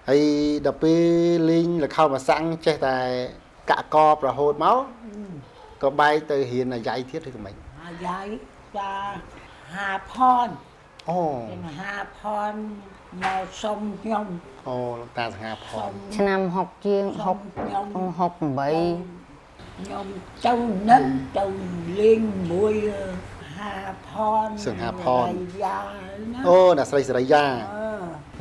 hay đập linh là khâu mà sẵn che tại cả co và hột máu có bay từ hiện là dạy thiết thì của mình dạy ta hà phòn ồ hà phòn màu sông nhông ồ ta hà phòn năm học chiên học học bảy nhông châu nâng châu liên mùi hà phòn sừng hà phòn ô ô là sợi da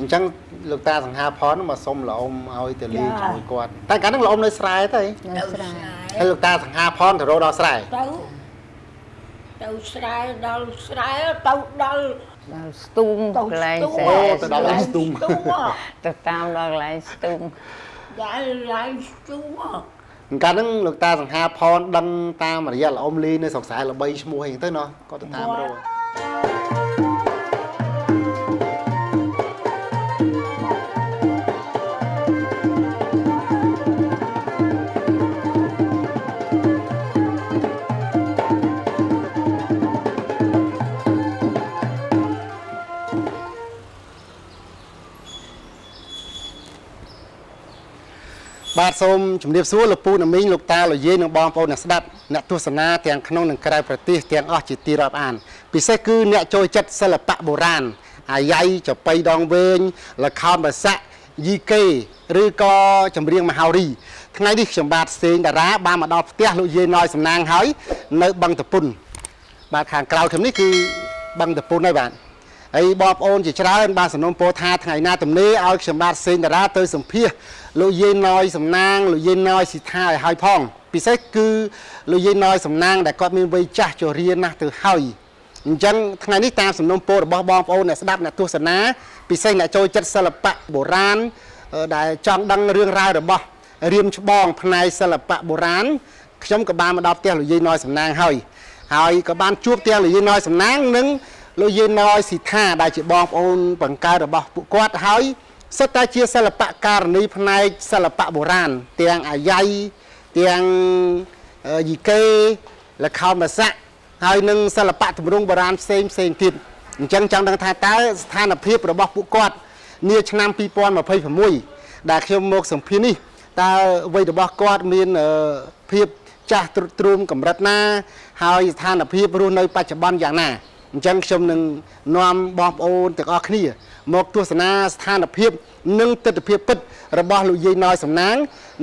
chẳng lục ta thằng hà phòn mà xong là ông ao từ liên cho mùi quạt ta cả nó là ông nơi sài thế hay lục ta thằng hà phòn thì rồi đó sài tàu sài tàu đau stung lại xe tàu lại stung tàu tam lại stung lại stung cả nó lục ta thằng hà phòn đăng ta mà giờ là ông ly nơi sọc sài là bay mua hình tới nó có tụi ta rồiបាទសូមជំរាបសួរលោកពូណាមីងលោកតាលោកយាយនិងបងប្អូនអ្នកស្ដាប់អ្នកទស្សនាទាំងក្នុងនិងក្រៅប្រទេសទាំងអស់ជាទីរាប់អានពិសេសគឺអ្នកចូលចិត្តសិល្បៈបុរាណអាយ៉ៃចបៃដងវែងល្ខោនបាសាក់យីកេឬក៏ចម្រៀងមហោរីថ្ងៃនេះខ្ញុំបាទសេងតារាបានមកដល់ផ្ទះលោកយាយណ້ອຍសំណាងហើយនៅបឹងតពុនបាទខាងក្រៅខ្ញុំនេះគឺបឹងតពុនហើយបាទហើយបងប្អូនជាច្រើនបានសំណូមពរថាថ្ងៃណាទំនេរឲ្យខ្ញុំបាទសេងតារាទៅសម្ភាសលោកយាយណ້ອຍសំណាងលោកយាយណ້ອຍស៊ីថាឲ្យហើយផងពិសេសគឺលោកយាយណ້ອຍសំណាងដែលគាត់មានវ័យចាស់ចូលរៀនណាស់ទៅហើយអញ្ចឹងថ្ងៃនេះតាមសំណូមពររបស់បងប្អូនអ្នកស្ដាប់អ្នកទស្សនាពិសេសអ្នកចូលចិត្តសិល្បៈបុរាណដែលចង់ដឹងរឿងរ៉ាវរបស់រៀមច្បងផ្នែកសិល្បៈបុរាណខ្ញុំក៏បានមកដល់ផ្ទះលោកយាយណ້ອຍសំណាងហើយក៏បានជួបទាំងលោកយាយណ້อยសំណាងនិងលោកយាយណ້อยស៊ីថាដែលជាបងប្អូនបង្កើតរបស់ពួកគាត់ហើយសិតតែជាសិល្បៈការនីផ្នែកសិល្បៈបុរាណទាំងអាយ៉ៃទាំងយីកេល្ខោនបាសាក់ហើយនឹងសិល្បៈទម្រង់បុរាណផ្សេងទៀតអញ្ចឹងចង់ដឹងថាតើស្ថានភាពរបស់ពួកគាត់នាឆ្នាំ2026ដែលខ្ញុំមកសម្ភាសនេះតើវ័យរបស់គាត់មានភាពចាស់ទ្រុឌទ្រោមកម្រិតណាហើយស្ថានភាពរស់នៅបច្ចុប្បន្នយ៉ាងណាអញ្ចឹងខ្ញុំនឹងនាំបងប្អូនទាំងអស់គ្នាមកទស្សនាស្ថានភាពនិងទស្សនវិជ្ជាពិតរបស់លោកយាយណ້ອຍសំណាង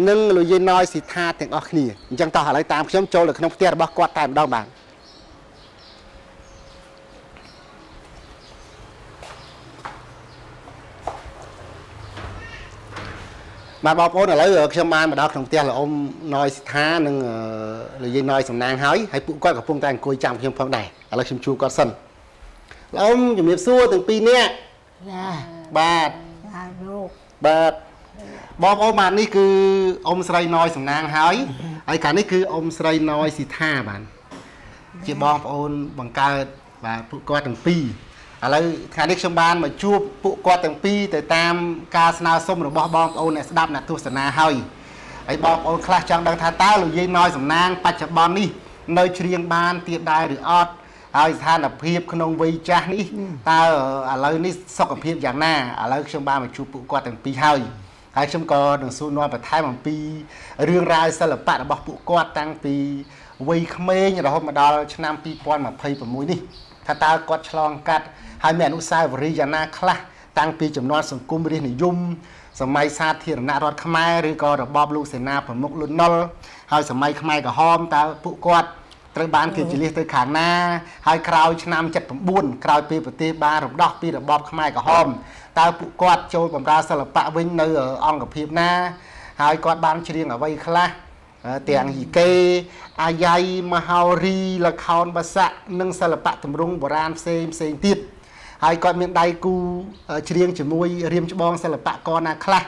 និងលោកយាយណ້ອຍស៊ីថាទាំងអស់គ្នាអញ្ចឹងតោះឥឡូវតាមខ្ញុំចូលទៅក្នុងផ្ទះរបស់គាត់តែម្ដងបាទបងប្អូនឥឡូវខ្ញុំបានមកដល់ក្នុងផ្ទះលោកអ៊ំណ້ອຍស៊ីថានិងលោកយាយណ້ອຍសំណាងហើយពួកគាត់កំពុងតែអង្គុយចាំខ្ញុំផងដែរឥឡូវខ្ញុំជួបគាត់សិនលោកអ៊ំជំរាបសួរទាំងពីរនាក់បាទបាទបងប្អូនបាទនេះគឺអ៊ំស្រីណ້ອຍសំណាងហើយកាលនេះគឺអ៊ំស្រីណ້ອຍស៊ីថាបាទជាបងប្អូនបង្កើតបាទពួកគាត់ទាំងពីរឥឡូវថ្ងៃនេះខ្ញុំបានមកជួបពួកគាត់ទាំងពីរទៅតាមការស្នើសុំរបស់បងប្អូនអ្នកស្ដាប់អ្នកទស្សនាហើយបងប្អូនខ្លះចង់ដឹងថាតើលោកយាយណ້ອຍសំណាងបច្ចុប្បន្ននេះនៅច្រៀងបានទៀតដែរឬអត់ហើយស្ថានភាពក្នុងវ័យចាស់នេះតើឥឡូវនេះសុខភាពយ៉ាងណាឥឡូវខ្ញុំបានមកជួបពួកគាត់ទាំងពីរហើយខ្ញុំក៏នឹងសួរនាំបន្ថែមអំពីរឿងរ៉ាវសិល្បៈរបស់ពួកគាត់តាំងពីវ័យក្មេងរហូតមកដល់ឆ្នាំ2026នេះថាតើគាត់ឆ្លងកាត់ហើយមានអនុស្សាវរីយ៍យ៉ាងណាខ្លះតាំងពីចំនួនសង្គមរាស្ត្រនិយមសម័យសាធារណរដ្ឋខ្មែរឬក៏របបលោកសេនាប្រមុខលន់នល់ហើយសម័យខ្មែរក្រហមតើពួកគាត់ត្រូវបានគេជលៀសទៅខាងណាហើយក្រោយឆ្នាំ79ក្រោយពេលប្រទេសបានរំដោះពីរបបខ្មែរក្រហមតើពួកគាត់ចូលបម្រើសិល្បៈវិញនៅអង្គភាពណាហើយគាត់បានច្រៀងអ្វីខ្លះទាំងយីកេអាយ៉ៃមហោរីល្ខោនបាសាក់និងសិល្បៈទម្រង់បុរាណផ្សេងទៀតហើយគាត់មានដៃគូច្រៀងជាមួយរៀមច្បងសិល្បករណាខ្លះ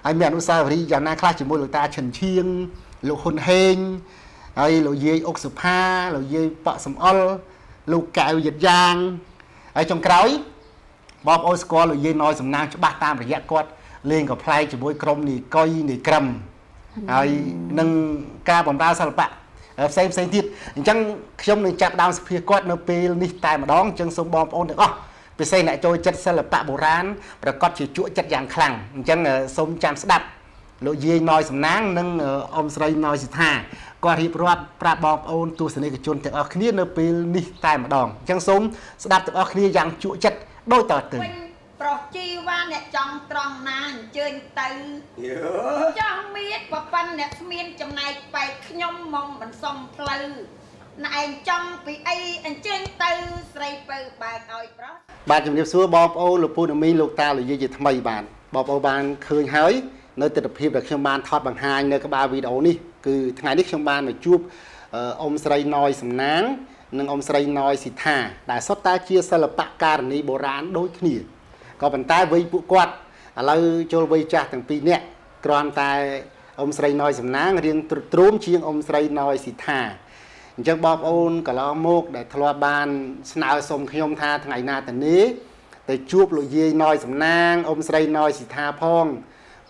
ហើយមានអនុស្សាវរីយ៍យ៉ាងណាខ្លះជាមួយលោកតាឈិនឈៀងលោកហ៊ុនហេងហើយលោកយាយអុកសុផាលោកយាយប៉ាក់សំអល់លោកកៅយិតយ៉ាងហើយចុងក្រោយបងប្អូនស្គាល់លោកយាយណ້ອຍសំណាងច្បាស់តាមរយៈគាត់លេងកំ pl ែកជាមួយក្រុមនីកុយនីក្រឹមហើយនឹងការបម្រើសិល្បៈផ្សេងទៀតអញ្ចឹងខ្ញុំនឹងចាប់ដើមសភាគាត់នៅពេលនេះតែម្ដងអញ្ចឹងសូមបងប្អូនទាំងអស់ ពិសេសអ្នកចូលចិត្តសិល្បៈបុរាណប្រកបជាជក់ចិត្តយ៉ាងខ្លាំងអញ្ចឹងសូមចាំស្ដាប់លោកយាយណយសំណាងនិងអ៊ំស្រីណយសិដ្ឋាគាត់រៀបរាប់ប្រាប់បងប្អូនទស្សនិកជនទាំងអស់គ្នានៅពេលនេះតែម្ដងអញ្ចឹងសូមស្ដាប់ទាំងអស់គ្នាយ៉ាងជក់ចិត្តដូចតទៅប្រុសជីវ៉ាអ្នកចង់ត្រង់ណាអញ្ជើញទៅចង់មានប្រពន្ធអ្នកស្មានចំណែកបែកខ្ញុំមកមិនសមផ្លូវណែឯងចង់ពីអីអញ្ជើញទៅស្រីពៅបែកឲ្យប្រុសបាទជំរាបសួរបងប្អូនលោកពូនមីលោកតាលោកយាយជាថ្មីបាទបងប្អូនបានឃើញហើយនៅទស្សនវិជ្ជាដែលខ្ញុំបានថតបង្ហាញនៅក្បាលវីដេអូនេះគឺថ្ងៃនេះខ្ញុំបានមកជួបអ៊ំស្រីណយសំណាងនិងអ៊ំស្រីណយសិដ្ឋាដែលសុទ្ធតែជាសិល្បករនីបុរាណដូចគ្នាក៏ប៉ុន្តែវ័យពួកគាត់ឥឡូវចូលវ័យចាស់ទាំងពីរនាក់គ្រាន់តែអ៊ំស្រីណយសំណាងរៀងទ្រោមជាងអ៊ំស្រីណយសិដ្ឋាអញ្ចឹងបងប្អូនកន្លងមកដែលធ្លាប់បានស្នើសុំខ្ញុំថាថ្ងៃណាតនេះទៅជួបលោកយាយណយសំណាងអ៊ំស្រីណយសិដ្ឋាផង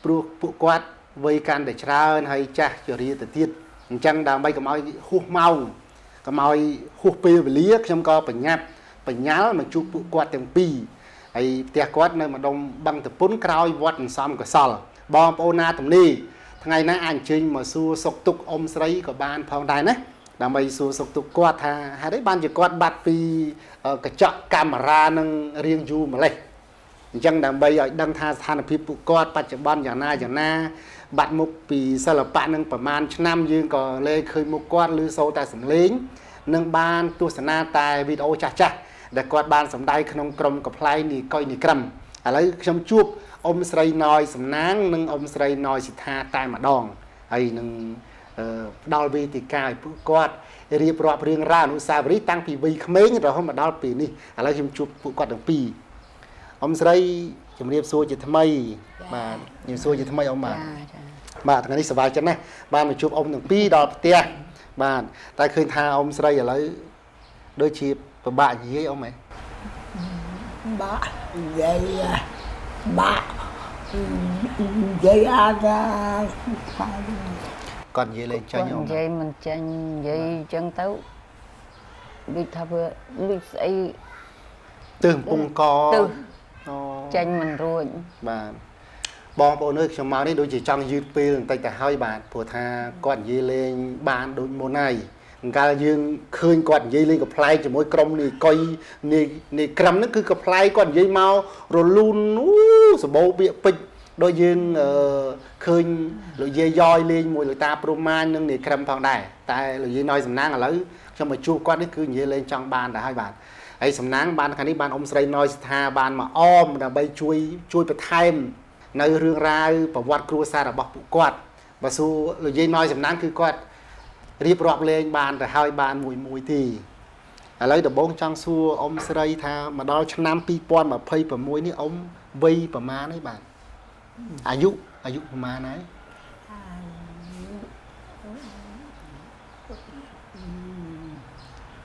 ព្រោះពួកគាត់វ័យកាន់តែច្រើនហើយចាស់ជរាទៅទៀតអញ្ចឹងដើម្បីកុំឲ្យហួសម៉ោងកុំឲ្យហួសពេលវេលាខ្ញុំក៏បញ្ញាល់មកជួបពួកគាត់ទាំងពីរហើយផ្ទះគាត់នៅម្ដុំបឹងតពុនក្រោយវត្តអន្សំកសលបងប្អូនណាទំនីថ្ងៃណាអាចអញ្ជើញមកសួរសុខទុក្ខអ៊ំស្រីក៏បានផងដែរណាដើម្បីសួរសុខទុក្ខគាត់ថាហេតុអីបានជាគាត់បាត់ពីកញ្ចក់កាមេរ៉ានឹងរៀងយូរម្លេះអញ្ចឹងដើម្បីឲ្យដឹងថាស្ថានភាពពួកគាត់បច្ចុប្បន្នយ៉ាងណាបាត់មុខពីសិល្បៈនឹងប្រហែលឆ្នាំយើងក៏លែងឃើញមុខគាត់ឬសូរតែសំឡេងនឹងបានទស្សនាតែវីដេអូចាស់ដែលគាត់បានសម្ដែងក្នុងក្រុមកំ pl ៃនេះកុយនេះក្រឹមឥឡូវខ្ញុំជួបអ៊ំស្រីណយសំណាងនិងអ៊ំស្រីណយសិដ្ឋាតែម្ដងហើយនឹងផ្ដល់វេទិកាឲ្យពួកគាត់រៀបរាប់រឿងរ៉ាវអនុស្សាវរីយ៍តាំងពីវ័យក្មេងរហូតមកដល់ពេលនេះឥឡូវខ្ញុំជួបពួកគាត់ទាំងពីរអ៊ំស្រីជំរាបសួរជាថ្មីបាទជំរាបសួរជាថ្មីអ៊ំបាទថ្ងៃនេះសប្បាយចិត្តណាស់បានមកជួបអ៊ំទាំងពីរដល់ផ្ទះបាទតែឃើញថាអ៊ំស្រីឥឡូវដូចជាពិបាកនិយាយអ៊ំហ៎បាក់និយាយបាក់និយាយអត់គាត់និយាយលេងចាញ់អ៊ំនិយាយមិនចាញ់និយាយអញ្ចឹងទៅដូចថាវាដូចស្អីទើសពងកចាញ់មិនរួចបាទបងប្អូនអើយខ្ញុំមកនេះដូចជាចង់យឺតពេលបន្តិចទៅហើយបាទព្រោះថាគាត់និយាយលេងបានដូចមុនហើយអង្កលយើងឃើញគាត់និយាយលេងកំ pl ៃជាមួយក្រុមនេះកុយនេះក្រឹមហ្នឹងគឺកំ pl ៃគាត់និយាយមករលូនសបោបៀកពេជ្រដូចយើងឃើញលោកយាយយ៉យលេងមួយលោកតាព្រំម៉ាញនឹងនេះក្រឹមផងដែរតែលោកយាយណយសំណាងឥឡូវខ្ញុំមកជួបគាត់នេះគឺនិយាយលេងចង់បានដែរហើយបាទហើយសំណាងបានខាងនេះបានអ៊ំស្រីណយសិដ្ឋាបានមកអមដើម្បីជួយបន្ថែមនៅរឿងរ៉ាវប្រវត្តិគ្រួសាររបស់ពួកគាត់បើសួរលោកយាយណយសំណាងគឺគាត់រៀបរាប់លេងបានទៅហើយបានមួយទីឥឡូវដំបូងចង់សួរអ៊ំស្រីថាមកដល់ឆ្នាំ2026នេះអ៊ំវ័យប្រមាណហើយបាទអាយុប្រមាណហើយ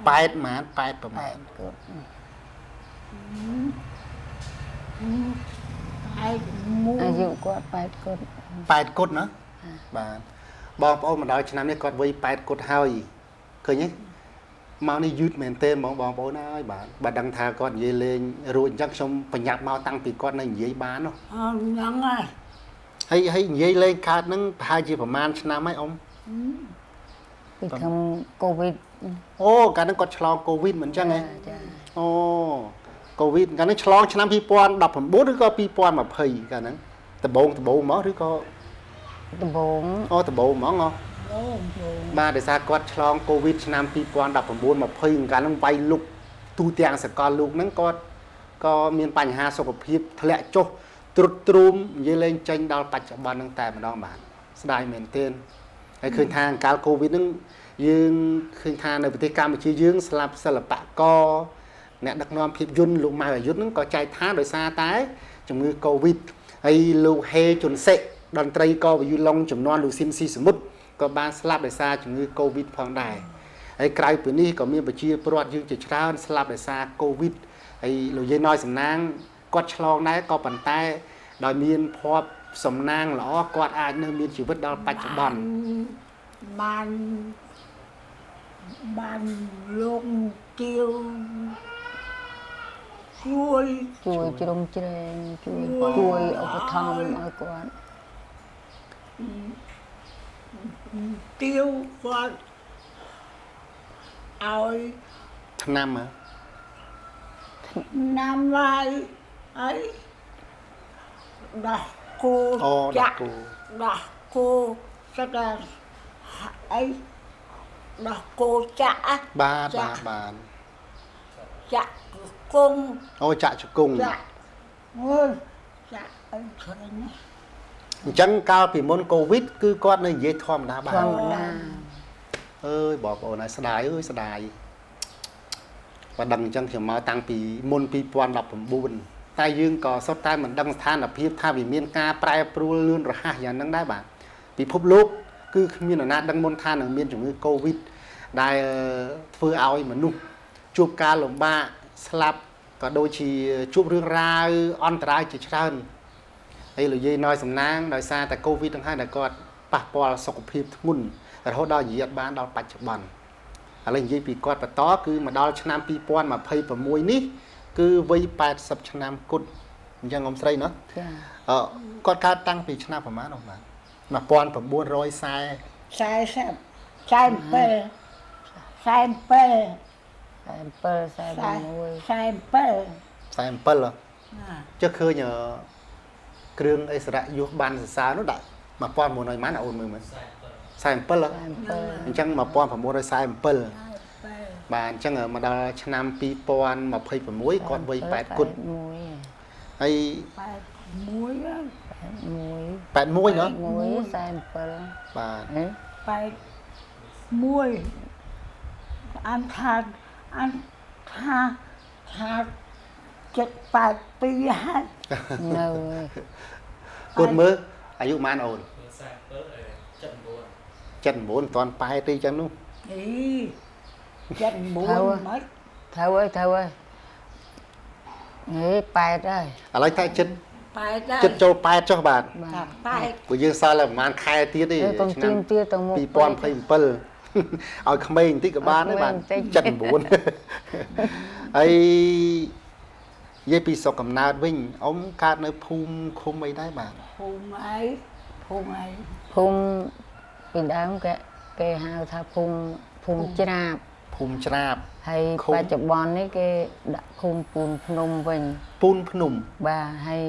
8ម៉ាន8ប្រមាណអាយុគាត់8គត់8គត់ណាបាទបងប្អូនមកដល់ឆ្នាំនេះគាត់វ័យ8គត់ហើយឃើញទេមកនេះយឺតមែនទេហ្មងបងប្អូនហើយបាទដឹងថាគាត់និយាយលេងរួចអញ្ចឹងខ្ញុំបញ្ញាប់មកតាំងពីគាត់នៅនិយាយបាននោះហ្នឹងហើយនិយាយលេងកើតហ្នឹងប្រហែលជាប្រហែលឆ្នាំហើយអ៊ំពីខាងកូវីដអូកាលហ្នឹងគាត់ឆ្លងកូវីដមិនអញ្ចឹងហ៎អូកូវីដកាលហ្នឹងឆ្លងឆ្នាំ2019ឬក៏2020កាលហ្នឹងដំបូងមកឬក៏ដំបូងដំបូងហ្មងបាទដោយសារគាត់ឆ្លងកូវីដឆ្នាំ2019 20កាលហ្នឹងវាយលុកទូទាំងសកលលោកហ្នឹងគាត់ក៏មានបញ្ហាសុខភាពធ្លាក់ចុះទ្រុឌទ្រោមនិយាយលេងចេញដល់បច្ចុប្បន្នហ្នឹងតែម្ដងបាទស្ដាយមែនទែនហើយឃើញថាកាលកូវីដហ្នឹងយើងឃើញថានៅប្រទេសកម្ពុជាយើងស្លាប់សិល្បករអ្នកដឹកនាំភាពយន្តលោកម៉ៅអាយុហ្នឹងក៏ចែកថាដោយសារតែជំងឺកូវីដហើយលោកហេជុនសេតន្ត្រីក៏វិយុឡុងចំនួនលោកស៊ីមស៊ីសមុទ្រក៏បានស្លាប់ដោយសារជំងឺកូវីដផងដែរហើយក្រៅពីនេះក៏មានប្រជាពលរដ្ឋយើងជាច្រើនស្លាប់ដោយសារកូវីដហើយលោកយាយណយសំណាងគាត់ឆ្លងដែរក៏ប៉ុន្តែដោយមានភ័ព្វសំណាងល្អគាត់អាចនៅមានជីវិតដល់បច្ចុប្បន្នបានលោកទាវហ ជួយ ជួយជ្រុំជ្រែងជួយឧបត្ថម្ភឲ្យគាត់ tiêu con ơi ឆ្នាំហ៎ năm nay ấy đặt cô អូដាក់ chặt គូ đặt cô chắc là ấy đặt cô chặt បាទបាទ chặt cung អូចាក់ជង្គង់ chặt ơi chặt ấy thôi nhé អញ្ចឹងកាលពីមុនកូវីដគឺគាត់នៅនិយាយធម្មតាបា ធ ន ម្មតា អើយបងប្អូនហើយស្ដាយអើយស្ដាយបើដឹងអញ្ចឹងខ្ញុំមកតាំងពីមុន2019តែយើងក៏សុទ្ធតែមិនដឹងស្ថានភាពថាវាមានការប្រែប្រួលលឿនរហ័សយ៉ាងហ្នឹងដែរបាទពិភពលោកគឺគ្មាននរណាដឹងមុនថានឹងមានជំងឺកូវីដដែលធ្វើឲ្យមនុស្សជួបការលំបាកស្លាប់ក៏ដូចជាជួបរឿងរ៉ាវអន្តរាយជាច្រើនហើយលោកយាយណយសំណាងដោយសារតែកូវីដហ្នឹងហើយដែលគាត់ប៉ះពាល់សុខភាពធ្ងន់រហូតដល់និយាយបានដល់បច្ចុប្បន្នឥឡូវនិយាយពីគាត់បន្តគឺមកដល់ឆ្នាំ2026នេះគឺវ័យ80ឆ្នាំគត់អញ្ចឹងអ៊ំស្រីណោះ ចា គាត់កើតតាំងពីឆ្នាំប្រហែលនោះបាទ1940 sai sẹp sai bê sai bê 47 46 sai bê 47ចុះឃើញគ្រឿងអិសរៈយុះបានសរសើរនោះដាក់1900ម៉ានអូនមើលមើល47អញ្ចឹង1947បាទអញ្ចឹងមកដល់ឆ្នាំ2026គាត់វ័យ8គត់ហើយ muối á 81ណា47បាទ phải muối ăn than ăn tha tha chết bạc pi hết នៅ គាត់មើលអាយុប៉ុន្មានអូន79មិនតាន់ប៉ែទេអញ្ចឹងនោះ đi chết muối mất ត្រូវហើយហេប៉ែតហើយ ឥឡូវតែចិត្ត phải đây ចិត្តចូល8ចុះបាទ phải ព្រោះយើងសល់តែប្រហែលខែទៀតទេ កុំទៀមទាទៅមុខ 2027ឲ្យក្មេងបន្តិចក៏បានដែរបាទ79ហើយនិយាយពីស្រុកកំណើតវិញអ៊ំកើតនៅភូមិឃុំអីដែរបាទ phun ấy ភូមិពីដើមគេហៅថាភូមិច្រាប ភូមិច្រាប ហើយ ឃុំ បច្ចុប្បន្ននេះគេដាក់ភូមិពូនភ្នំវិញ ពូនភ្នំ បាទហើយ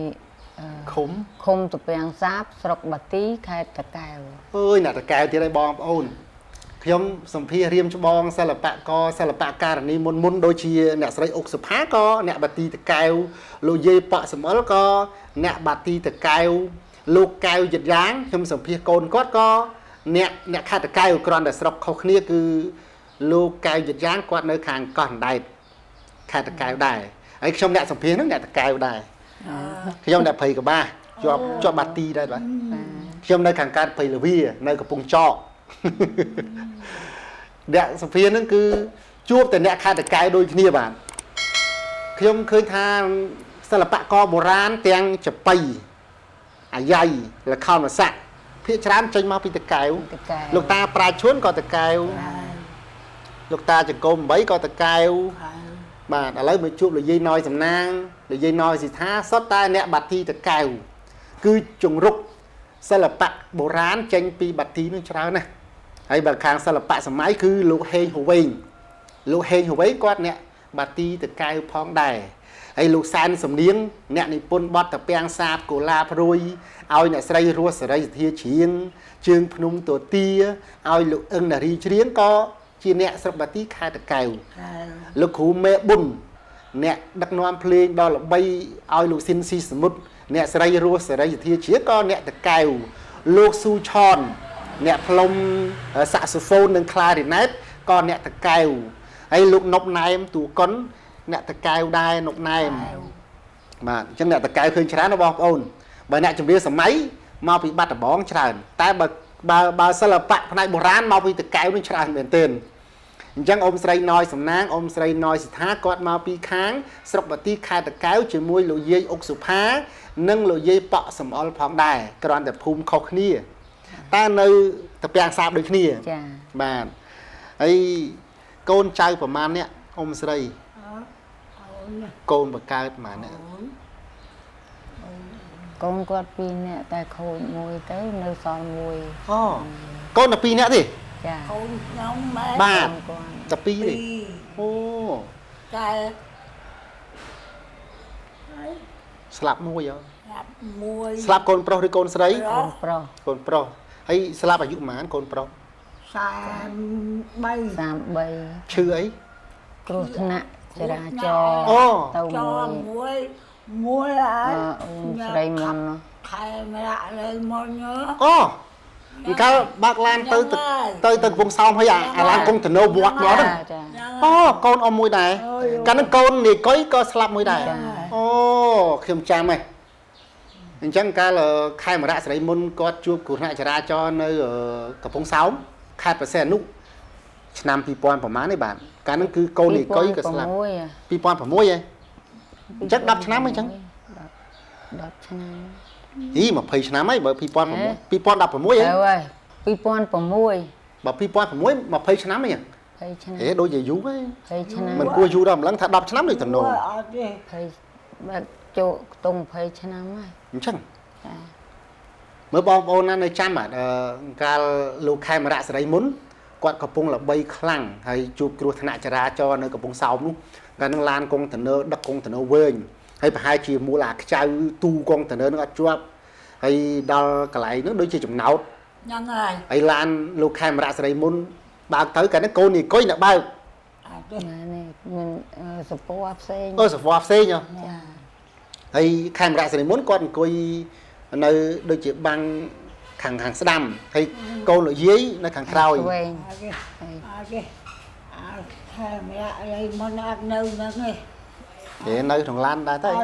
ឃុំ ឃុំតពាំងសាបស្រុកបាទីខេត្តតាកែវ អើយអ្នកតកែវទៀតហើយបងប្អូនខ្ញុំសម្ភាររៀមច្បងសិល្បករសិល្បករនីមុនដូចជាអ្នកស្រីអុកសុផាក៏អ្នកបាទីតកែវលោកយាយប៉ាក់សំអល់ក៏អ្នកបាទីតកែវលោកកែវយិតយ៉ាងខ្ញុំសម្ភារកូនគាត់ក៏អ្នកខេត្តតកែវគ្រាន់តែស្រុកខុសគ្នាគឺលោកកែវយិតយ៉ាងគាត់នៅខាងកោះអណ្ដែតខេត្តតកែវដែរហើយខ្ញុំអ្នកសម្ភារហ្នឹងអ្នកតកែវដែរខ្ញុំអ្នកភ័យកបាជាប់បាទីដែរបាទខ្ញុំនៅខាងកើតភ័យលវីនៅកំពង់ចក អ្នកសម្ភារហ្នឹងគឺជួបតែអ្នកខេត្តតកែវដូចគ្នាបាទខ្ញុំឃើញថាសិល្បករបុរាណទាំងចបៃអាយ៉ៃលខោនមស័កភាគច្រើនចេញមកពីតកែវ តាកែវ លោកតាប្រាឈួនក៏តកែវលោកតាចង្គម8ក៏តកែវបាទឥឡូវមកជួបលោកយាយណយសំណាងលោកយាយណយសិដ្ឋាសុទ្ធតែអ្នកបាទីតកែវគឺជង្រុកសិល្បៈបុរាណចេញពីបាទីនឹងច្រើនណាស់ហើយបើខាងសិល្បៈសម័យគឺលោកហេងហវែងគាត់អ្នកបាទីតកែវផងដែរហើយលោកសែនសំនៀងអ្នកនិពន្ធបទតាពាំងសាបកូឡាព្រួយឲ្យអ្នកស្រីរស់សេរីសធាច្រៀងជើងភ្នំទទាឲ្យលោកអឹងនារីច្រៀងក៏ជាអ្នកស្រុកបាទីខេត្តតកែវ លោកគ្រូមេប៊ុនអ្នកដឹកនាំភ្លេងដល់ល្បីឲ្យលោកស៊ីនស៊ីសមុទ្រអ្នកស្រីរស់សេរីសធាច្រៀងក៏អ្នកតកែវលោកស៊ូឆនអ្នកផ្លុំសាក់សូហ្វូននិងក្លារីណេតក៏អ្នកតកែវហើយលោកណុបណែមទូកុនអ្នកតកែវដែរណុបណែមបាទអញ្ចឹងអ្នកតកែវឃើញច្រើនណាបងប្អូនបើអ្នកជំនាញសម័យមកពីបាត់ដំបងច្រើនតែបើសិល្បៈផ្នែកបុរាណមកពីតកែវនឹងច្រើនមែនទែន អញ្ចឹងអ៊ំស្រីណយសំណាងអ៊ំស្រីណយសិដ្ឋាគាត់មកពីខាងស្រុកបាទីខេត្តតកែវជាមួយលោកយាយអុកសុផានិងលោកយាយប៉ាក់សំអល់ផងដែរគ្រាន់តែភូមិខុសគ្នាតែនៅតាពាំងសាបដូចគ្នា ចា បាទហើយកូនចៅប្រមាណអ្នកអ៊ំស្រី ôi côn và cao mà nè con quạt pin nè tại khôi mùi tới nơi son mùi con là pi nè gì chà Con nhóm mấy ba con tập pi gì Pi ô Cái slap mua vậy Gặp mùi slap con pro thì con sấy con pro con pro hay slap ở dụng mán con pro Xàm bay sam bay chữ ấy cột nạ chả cho ô tàu Cho mùi muối Muối ấy đây mòn Thầy mà lại lên món nhớ ô cái bác lan tới vùng sau hay lan con thằng nô bọt nó đó chà ô con ôm mũi này cái nó con thì có slap mũi này ô khiêm cha mày chẳng ca là khai mà đã sẽ môn có chụp của lại trả cho nơi ở cặp phong sáu khai và xe nút năm pipon của má này bạn cái nó cứ câu này có ý cái slap pipon phải muối vậy chắc đập năm ấy chẳng đập năm ý mà phải năm ấy bởi pipon đập phải muối ấy ơi pipon của mùi bảo pipon phải muối mà phải năm ấy nhỉ phải chăng thế đôi giày vú ấy phải chăng mình cua vú đầm lắng thật đập năm được thằng nổ phải bác chỗ tung phải chăng ấy chẳng mới bom ôn ăn nơi chăm à ca lô khai mà đã sẽ đấy muốn quạt cặp bông là bay khăng hay chụp kêu thằng nãy trả cho nơi cặp bông sau luôn cái năng lan con thằng nơ đắc con thằng nơ quên hay phải hai chị mua là cái chai tu con thằng nơ nó chụp hay đo cái lại nó đôi chị chụp nấu Nhân ơi hay lan lô khai mà đã sẽ đấy muốn bao tới cái nó cô này coi là bao này mình support xe sẽ phù hợp xe nhá hay khai mà đã sẽ đấy muốn con coi nơi đôi chị băng hàng đầm hay cô ở dưới nó hàng rau quen Thầy mà lại lên món ăn nâu nữa nghe để nơi thằng lan đã tới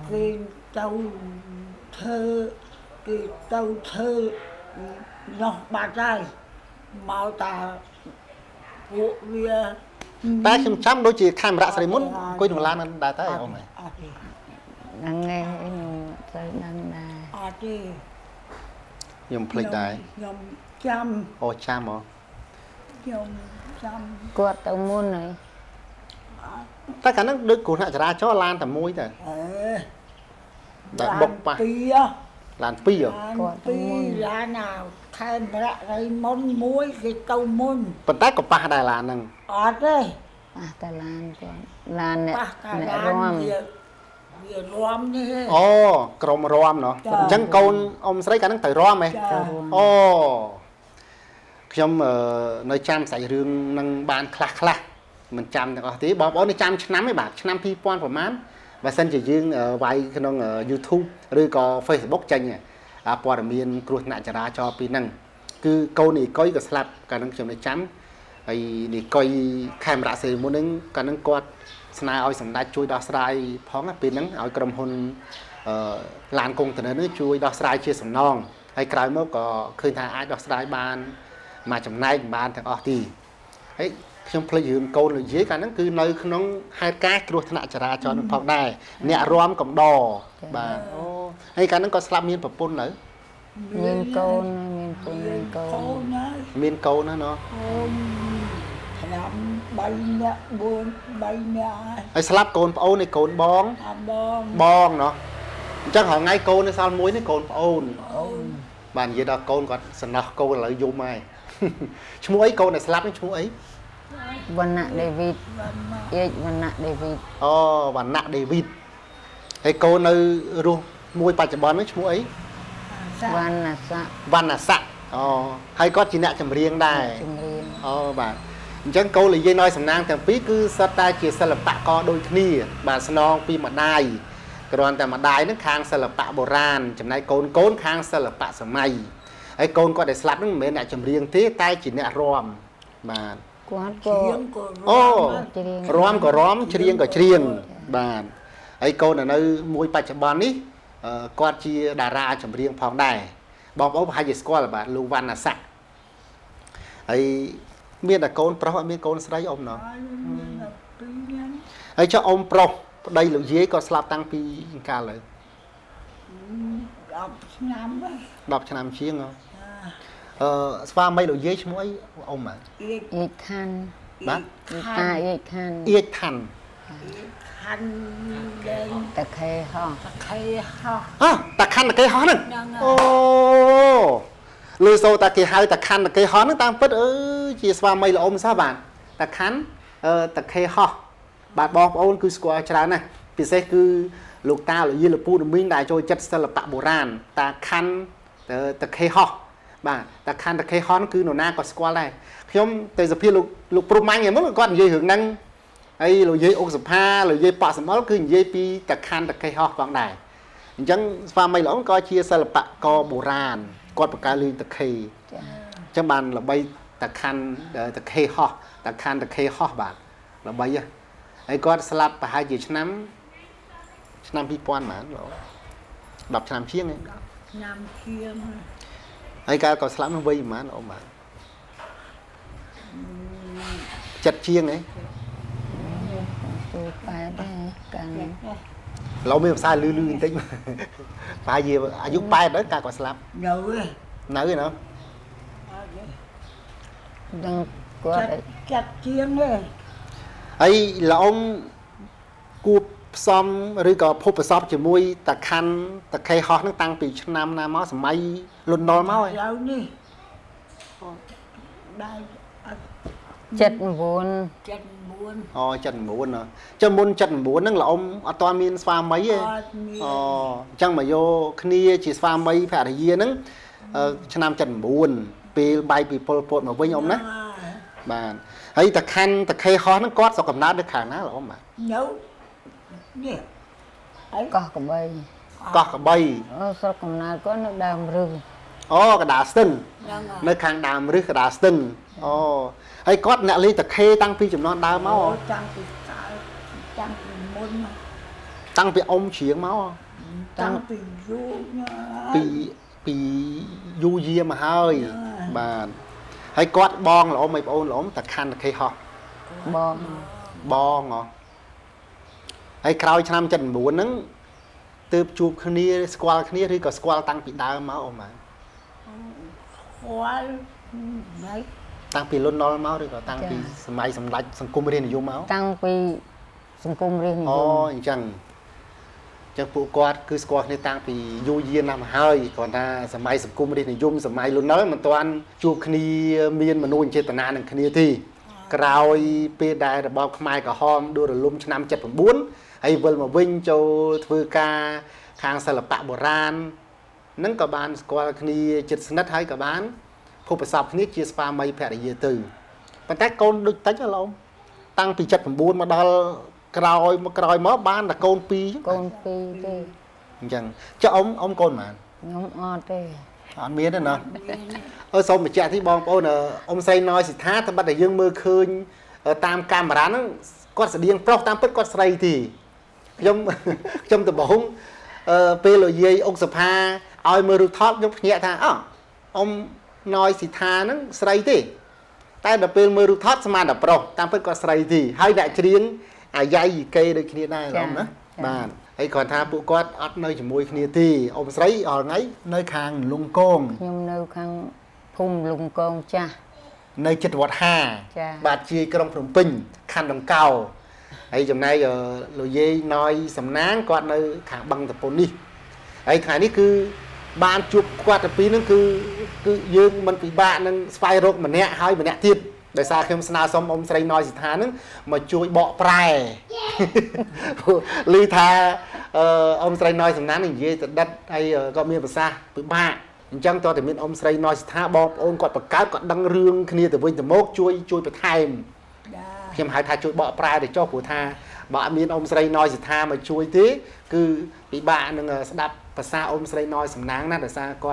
Cái tàu thơ nó bà trai màu tà vụ bia ta không chăm đôi chị khai mà đã sẽ đấy muốn coi thằng lan đã tới ông này đang nghe đang dùng plate này Nhầm chăm ô chăm hả Nhầm chăm quạt tàu môn này ta cả nó được cuốn lại ra cho lan tầm mũi rồi đã bốc pa Pia lan pi rồi Pia là nào Thầy mà lại lấy món muối cái tàu môn phần tách của pa Đài Loan nằng Đây ta lan con lan nè Cả nè đàn rom Việc rom như thế ô crom rom nó chẳng con ông sẽ cả nó tới rom ấy ô trong nơi chăm xảy rương năng ban khla mình chăm có tí bỏ nó chăm năm mấy bạn năm pi pon của mán và sân chỉ riêng vài cái nó YouTube rồi có Facebook tranh à bỏ được miền cruột nạn trả cho pi năng cứ câu này coi cái slap cả năng chấm này chăm ấy để coi khai mà đã xây muốn nâng cả năng quạt snai oi sầm đai chui đo srai phóng á pi năng oi cầm hôn làn cung từ nơi chui đo srai chia sầm non hay cái mới có khơi thả ai đo srai ban mà chấm nay ban thằng thì ấy trong plei dương câu là dễ cả nó cứ nơi nó hai cá kêu thằng trả cho nó phóng này nẹt rom cầm đò bà hay cả nó có slap miên bập pôn nữa miên câu miên câu nó Làm bay nè buồn bay nè hay slap côn ôn này côn bong bong nó chắc họ ngay côn nó sao muối nó côn ôn bàn gì đó côn còn sần nọ câu là dùng mai chú ấy câu này slap với chú ấy văn nạ David văn nạ David văn nạ David hay câu nơi ru môi bạch bón với chú ấy văn là sạ hay có chị nạ chầm riêng đây bạn chẳng câu là dây nói sầm nang thằng phí cứ sát ta chia sẻ là bạ co đôi khi bà snon pi mà đai cònแต่ mà đai nó khang sờ là bạ bồ ran chầm này côn khang sờ là bạ sầm mày ấy côn có để slap nó mấy nạ chầm riêng thế tay chỉ nạ rom mà rom có rom riêng có riêng bà ấy côn ở nơi môi bạch bón ní con chia đà ra chầm riêng phong đài bom ốp hai giờ squat là bà lưu văn là sạ ấy miền là con pro miền con sấy ông nó ấy cho ông pro đây là dưới có slap tăng pi ca lại đọc cho năm chiêng không pha mấy đồ dưới mỗi ông mà khăn bác khăn yết thành khăn đen ตะเคฮอ khay ho อ๋อตะคันตะเกยฮ้อนึง นั่ง โอ้ลือโซตะเกยไฮตะคันตะเกยฮ้อนึงตามปึ๊ดจีสวาไม่ละอมซะบานตะคันตะเกยฮ้อบาดบอกโอนคือสกวาชรานะพิเศษคือลูกตาหรือยีหรือปูนมิ่งได้โจยจัดศิลปะโบราณตะคันตะเกยฮ้อบาตะคันตะเกยฮ้อนั่นคือหนูนาก็สกวาได้ขยมแต่จะพี่ลูกปรุงมันอย่างมั้งก่อนยีหึงนั่งไอ้ลูกยีอกสภาหรือยีปะสมอลคือยีปีตะคันตะเกยฮ้อฟังได้จังสวาไม่หลงก็เชียศิลปะก็โบราณกอดปากกาลือตะเคย ចា จังบันเราไปตะคันตะเคยห่อตะคันตะเคยห่อบาทเราไปอ่ะไอ้กอดสลับไปหาจีชน้ำพี่ปอนหมาเราดับชน้ำเชียงไง nam chiêng ไอ้การก็สลับมันไปหมาเราหมาจัดเชียงไง ទូប៉ែដែរកាន เราไม่ใช่ลือติ๊กไปเยี่ยอายุไปđóการก็สลับ nhớ ấy นั่นเนาะ ដឹងគាត់ chặt chặt chiêng ấy ไอ้เรากูซ้อมหรือก็พบประสบជាមួយตะคันตะเคยห่อนั่งตั้งปีชน้ำน้ำมาสมัยรุ่นนอลมาไอ้ lâu đi đây ចិត្ត9 chân buồn อ๋อจันหมูนเนาะจันมุนจันหมูนั่งเราอัตวามีนสวามัยอ๋อจังมาโยคณีจีสวามัยแผ่นเยียนึงชนามจันหมูนปีใบปีโปรดมาวิ่งอมนะบ้านไอ้ตะคันตะเคยห่อนั่งกอดสกับน้าด้วยขางน้าเรามา nhớ nhỉ កោះកបី กอกกับใบ អូស្រុកកំណើតគាត់នៅដើមរឹង อ๋อกระดาษสตึง đang ในขางดามหรือกระดาษสตึงอ๋อไอ้กอดเนี่ยลีตะเคตั้งปีจำนวนดาวเมา trang bị cài trang bị môn mà ตั้งปีอมเฉียงเมา trang bị du ปียูเยียมาเฮ้ยบ้านให้กอดบองหรอไม่โอนหรอตะคันตะเคยห่อ បង บองเหรอไอ้คราวชนามจันหมูนั้นตืบจูบคณีสควอลคณีหรือก็สควอลตั้งปีดาวมาออกมา khoa đấy ตั้งปีรุ่นนอลมาหรือก็ตั้งปีสมัยสำรัจสังคมเรียนอยู่มา តាំងពីសង្គមរាស្ត្រនិ อ๋อย ម จังปูกอดคือสควอลคณีตั้งปียูเยียนำเฮ้ยก่อนถ้าสมัยสังคมเรียนอยู่สมัยรุ่นน้อยมันตอนจูบคณีมีนมนุษย์เจตนาหนึ่งคณีที่กราวเปได้ระบอบขมายกับหอมดูระลุ่มชนาม7-9ไอ้เวลมาวิ่งโจทือกาทางศิลปะโบราณนั่นกับบานสกอลคณีจิตสนัดให้กับบานผู้ประสบคณีจีสปาไม่แผ่เยตือปัจจัยโกนดุตั้งจะลงตั้งปี7-9มาดอลกรอยมอบานแต่โกนปี កូនពីរទេ จังจะอมโกนมา ខ្ញុំអត់ទេ อันเมียนั่นเนาะสมบัติที่บองโป้เนอมใส่น้อยสิท้าถ้าบัดแต่ยังมือคืนตามการร้านนั้นก็แสดงโปรตามปึ๊ดก็ใส่ทียมตะบงเปลอยเยยองสภาเอามือรูทอดยกเงี้ยท่าอ๋ออมน้อยสิท้านั้นใส่ทีแต่เดี๋ยวเปลมือรูทอดสมาดับโปรตามปึ๊ดก็ใส่ทีให้ได้เชียงใหญ่เกยโดยขี้ได้หรอนะบ้านไอ้ก่อนท่าปุกอดอัดเนยจมูกขี้ทีอมใส่ออกไงเนยคางลุงโกง ខ្ញុំនៅខាងភូមិលំកងចាស់ ในจังหวัด5 ចា៎ บาดจีกรมพนมปิงคันดำเก่าไอ้จำนายเราเย่น้อยสำนักก่อนในขาบังตะปนนี่ไอ้ขานี่คือบ้านจุกกว่าตะปีนั่นคือยืนมันปีบ้านนั่นไฟรกมันเนี้ยให้มันเนี้ยทิศโดยสาเข้มสนาสมอมใส่น้อยสิทานั้นมาช่วยเบาปลายลือทาอมใส่น้อยสำนักนี่เย่แต่ดัดไอ้ก็มีภาษาปีบ้าจังตอนแต่มีอมใส่น้อยสิทาบอกองค์กอดประกาศกอดดังเรื่องคณีแต่วิ่งแต่โมกช่วยไปไทม์ เพียงหายทาช่วยเบาปลายđể choผู้ทาบ่มีอมใส่น้อยสิทามาช่วยทีคือปีบ้านึงสดับภาษาอมใส่น้อยสำนักนั่นแต่ซาก็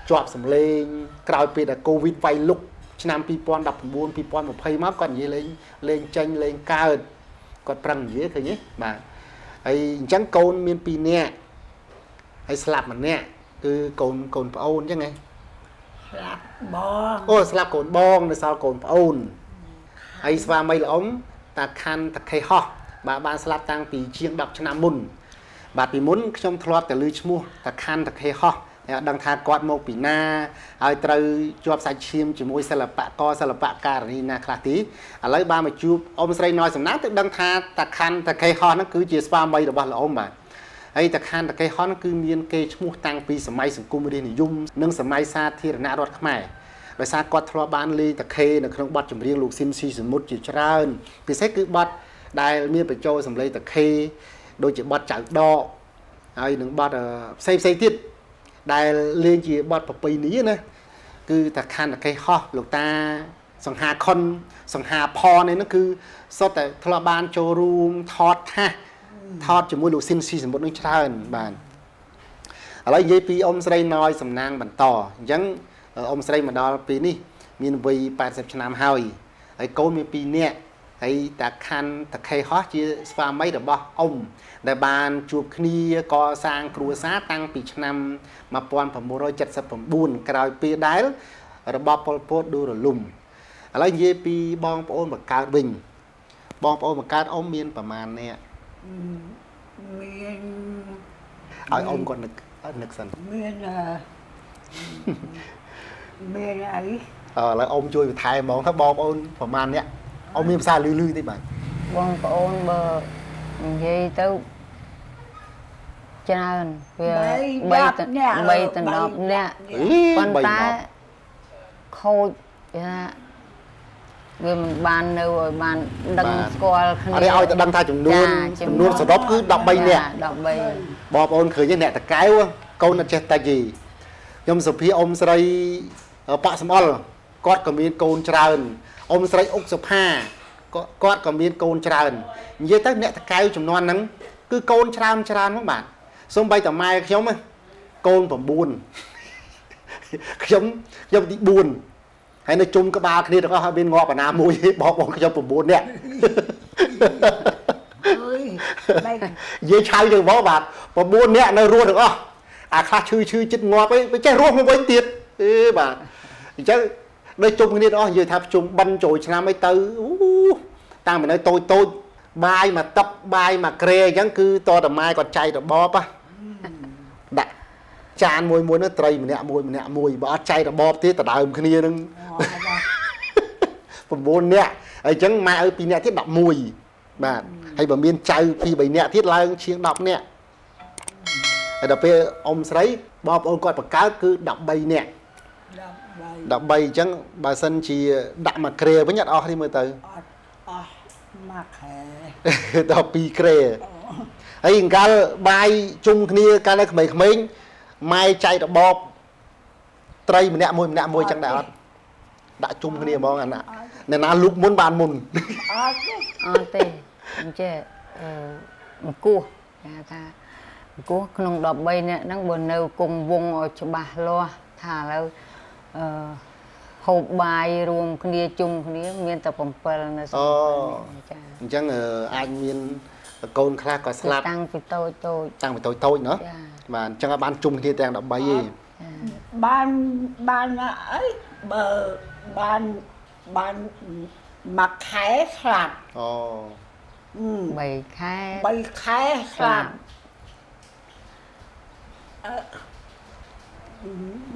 จอบสำเลงกล่าวปีแต่โควิดไฟลุกชนามปีปอนดับบูนปีปอนมาเพย์มากก่อนยี่เลงจังเลงก้าวก็ปรังเยอะคือนี้มาไอ้จังโกนมีปีเนี้ยไอ้สลับมันเนี้ยคือโกนปะโอนยังไง lạc bò โอ้สลับโกนบองในซาวโกนปะโอนไอ้สวาไม่หลอมตาคันตะเคยห่อบานสลับตั้งปีเชียงดับชนะมุนบาดปีมุนชมทลอดแต่ลือชมัวตะคันตะเคยห่อ đăng thà quạt một bị na ai trời chụp sạch chim chỉ môi sẽ là bạ co sẽ là bạ cà ri na khá tí lấy ba mà chụp ông say nói sầm nát tức đăng thà ta khăn ta cây hòn nó cứ chia spa mây được bao là ông mà ấy ta khăn ta cây hòn nó cứ miên cây mua tăng pi sầm mây sầm cung đi này dung nâng sầm mây xa thì nã đọt khmai rồi xa quạt thua ban ly ta cây nó không bắt chùm riêng lục sim si sầm mút chỉ trơn vì xét cứ bắt đài miên phải trôi sầm lấy ta cây đôi chỉ bắt chặt đo ai đừng bắt xây tiết đài lên chỉ bắt bọc bì ní nè cứ ta khăn là cây ho lục ta sòng hà con sòng hà pò này nó cứ so tại thọ ban cho room thọt ha thọt chỉ mua lục xin xì một nước trơn bàn lấy dây pi ông say nói sầm nang bản tỏ giống ông say mà đo pi ní miền vây 80 năm hai ấy cố miền pi nè ấy ta khăn ta cây ho chỉ pha mấy được bao ông đại ban chụp kia co sang cua sát tăngពីឆ្នាំ1979ក្រោយពេលដែលរបបប៉ុលពតដួលរលំឥឡូវនិយាយពីបងប្អូនបង្កើតវិញបងប្អូនបង្កើតអ៊ំមានប្រមាណនេះមានឲ្យអ៊ំគាត់នឹកសិនមានមានអីឥឡូវអ៊ំជួយបន្ថែមហ្មងថាបងប្អូនប្រមាណនេះអ៊ំមានភាសាលឺទេបាទបងប្អូនបើនិយាយទៅច្រើនវា3ទៅ10នាក់ប៉ុន្តែខូចថាវាមិនបាននៅឲ្យបានដឹងស្គាល់គ្នាអត់ឲ្យតែដឹងថាចំនួនសរុបគឺ13នាក់13បងប្អូនឃើញអ្នកតកែវកូនអត់ចេះតាជីខ្ញុំសុភាអ៊ំស្រីប៉ាក់សំអល់គាត់ក៏មានកូនច្រើនអ៊ំស្រីអុកសុផាគាត់ក៏មានកូនច្រើននិយាយទៅអ្នកតកែវចំនួនហ្នឹងគឺកូនច្រើនមកបាទសូម្បីតែម៉ែខ្ញុំកូន9ខ្ញុំទី4ហើយនៅជុំក្បាលគ្នាទាំងអស់ហើយមានងាប់អាណាមួយបងខ្ញុំ9នាក់អើយបែកនិយាយឆៅទៅមកបាទ9នាក់នៅរស់ទាំងអស់អាខ្លះឈឺចិត្តងាប់អីចេះរស់មកវិញទៀតបាទអញ្ចឹងនៅជុំគ្នាទាំងអស់និយាយថាជុំបិណ្ឌចូលឆ្នាំអីទៅតាំងពីនៅតូចបាយមកទឹកបាយមកក្រែអញ្ចឹងគឺតតម៉ែគាត់ចៃរបបដាក់ចានមួយនោះត្រីម្នាក់មួយបើអត់ចៃរបបទៀតដដើមគ្នានឹង9នាក់ហើយអញ្ចឹងម៉ែឲ្យ2នាក់ទៀត11បាទហើយបើមានចៅ2-3នាក់ទៀតឡើងជាង10នាក់ហើយដល់ពេលអ៊ំស្រីបងប្អូនគាត់បង្កើតគឺ13នាក់13អញ្ចឹងបើសិនជាដាក់មកក្រែវិញអត់អស់ទេមើលទៅអស់មកខែដល់2ក្រែហើយអង្កលបាយជុំគ្នាកាលនៅក្មេងៗម៉ែចៃរបបត្រីម្នាក់មួយអញ្ចឹងដែរអត់ដាក់ជុំគ្នាហ្មងអាអ្នកណាលូកមុនបានមុនអត់ទេអញ្ចឹងអង្គោះគេថាអង្គោះក្នុង13នាក់ហ្នឹងបើនៅគង់វងឲ្យច្បាស់លាស់ថាឥឡូវហូបបាយរួមគ្នាជុំគ្នាមានតែ7នៅចាអញ្ចឹងអាចមានកូនខ្លះក៏ស្លាប់តាំងពីតូចណោះបាទអញ្ចឹងបានជុំគ្នាទាំង13ឯងបានអីបើបានមួយខែស្លាប់3ខែស្លាប់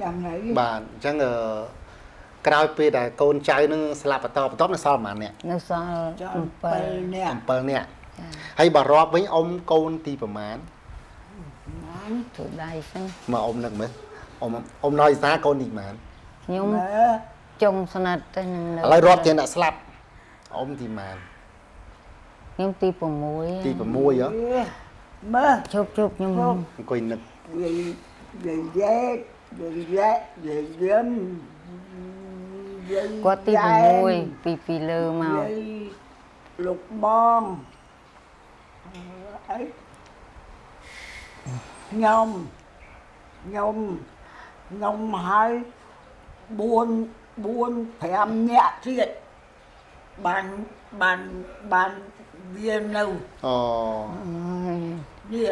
យ៉ាងណាបាទអញ្ចឹងក្រោយពេលដែលកូនចៅនឹងស្លាប់បន្តនៅសល់ប៉ុន្មាននាក់នៅសល់7នាក់ហើយបើរាប់វិញអ៊ំកូនទីប្រមាណទៅដៃហ្នឹងមកអ៊ំនឹកមើលអ៊ំណយសាកូនទីប្រមាណខ្ញុំចុងស្និទ្ធទៅនឹងឥឡូវរាប់ទាំងអ្នកស្លាប់អ៊ំទីប្រមាណខ្ញុំទី6ហ៎មើលជប់ខ្ញុំអង្គុយនឹកគាត់ទី6ពីលើមកលោកបងអីខ្ញុំហើយ4-5នាក់ទៀតបានវានៅនេះ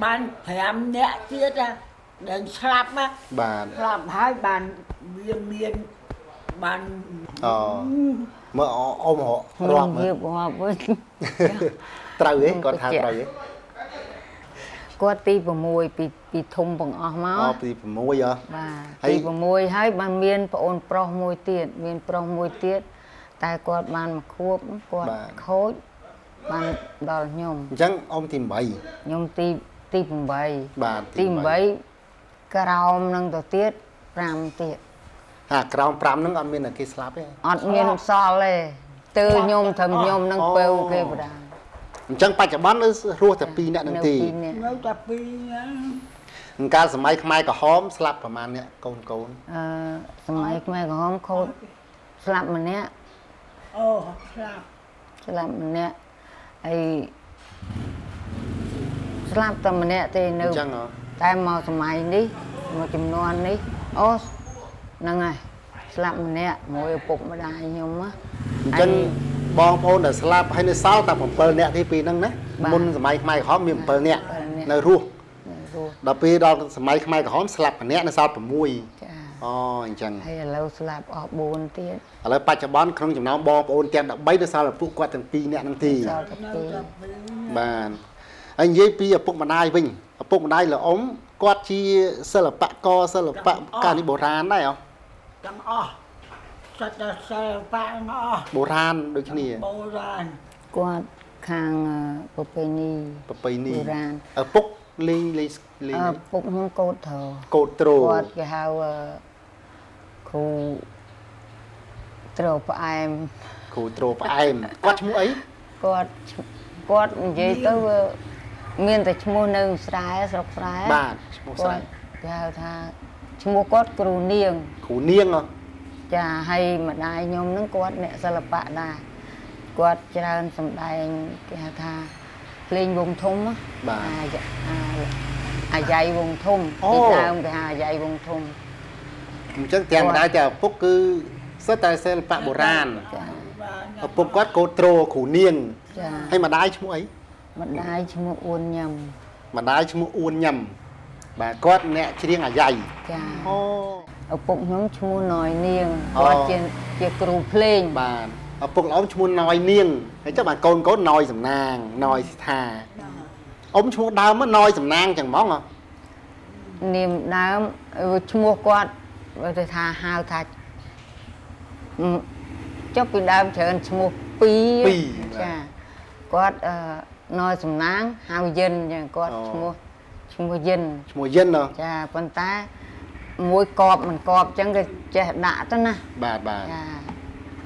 បាន5នាក់ទៀតដែលស្លាប់បាទស្លាប់ហើយបានវាមានបានមើលអ៊ំរាប់វិញត្រូវទេគាត់ថាត្រូវទេ គាត់ទី6ពីធំបង្អស់មក អូពី6ហ៎ បាទទី6ហើយបានមានប្អូនប្រុសមួយទៀតមានប្រុសមួយទៀតតែគាត់បានមកខួបគាត់ខូចបានដល់ខ្ញុំ អញ្ចឹងអ៊ំទី8 ខ្ញុំទី8 បាទ ទី8ក្រោមនឹងទៅទៀត5ទៀត ហាក្រោម5ហ្នឹងអត់មានតែគេស្លាប់ទេ អត់មានសល់ទេទើខ្ញុំធ្វើខ្ញុំនឹងពៅគេបដា អញ្ចឹងបច្ចុប្បន្ននៅរស់តែ2នាក់នឹងទី នៅតែពីរហ្នឹង កាលសម័យខ្មែរក្រហមស្លាប់ប្រហែលអ្នកកូន សម័យខ្មែរក្រហមខូចស្លាប់ម្នាក់ អូស្លាប់ ស្លាប់ម្នាក់ហើយស្លាប់តែម្នាក់ទេនៅ អញ្ចឹងហ៎ តែមកសម័យនេះមកចំនួននេះអូហ្នឹងហើយស្លាប់ម្នាក់មួយឪពុកម្ដាយខ្ញុំណា អញ្ចឹងបងប្អូនដែលស្លាប់ហើយនៅសល់តែ7នាក់ទីពីរហ្នឹងណាមុនសម័យខ្មែរក្រហមមាន7នាក់នៅរស់ដល់ពេលដល់សម័យខ្មែរក្រហមស្លាប់ម្នាក់នៅសល់6 ចា អូអញ្ចឹង ហើយឥឡូវស្លាប់អស់4ទៀត ឥឡូវបច្ចុប្បន្នក្នុងចំណោមបងប្អូនទាំង13នៅសល់តែពួកគាត់ទាំង2នាក់ហ្នឹងទី សល់តែពីរ បាទហើយនិយាយពីឪពុកម្ដាយវិញឪពុកម្ដាយលោកអ៊ំគាត់ជាសិល្បករសិល្បៈកាលនេះបុរាណដែរហ៎ ទាំងអស់សិតតែសិល្បៈទាំងអស់ បុរាណដូចគ្នា បុរាណ គាត់ខាងប្រពៃណី ប្រពៃណី បុរាណ ឪពុកលេង ពុកខ្ញុំកូតធរ កូតត្រូ គាត់គេហៅគ្រូត្រូផ្អែម គ្រូត្រូផ្អែមគាត់ឈ្មោះអី គាត់និយាយទៅមានតែឈ្មោះនៅស្រែស្រុកស្រែ បាទឈ្មោះស្រី គេហៅថាឈ្មោះគាត់គ្រូនាង គ្រូនាងហ៎ ចាហើយម្ដាយខ្ញុំហ្នឹងគាត់អ្នកសិល្បៈដែរគាត់ច្រើនសម្ដែងគេហៅថាភ្លេងវងធំណា បាទ អាយ៉ៃវងធំ អូ ពីដើមគេហៅអាយ៉ៃវងធំ អញ្ចឹងទាំងម្ដាយទាំងឪពុកគឺសិតតែសិល្បៈបុរាណ ចា ឪពុកគាត់កូតត្រូគ្រូនាង ចា ហើយម្ដាយឈ្មោះអី ម្ដាយឈ្មោះអ៊ួនញ៉ាំ ម្ដាយឈ្មោះអ៊ួនញ៉ាំបាទគាត់អ្នកច្រៀងអាយ៉ៃ ចា អូ ឪពុកខ្ញុំឈ្មោះណយនាង អូ គាត់ជាគ្រូភ្លេង បាទឪពុកល្អឈ្មោះណយនាងហើយចុះបាទកូនណយសំណាងណយសិដ្ឋាអ៊ំឈ្មោះដើមណយសំណាងចឹងហ្មងហ៎ នាមដើមឈ្មោះគាត់គេថាហៅថាចុះពីដើមច្រើនឈ្មោះពីរចាគាត់ណយសំណាងហៅយិនចឹងគាត់ឈ្មោះយិន ឈ្មោះយិនហ៎ ចាប៉ុន្តែមួយកបមិនកបចឹងគេចេះដាក់ទៅណា បាទបាទ ចា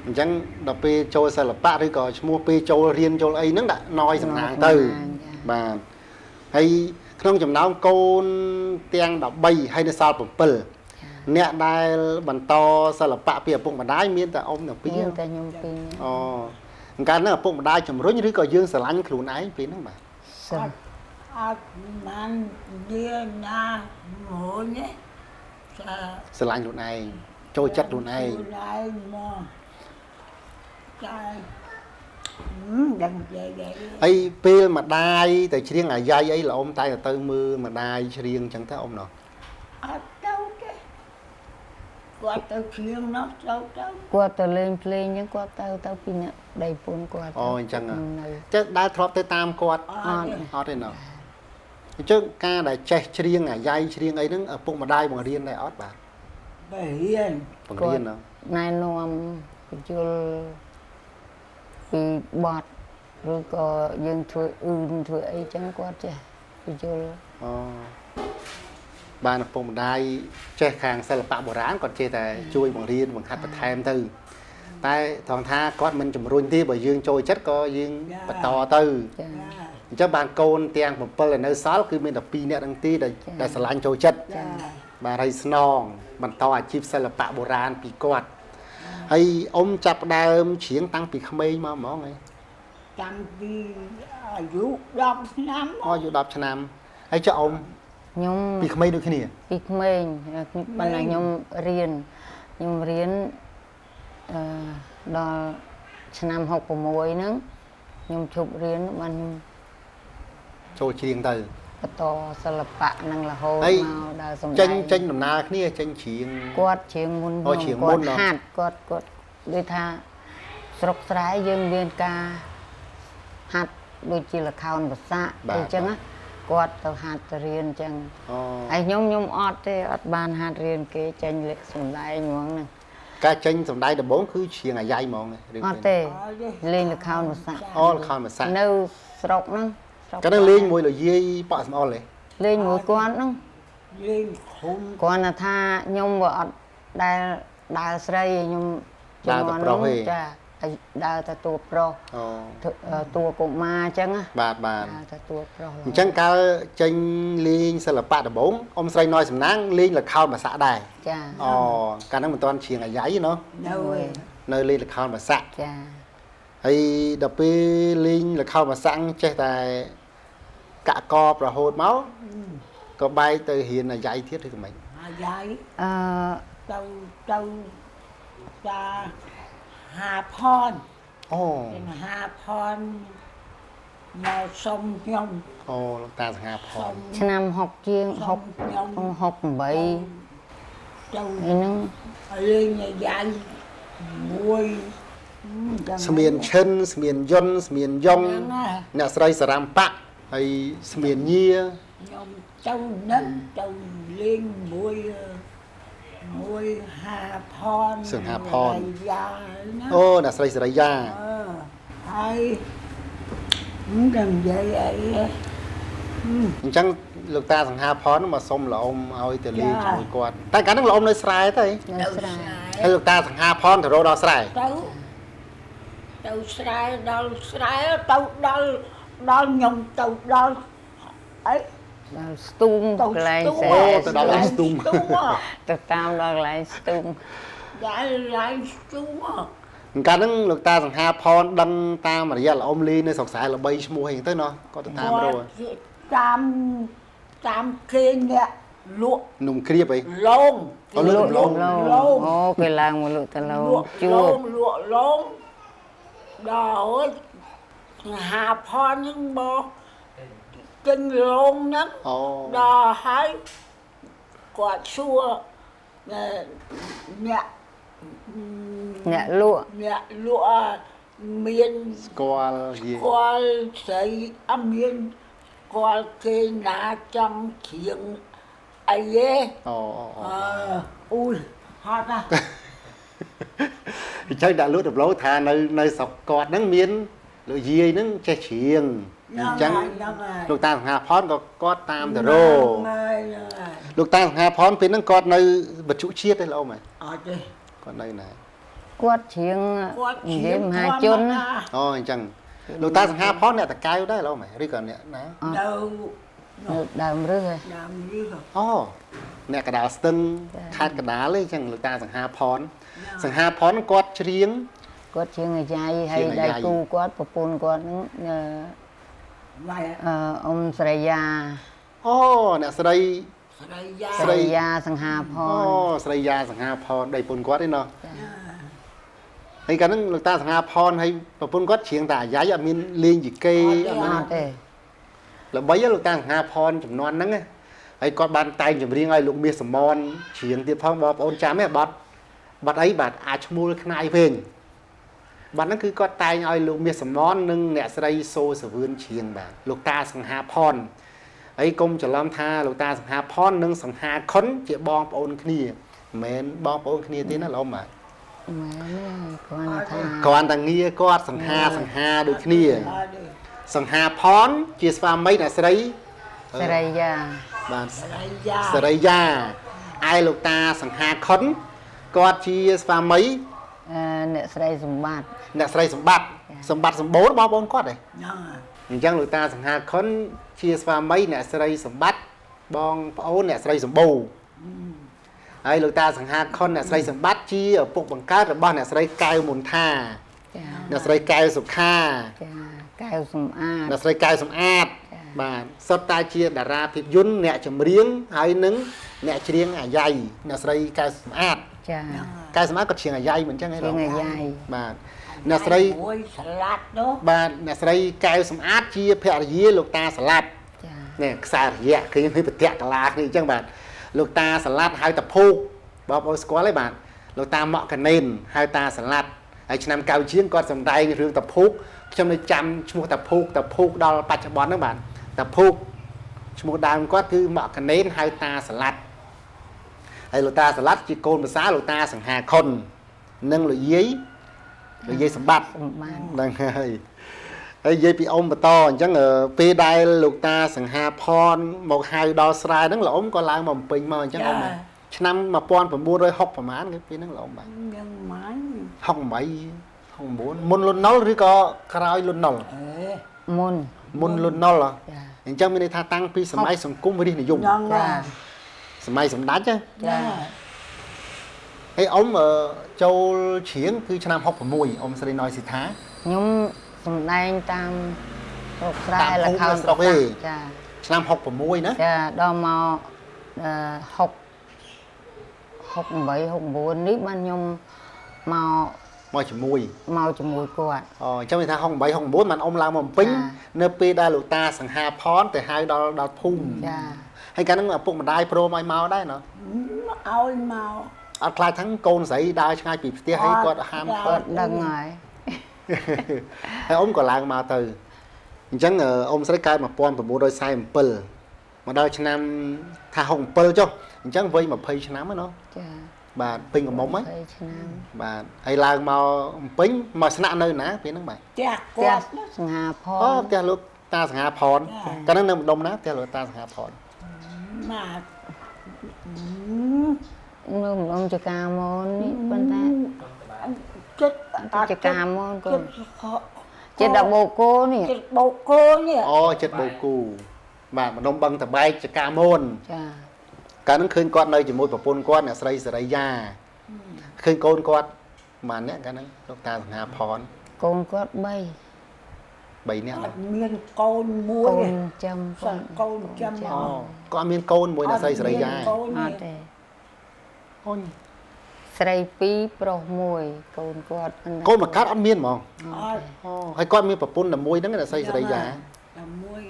អញ្ចឹងដល់ពេលចូលសិល្បៈឬក៏ឈ្មោះពេលចូលរៀនចូលអីហ្នឹងដាក់ណយសំណាងទៅបាទហើយក្នុងចំណោមកូនទាំង13ហើយនៅសល់7អ្នកដែលបន្តសិល្បៈពីឪពុកម្ដាយមានតែអ៊ំទាំងពីរ មានតែខ្ញុំពីរ អូអង្ការហ្នឹងឪពុកម្ដាយជំរុញឬក៏យើងស្រឡាញ់ខ្លួនឯងពេលហ្នឹងបាទ សិន អត់បាននិយាយណាមួយនេះចា ស្រឡាញ់ខ្លួនឯងចូលចិត្តខ្លួនឯង ខ្លួនឯងមកចាដឹងនិយាយ ហើយពេលម្ដាយទៅច្រៀងអាយ៉ៃអីលោកអ៊ំតែទៅមើលម្ដាយច្រៀងអញ្ចឹងទៅអ៊ំណោះ អត់ទៅទេគាត់ទៅគ្រៀងនោះទៅ គាត់ទៅលេងភ្លេងចឹងគាត់ទៅពីអ្នកដៃពុនគាត់ អូអញ្ចឹង នៅ ចេះដើរធ្លាប់ទៅតាមគាត់ អត់ អត់ទេណោះអញ្ចឹងការដែលចេះច្រៀងអាយ៉ៃច្រៀងអីហ្នឹងឪពុកម្ដាយបង្រៀនដែរអត់បាទ ទៅរៀន បង្រៀនណោះ ណែនាំបញ្ជូលពីបទឬក៏យើងធ្វើធ្វើអីចឹងគាត់ចេះបញ្ជូល អូបានឪពុកម្ដាយចេះខាងសិល្បៈបុរាណគាត់ចេះតែជួយបង្រៀនបង្ហាត់បន្ថែមទៅតែថងថាគាត់មិនជំរុញទេបើយើងចូលចិត្តក៏យើងបន្តទៅ ចា អញ្ចឹងបានកូនទាំង7ដែលនៅសល់គឺមានតែ2នាក់ហ្នឹងទេដែលស្រឡាញ់ចូលចិត្ត ចា បាទហើយស្នងបន្តអាជីពសិល្បៈបុរាណពីគាត់ហើយអ៊ំចាប់ផ្ដើមច្រៀងតាំងពីក្មេងមកហ្មងហ៎ តាំងពីអាយុ10ឆ្នាំ អាយុ10ឆ្នាំហើយចុះអ៊ំ ខ្ញុំ ពីក្មេងដូចគ្នា ពីក្មេងប៉ុន្តែខ្ញុំរៀនដល់ឆ្នាំ66ហ្នឹងខ្ញុំជប់រៀនបានខ្ញុំ ចូលច្រៀងទៅ បន្តសិល្បៈនឹងរហូត ហើយ មកដល់សម្ដែ ចេញ ង ចេញដំណើរគ្នាចេញច្រៀង គាត់ច្រៀងមុន អូច្រៀងមុន គាត់ហាត់គាត់ដូចថាស្រុកស្រែយើងមានការហាត់ដូចជាល្ខោនភាសាអីចឹងណា គាត់ទៅហាត់រៀនចឹង អូ ហើយខ្ញុំអត់ទេអត់បានហាត់រៀនគេចេញលេខសំដែងហ្មងហ្នឹង ការចេញសំដែងដំបូងគឺច្រៀងអាយ៉ៃហ្មង អត់ទេលេងល្ខោនភាសា អូល្ខោនភាសា នៅស្រុកហ្នឹងស្រុក ក៏នឹងលេងមួយលយាយប៉ស្មអល់ទេ លេងមួយគាត់ហ្នឹង លេងឃុំ គាត់ថាខ្ញុំវាអត់ដែលដើរស្រីខ្ញុំចាឲ្យដើរតែតួប្រុស អូ តួកុមារអញ្ចឹងណា បាទបាទ ដើរតែតួប្រុស អញ្ចឹងកាលចេញលេងសិល្បៈដំបូងអ៊ំស្រីណយសំណាងលេងល្ខោនភាសាដែរ ចា អូកាលហ្នឹងមិនទាន់ច្រៀងអាយ៉ៃណោះ នៅ នៅលេងល្ខោនភាសា ចា ហើយដល់ពេលលេងល្ខោនភាសាចេះតែកាក់កបរហូតមកក៏បែរទៅរៀនអាយ៉ៃទៀតឬក៏មិន អាយាយ អឺ ទៅតាហាផន អូ ហាផនមកសុំខ្ញុំ អូលោកតាសង្ហាផ សុ ន ំ ឆ្នាំ60ជាង សុំខ្ញុំ 68 ទៅ ហ្នឹង លេងអាយាយមួយ ស្មៀនឈិនស្មៀនយុនស្មៀនយ៉ុង ហ្នឹងណា អ្នកស្រីសារ៉ាំប៉ាក់ហើយស្មៀនញា ខ្ញុំទៅនឹងទៅលេងមួយហាផន សង្ហាផន យ៉ាណា អូអ្នកស្រីសេរីយ៉ា ហើយមិនដឹងនិយាយអី អញ្ចឹងលោកតាសង្ហាផនមកសុំលោកអ៊ំឲ្យទៅលេងជាមួយគាត់តែកាលហ្នឹងលោកអ៊ំនៅស្រែទេ នៅស្រែ ហើយលោកតាសង្ហាផនទៅរកដល់ស្រែ ទៅស្រែដល់ស្រែទៅដល់ខ្ញុំទៅដល់អី ដល់ស្ទូងកន្លែងស្រែ អូទៅដល់ឡើងស្ទុំ ទៅតាមដល់កន្លែងស្ទូង ដល់ឡើងស្ទុំ កាលហ្នឹងលោកតាសង្ហាផនដឹងតាមរយៈលោកអ៊ំលេងនៅស្រុកស្រែល្បីឈ្មោះអីទៅណោះគាត់ទៅតាមរក តាមគេអ្នកលក់ នំគ្រៀបអី ឡង អូលក់ឡង អូគេឡើងមកលក់ទៅឡង លក់ ជួ ឡ ប ងលក់ឡងដល់ហើយហាផនហ្នឹងមកចេញឡងហ្នឹង អូ ដល់ហើយគាត់សួរអ្នក អ្នកលក់ អ្នកលក់មាន ស្គាល់យី គាត់ស្រីអត់មានគាត់គេណាចង់ជ្រៀងអីទេ អូ អូយហត់ណា អញ្ចឹងដាក់លក់ដំឡូងថានៅស្រុកគាត់ហ្នឹងមានលោកយាយហ្នឹងចេះច្រៀងអញ្ចឹងលោកតាសង្ហាផនក៏គាត់តាមទៅរកលោកតាសង្ហាផនពេលហ្នឹងគាត់នៅបច្ចុជាតិទេលោកអ៊ំហ៎ អត់ទេ គាត់នៅណា គាត់ច្រៀង គាត់ និយាយមហាជនណា អូអញ្ចឹងលោកតាសង្ហាផនអ្នកតកៅដែរលោកអ៊ំហ៎ឬក៏អ្នកណា នៅ នៅដើមរឹសឯង តាមនេះ អូអ្នកកដាលស្ទឹងខេត្តកដាលទេអញ្ចឹងលោកតាសង្ហាផនសង្ហាផនគាត់ច្រៀង គាត់ច្រៀងអាយ៉ៃហើយដៃគូគាត់ប្រពន្ធគាត់ហ្នឹង វាយ អ៊ំស្រីយ៉ា អូអ្នកស្រី ស្រីយ៉ា ស្រីយ៉ាសង្ហាផ អូ ន ស្រីយ៉ាសង្ហាផនដៃពុនគាត់ទេណោះហើយកាលហ្នឹងលោកតាសង្ហាផនហើយប្រពន្ធគាត់ច្រៀងតែអាយ៉ៃអត់មានលេងយីកេ អត់ទេ ល្បីលោកតាសង្ហាផនចំនួនហ្នឹងហើយគាត់បានតែងចម្រៀងឲ្យលោកមាសសមនច្រៀងទៀតផងបងប្អូនចាំទេបាត់អីបាទអាចឈ្មោះខ្នាយវិញបាត់ហ្នឹងគឺគាត់តែងឲ្យលោកមាសសមននិងអ្នកស្រីសូសវឿនច្រៀងបាទលោកតាសង្ហាផនហើយកុំច្រឡំថាលោកតាសង្ហាផននិងសង្ហាខុនជាបងប្អូនគ្នាមិនមែនបងប្អូនគ្នាទេណាលោកបាទ មែនទេគាត់ថា គ្រាន់តែងារគាត់សង្ហាដូចគ្នាសង្ហាផនជាស្វាមីអ្នកស្រី ស្រីយ៉ា បាទ ស្រីយ៉ា សេរីយ៉ាឯលោកតាសង្ហាខុនគាត់ជាស្វាមី អ្នកស្រីសម្បត្តិ អ្នកស្រីសម្បត្តិសម្បត្តិសម្បូរបងប្អូនគាត់ហ៎ ហ្នឹង អញ្ចឹងលោកតាសង្ហាខុនជាស្វាមីអ្នកស្រីសម្បត្តិបងប្អូនអ្នកស្រីសម្បូរហើយលោកតាសង្ហាខុនអ្នកស្រីសម្បត្តិជាឪពុកបង្កើតរបស់អ្នកស្រីកែវមុនថា ចា អ្នកស្រីកែវសុខា ចាកែវសំអាត អ្នកស្រីកែវសំអាតបាទសុទ្ធតែជាតារាភាពយន្តអ្នកចម្រៀងហើយនឹងអ្នកច្រៀងអាយ៉ៃអ្នកស្រីកែវសំអាត ចា កែវសំអាតក៏ច្រៀងអាយ៉ៃមិនអញ្ចឹងឯ ជាង ង អាយ៉ៃ បាទអ្នកស្រី មួយស្លាត់នោះ បាទអ្នកស្រីកែវសំអាតជាភរិយាលោកតាស្លាប់ ចា នេះខ្សែរយៈឃើញពីប្រតិកលាគ្នាអញ្ចឹងបាទលោកតាស្លាប់ហៅតាភូកបងប្អូនស្គាល់ទេបាទលោកតាម៉ាក់កណេនហៅតាស្លាប់ហើយឆ្នាំ90ជាងគាត់សម្ដែងរឿងតាភូកខ្ញុំនៅចាំឈ្មោះតាភូកដល់បច្ចុប្បន្នហ្នឹងបាទតាភូក ឈ្មោះដើមគាត់គឺមកកណេនហៅតាសាឡាត់ហើយលោកតាសាឡាត់ជាកូនប្រសាលោកតាសង្ហាខុននិងលោកយាយសម្បត្តិ សម្បាន ហ្នឹងហើយហើយនិយាយពីអ៊ំបន្តអញ្ចឹងពេលដែលលោកតាសង្ហាផនមកហៅដល់ស្រែហ្នឹងលោកអ៊ំក៏ឡើងមកបំពេញមកអញ្ចឹងអ៊ំឆ្នាំ1960ប្រហែលគឺពេលហ្នឹងលោកអ៊ំបាទ ยังไง 68 69មុនលន់ណុលឬក៏ក្រោយលន់ណុល เอ๊ะ មុន មុនលន់ណុល ចា អញ្ចឹងមានន័យថាតាំងពីសម័យសង្គមរាស្ត្រនិយម ยังไง ចា សម័យសម្ដេចណា ចា ហើយអ៊ំចូលច្រៀងគឺឆ្នាំ66អ៊ំស្រីណយស៊ីថា ខ្ញុំសំដែងតាមស្រុកស្រែ តាម ល ភូមិ ខោន ស្រុកឯង ចា ឆ្នាំ66ណា ចាដល់មក68 69នេះបានខ្ញុំមក មកជាមួយ មកជាមួយគាត់ អញ្ចឹងមានថា68 69បានអ៊ំឡើងមកបំពេញ ចា នៅពេលដែលលោកតាសង្ហាផនទៅហៅដល់ភូមិ ចា ហើយកាលហ្នឹងឪពុកម្ដាយព្រមឲ្យមកដែរណ៎ เอามา អត់ខ្លាចថាកូនស្រីដើរឆ្ងាយពីផ្ទះហើយគាត់ហាម ចា គាត់ដឹងហើយ ហើយអ៊ំក៏ឡើងមកទៅអញ្ចឹងអ៊ំស្រីកើត1947មកដល់ឆ្នាំថា67ចុះអញ្ចឹងវ័យ20ឆ្នាំហ្នឹងណ៎ ចា បាទពេញកំមុំហ្នឹង 20ឆ្នាំ បាទហើយឡើងមកបំពេញមកស្នាក់នៅណាពេលហ្នឹងបាទ จ้ะ ផ្ទះ គាត់ សង្ហាផ អូ ន ផ្ទះលោកតាសង្ហាផន ចា កាលហ្នឹងនៅម្ដុំណាផ្ទះលោកតាសង្ហាផន มาอืม នៅម្ដុំចកាមននេះប៉ុន្តែ ចិត្ត ចកាមនក៏ ចិត្តខក ចិត្តដល់បូកគោនេះ ចិត្តបោកគោនេះ អូចិត្តបូគូបាទម្ដុំបឹងតបែកចកាមន ចា កាលហ្នឹងឃើញគាត់នៅជាមួយប្រពន្ធគាត់អ្នកស្រីសេរីយ៉ាឃើញកូនគាត់ប៉ុន្មានអ្នកកាលហ្នឹងលោកតាសង្ហាផនក ូនគាត់3 3នាក់ អ ណា ត់មានកូនមួ កូ យ នចាំ សឹកកូនចាំ អូគាត់អត់មានកូនមួយអ្នកស្រីសេរីយ៉ា កូន អ នេះ ត់ទេ អូយ ស្រី2ប្រុស1កូនគាត់ប៉ុន្តែ កូនមកកើតអត់មានហ្មង អត់ អូហើយគាត់មានប្រពន្ធតែមួយហ្នឹងអ្នកស្រីសេរីយ៉ា តែមួយ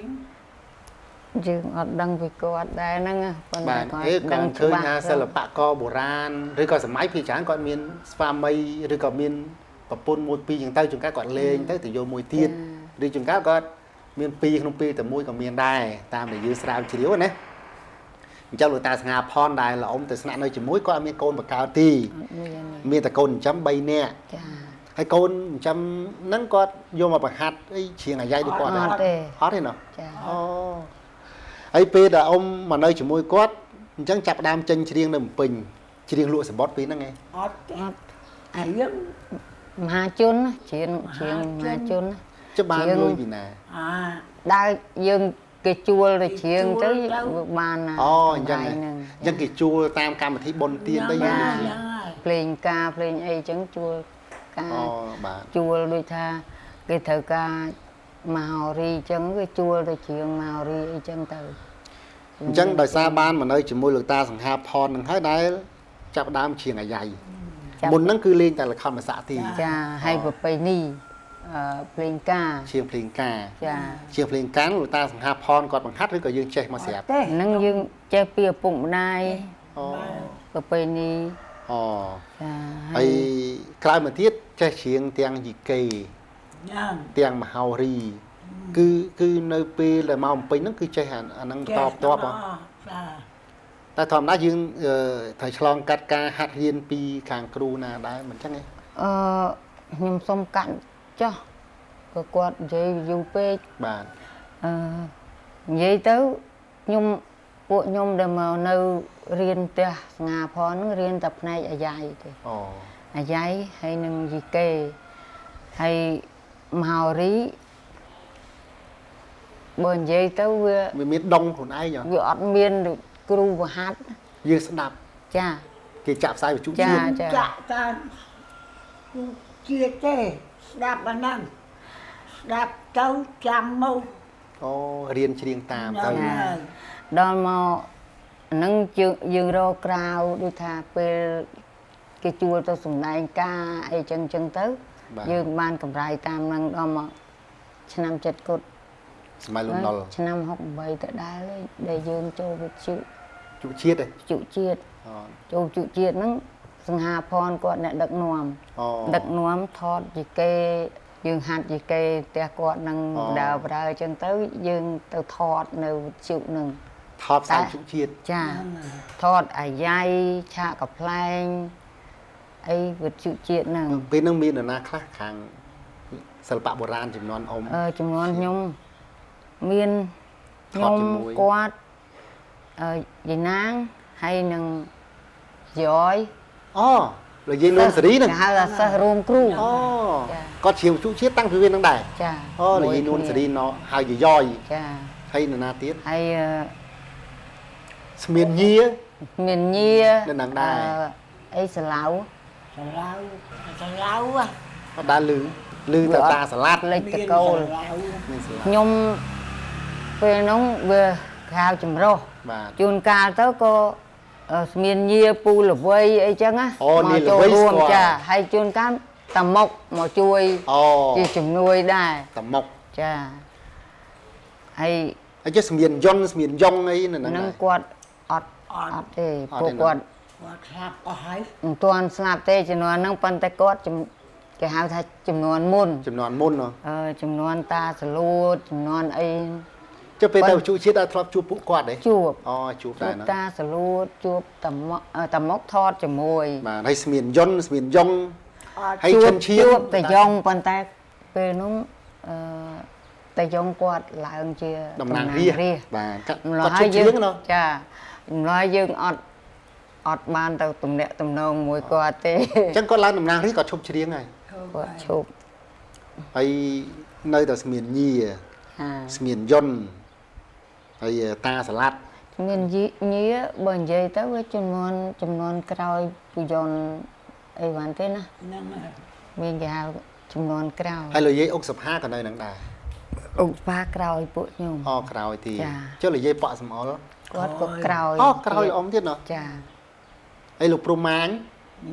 យើងអត់ដឹងពីគាត់ដែរហ្នឹងណាប៉ុន្តែ បាទ គាត់ អេ ដឹង គាត់ឃើញថាសិល្បករបុរាណឬក៏សម័យភាគច្រើនគាត់មានស្វាមីឬក៏មានប្រពន្ធមួយពីរចឹងទៅជួនកាលគាត់លេងទៅយកមួយទៀតឬជួនកាលគាត់មានពីរក្នុងពីរតែមួយក៏មានដែរតាមដែលយើងស្រាវជ្រាវណាអញ្ចឹងលោកតាសង្ហាផនដែលលោកអ៊ំទៅស្នាក់នៅជាមួយគាត់អត់មានកូនបកកើតទី អត់មានទេ មានតែកូនចិញ្ចឹម3នាក់ ចា ហើយកូនចិញ្ចឹមហ្នឹងគាត់យកមកបង្ហាត់អីច្រៀងអាយ៉ៃដូចគាត់ អត់ទេ អត់ទេណោះ ចា អូហើយពេលដែលអ៊ំមកនៅជាមួយគាត់អញ្ចឹងចាប់ផ្ដើមចេញច្រៀងនៅភ្នំពេញច្រៀងលក់សបុតពេលហ្នឹងឯង អត់ទេ អត់ អាយើង មហាជនណាជាងមហាជនណា ចុះបាន ច្រៀង លុយពីណា អា ដើរយើងគេជួលទៅច្រៀងទៅ ជួលទៅ វាបានណា អូអញ្ចឹង ក ឯង ន្លែ អញ្ចឹងគេជួលតាមកម្មវិធីបុណ្យទានទៅយើង យ៉ាង ច្រៀង ហើយ ភ្លេងការភ្លេងអីចឹងជួលការ អូបាទ ជួលដូចថាគេត្រូវការមហោរីចឹងគេជួលទៅច្រៀងមហោរីអីចឹងទៅ អញ្ចឹងដោយសារបានមកនៅជាមួយលោកតាសង្ហាផននឹងហើយដែលចាប់ផ្ដើមច្រៀងអាយ៉ៃ ចាប់ មុនហ្នឹងគឺលេងតែល្ខោនភាសាទី ចាឲ្យប្រពៃណីភ្លេងការ ច្រៀងភ្លេងការ ចា ច្រៀងភ្លេងការលោកតាសង្ហាផនគាត់បង្ហាត់ឬក៏យើងចេះមកស្រាប់ ទេ ហ្នឹងយើងចេះពីឪពុកម្ដាយ អូ ប្រពៃណី អូ ចា ហើយក្រោយមកទៀតចេះច្រៀងទាំងយីកេ យ៉ាង ទាំងមហោរីគឺនៅពេលដែលមកបំពេញហ្នឹងគឺចេះអាហ្នឹងតបតបហ៎ ចា តែធម្មតាយើងត្រូវឆ្លងកាត់ការហាត់រៀនពីខាងគ្រូណាដែរមិនចឹងទេ ខ្ញុំសុំកាត់ចុះក៏គាត់និយាយយូរពេក បាទ និយាយទៅខ្ញុំពួកខ្ញុំដែលមកនៅរៀនផ្ទះស្ងាផនហ្នឹងរៀនតែផ្នែកអាយ៉ៃទេ អូ អាយ៉ៃហើយនឹងយីកេហើយមហោរីបើនិយាយទៅវា វាមានដងខ្លួនឯងហ៎ វាអត់មានដូចគ្រូបង្ហាត់ យើងស្ដាប់ ចា គេចាក់ផ្សាយវិទ្យុ ចា ជាតិ ចា ចាក់តាមជាតិទេស្ដាប់អាហ្នឹងស្ដាប់ទៅចាំមក អូរៀនច្រៀងតាមទៅ ហ្នឹងហើយ ដល់មកអាហ្នឹងយើងរកក្រៅដូចថាពេលគេជួលទៅសំដែងការអីចឹងទៅ បាទ យើងបានកម្រៃតាមហ្នឹងដល់មកឆ្នាំចិត្តគុត សម័យលំដុល ឆ្នាំ68ទៅដែរហើយដែលយើងចូលវិទ្យុ ជុជាតិទេ វិទ្យុជាតិ អូ ចូលវិទ្យុជាតិហ្នឹងសង្ហាផនគាត់អ្នកដឹកនាំ អូ ដឹកនាំថតយីកេ dương hạt gì cây tia quạt nâng đào vào chân tới dương tao thọt nêu chịu nâng ថប់សាមជុជាតិ ចាថតអាយ៉ៃឆាកកំ pl ែងអីវិទ្យុជាតិហ្នឹង ពេលហ្នឹងមាននរណាខ្លះខាងសិល្បៈបុរាណចំនួនអ៊ំ ចំនួនខ្ញុំមាន ថតជាមួយ គាត់យាយណាងហើយនឹងយ៉យ អូលោកយាយនួនសេរីហ្នឹង គេហៅថាសិស្សរួមគ្រូ អូ ចា គាត់ជ្រាវជុជាតិតាំងពីវាហ្នឹងដែរ ចា អូលោកយាយនួនសេរីណោហៅយាយ ចា ហើយនរណាទៀត ហើយ ស្មានញៀ មានញៀ នៅនឹងដែរ អីសាឡៅ Sao lâu á អត់ដែរលឺទៅតាសាឡាត់ លេខតកូល មានសាឡាត់ ខ្ញុំពេលហ្នឹងវាក្រៅចម្រុះ បាទ ជួនកាលទៅក៏ស្មានញៀពូល្វីអីចឹងណា អូនាង ចូល ល្វី រួម ស្គាល់ ចាហើយជួនកាលតាមុកមកជួយ អូ ជាជំនួយដែរ តមុក ចាហើយ ហើយចេះស្មានយន់ស្មានយ៉ងអីនៅហ្នឹង នឹង ដែរ គាត់អត់ទេ អត់ ពួក ទេ គាត់ Quạt khắp có hay មិនទាន់ស្លាប់ទេចំនួនហ្នឹងប៉ុន្តែគាត់គេហៅថាចំនួនមុន ចំនួនមុនហ៎ ចំនួនតាសលួតចំនួនអី ចុះពេលទៅជុជាតិដល់ធ្លាប់ជួបពួកគាត់ទេ ជួប អូជួប ជួ ដែរ ប ណា តាសលួតជួបតាមុកថតជាមួយ បាទហើយស្មានយន់ស្មានយ៉ង ហើយ ជួ ចិ ប នឈៀង ជួបតែយ៉ងប៉ុន្តែពេលនោះតែយ៉ងគាត់ឡើងជា តំណាងរាស្ត្របាទ ម្ល៉េះ គាត់ ហើ ជិ យ ះ យើ ជ្រៀ ង ងណោះ ចាម្ល៉េះយើងអត់បានទៅទំនាក់ទំនងមួយគាត់ទេ អញ្ចឹងគាត់ឡើងតំណាងរាស្ត្រគាត់ឈប់ជ្រៀងហើយ គាត់ឈប់ ហើយនៅតែស្មានញៀ ហា ស្មានយន់ហើយតាសាឡាត់ មានញៀបើនិយាយទៅវាចំនួនក្រោយពូយន្តអីវ៉ាន់ទេណា Nâng à មានគេហៅចំនួនក្រោយ ហើយលោកយាយអុកសុផាក៏នៅនឹងដែរ ឧបបាក្រោយពួកខ្ញុំ អូក្រោយទី ចា៎ ចុះលោកយាយប៉ក់សំអល់ គាត់ក៏ក្រោយ អូក្រោយលោកអ៊ំទៀតណោះ ចា ហើយលោកព្រំម៉ាញ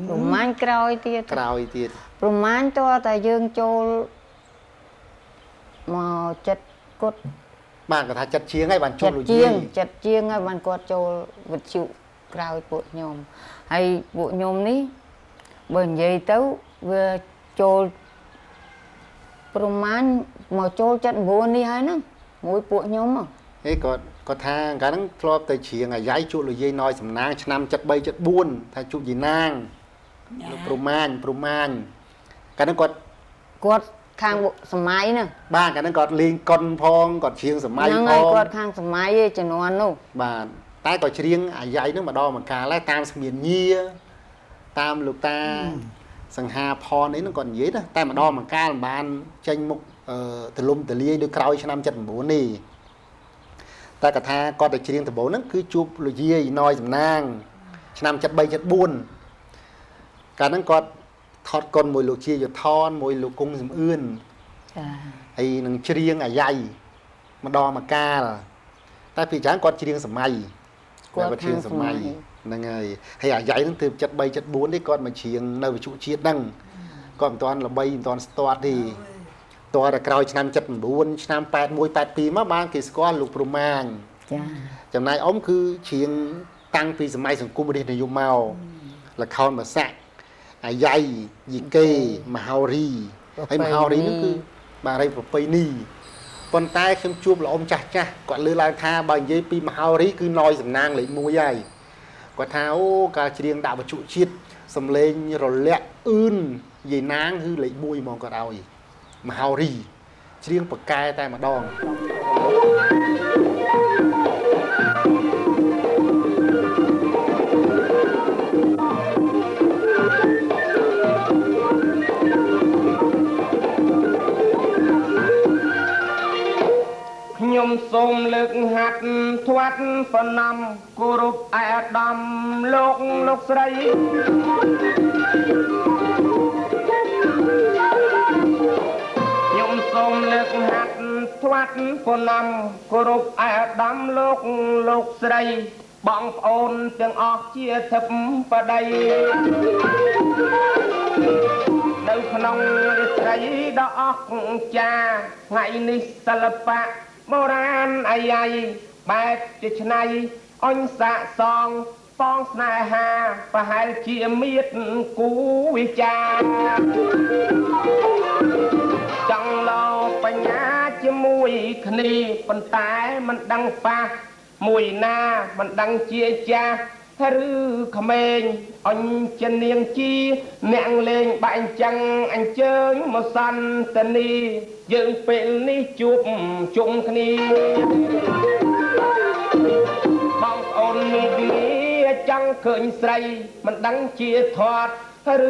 ប្រមាណក្រោយទៀត ក្រោយទៀត ប្រមាណតើតែយើងចូលមកចិត្តគាត់ បាទគាត់ថាចិត្តជាងហើយបានជួប ចិត្ត លោក ជា យា ង យ ចិត្តជាងហើយបានគាត់ចូលវិទ្យុក្រោយពួកខ្ញុំហើយពួកខ្ញុំនេះបើនិយាយទៅវាចូលប្រមាណមកចូល79នេះហើយហ្នឹងមួយពួកខ្ញុំហ្នឹង ហេគាត់ថាកាលហ្នឹងធ្លាប់ទៅជ្រៀងអាយ៉ៃជួបលោកយាយណយសំណាងឆ្នាំ73 74ថាជួបយាយណាងលោកព្រំម៉ាញកាលហ្នឹងគាត់ខាងសម័យហ្នឹង បាទកាលហ្នឹងគាត់លេងកុនផងគាត់ជ្រៀងសម័យ ហ្នឹង ផ ហើយ ង គាត់ខាងសម័យឯជំនាន់នោះ បាទតែក៏ច្រៀងអាយ៉ៃហ្នឹងម្ដងម្កាលដែរតាមស្មានញៀតាមលោកតាសង្ហាផនអីហ្នឹងគាត់និយាយណាតែម្ដងម្កាលមិនបានចេញមុខទលំទលាយដូចក្រោយឆ្នាំ79នេះតែគាត់ថាគាត់ទៅច្រៀងដំបូងហ្នឹងគឺជួបលោកយាយណយសំណាងឆ្នាំ73 74កាលហ្នឹងគាត់ថតកុនមួយលោកជាយុថនមួយលោកគង់សំអឿន ចា ហើយនឹងច្រៀងអាយ៉ៃម្ដងម្កាលតែពីច្រើនគាត់ច្រៀងសម័យ គាត់ច្រៀងសម័យហ្នឹងហើយអាយ៉ៃហ្នឹងទើប73 74នេះគាត់មកច្រៀងនៅវិទ្យុជាតិហ្នឹងគាត់មិនទាន់ល្បីមិនទាន់ស្ទាត់ទេតើតែក្រោយឆ្នាំ79ឆ្នាំ81 82មកបានគេស្គាល់លោកព្រំម៉ាញ ចា ចំណាយអ៊ំគឺច្រៀងតាំងពីសម័យសង្គមរាស្ត្រនិយមមកល្ខោនបាសាក់អាយ៉ៃយីកេមហោរីហើយមហោរីហ្នឹងគឺបារីប្រពៃណីប៉ុន្តែខ្ញុំជួបលោកអ៊ំចាស់គាត់លើកឡើងថាបើនិយាយពីមហោរីគឺណយសំណាងលេខ1ហើយគាត់ថាអូការច្រៀងដាក់វិទ្យុជាតិសំឡេងរលាក់អឿនយាយណាងគឺលេខ1ហ្មងគាត់ឲ្យមហោរីច្រៀងប្រកែតែម្ដង ខ្ញុំសូមលើកហាត់ធាត់ប្រណំគោរពឯកឧត្តមលោកស្រីខ្ញុំសូមលើកហាត់ធាត់ប្រណំគោរពឯកឧត្តមលោកស្រីបងប្អូនទាំងអស់ជាធិបតីនៅក្នុងរាត្រីដ៏អស្ចារ្យថ្ងៃនេះសិល្បៈបុរាណអាយ៉ៃបែបជាឆ្នៃអញសាកសងបងស្នេហាប្រហែលជាមៀតគូវិចារច ញ្ញជាមួយគ្នាប៉ុន្តែមិនដឹងប៉ះមួយណាមិនដឹងជាចាស់ឬក្មេងអញជានាងជីអ្នកលេងបែកចឹងអញ្ជើញមកសន្តានីយើងពេលនេះជួបជុំគ្នាបងប្អូននេះចង់ឃើញស្រីមិនដឹងជាធាត់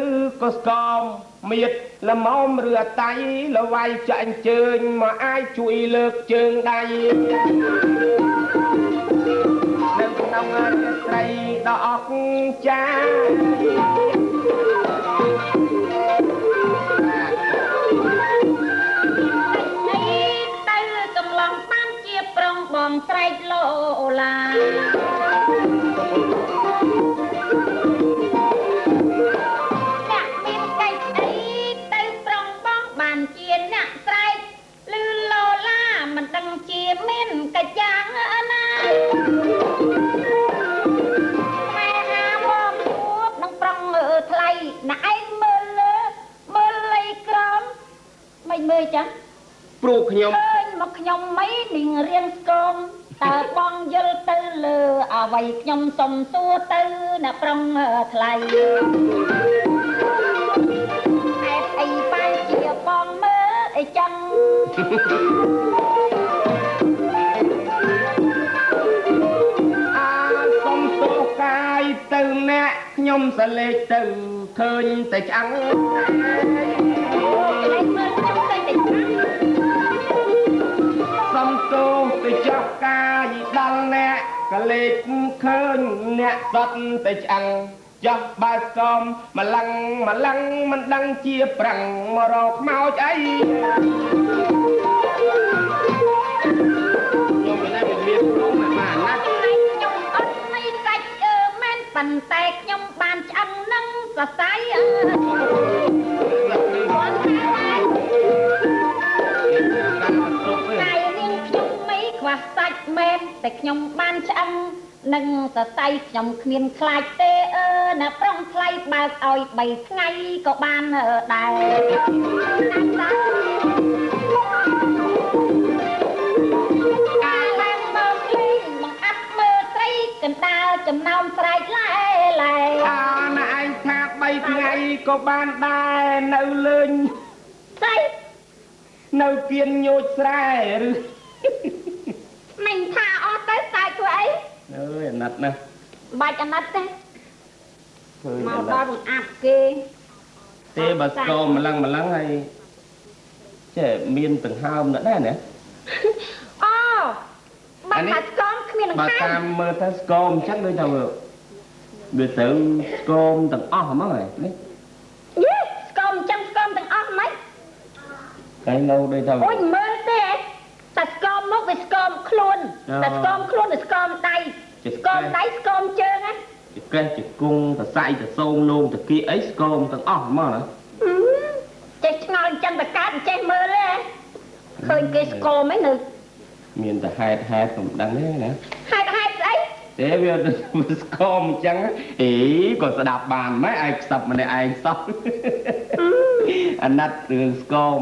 ឬក៏ស្គមមៀតល្មមឬអតៃល្វាយចាក់អញ្ជើញមកអាចជួយលើកជើងដៃនៅក្នុងរាត្រីដ៏អស្ចារ្យទៅកំឡុងបានជាប្រុងបងស្រែកលោឡាអ្នកមានកិច្ចអីទៅប្រុងបងបានជាអ្នកស្រែកឮលោឡាមិនដឹងជាមានកិច្ចយ៉ាងណាម៉ែហាមកជួបនឹងប្រុងថ្លៃណាឯងមើលលើមើលលៃក្រមមិនមើលចឹងព្រោះខ្ញុំឃើញមកខ្ញុំមិននឹងរៀងស្គមតើបងយល់ទៅលើអ្វីខ្ញុំសុំសួរទៅអ្នកប្រុងថ្លៃហេតុអីបានជាបងមើលអីចឹងសុំទោសកាយទៅអ្នកខ្ញុំសលេចទៅឃើញតែឆ្អឹងសុំទោសទៅចោះកាយដល់អ្នកកលេចឃើញអ្នកដុតតែឆ្អឹងចោះបើស្គមម្លឹងមិនដឹងជាប្រាំងមករកខ្មោចអីខ្ញុំមិនដែលមានព្រមបានណាខ្ញុំអត់មានកាច់មែនប៉ុន្តែខ្ញុំបានឆ្អឹងនឹងសរសៃកាយនាងខ្ញុំមិនខ្វះសាច់មែនតែខ្ញុំបានឆ្អឹងនឹងសរសៃខ្ញុំគ្មានខ្លាចទេណាប្រុងថ្លៃបើកឲ្យ3ថ្ងៃក៏បានដែរកាលឡើងមកលេងមកអាប់មើលត្រីកណ្ដាលចំណោមស្រែកឡែណែឯងថា3ថ្ងៃក៏បានដែរនៅលេងស្អីនៅគៀនញូចស្រែឬមិនថាអត់ទៅស្អែកធ្វើអីអើយអាណិតណាស់បាច់អាណិតទេមកដល់បង្អាប់គេទេបើស្គមម្លឹងហើយចេះមានដង្ហើមដែរណាអូបាច់ថាស្គមគ្មានដង្ហើមបើតាមមើលទៅស្គមអញ្ចឹងដូចថាវាទៅស្គមទាំងអស់ហ្មងហ៎នេះយេស្គមអញ្ចឹងស្គមទាំងអស់ហ្មងតែនៅដូចថាអូយមើលទេតែស្គមមុខវាស្គមខ្លួនតែស្គមខ្លួនវាស្គមដៃស្គមដៃស្គមជើងណាចកេះចកុងតសៃតសូមនោមតគៀអីស្គមទាំងអស់ហ្មងណាចេះឆ្ងល់អញ្ចឹងតកើតចេះមើលទេឃើញគេស្គមឯនៅមានតែហេតុកំដឹងទេណាហេតុស្អីទេវាស្គមអញ្ចឹងអីក៏ស្ដាប់បានម៉េចឯងខ្សឹបម្នាក់ឯងសោះអាណិតរឿងស្គម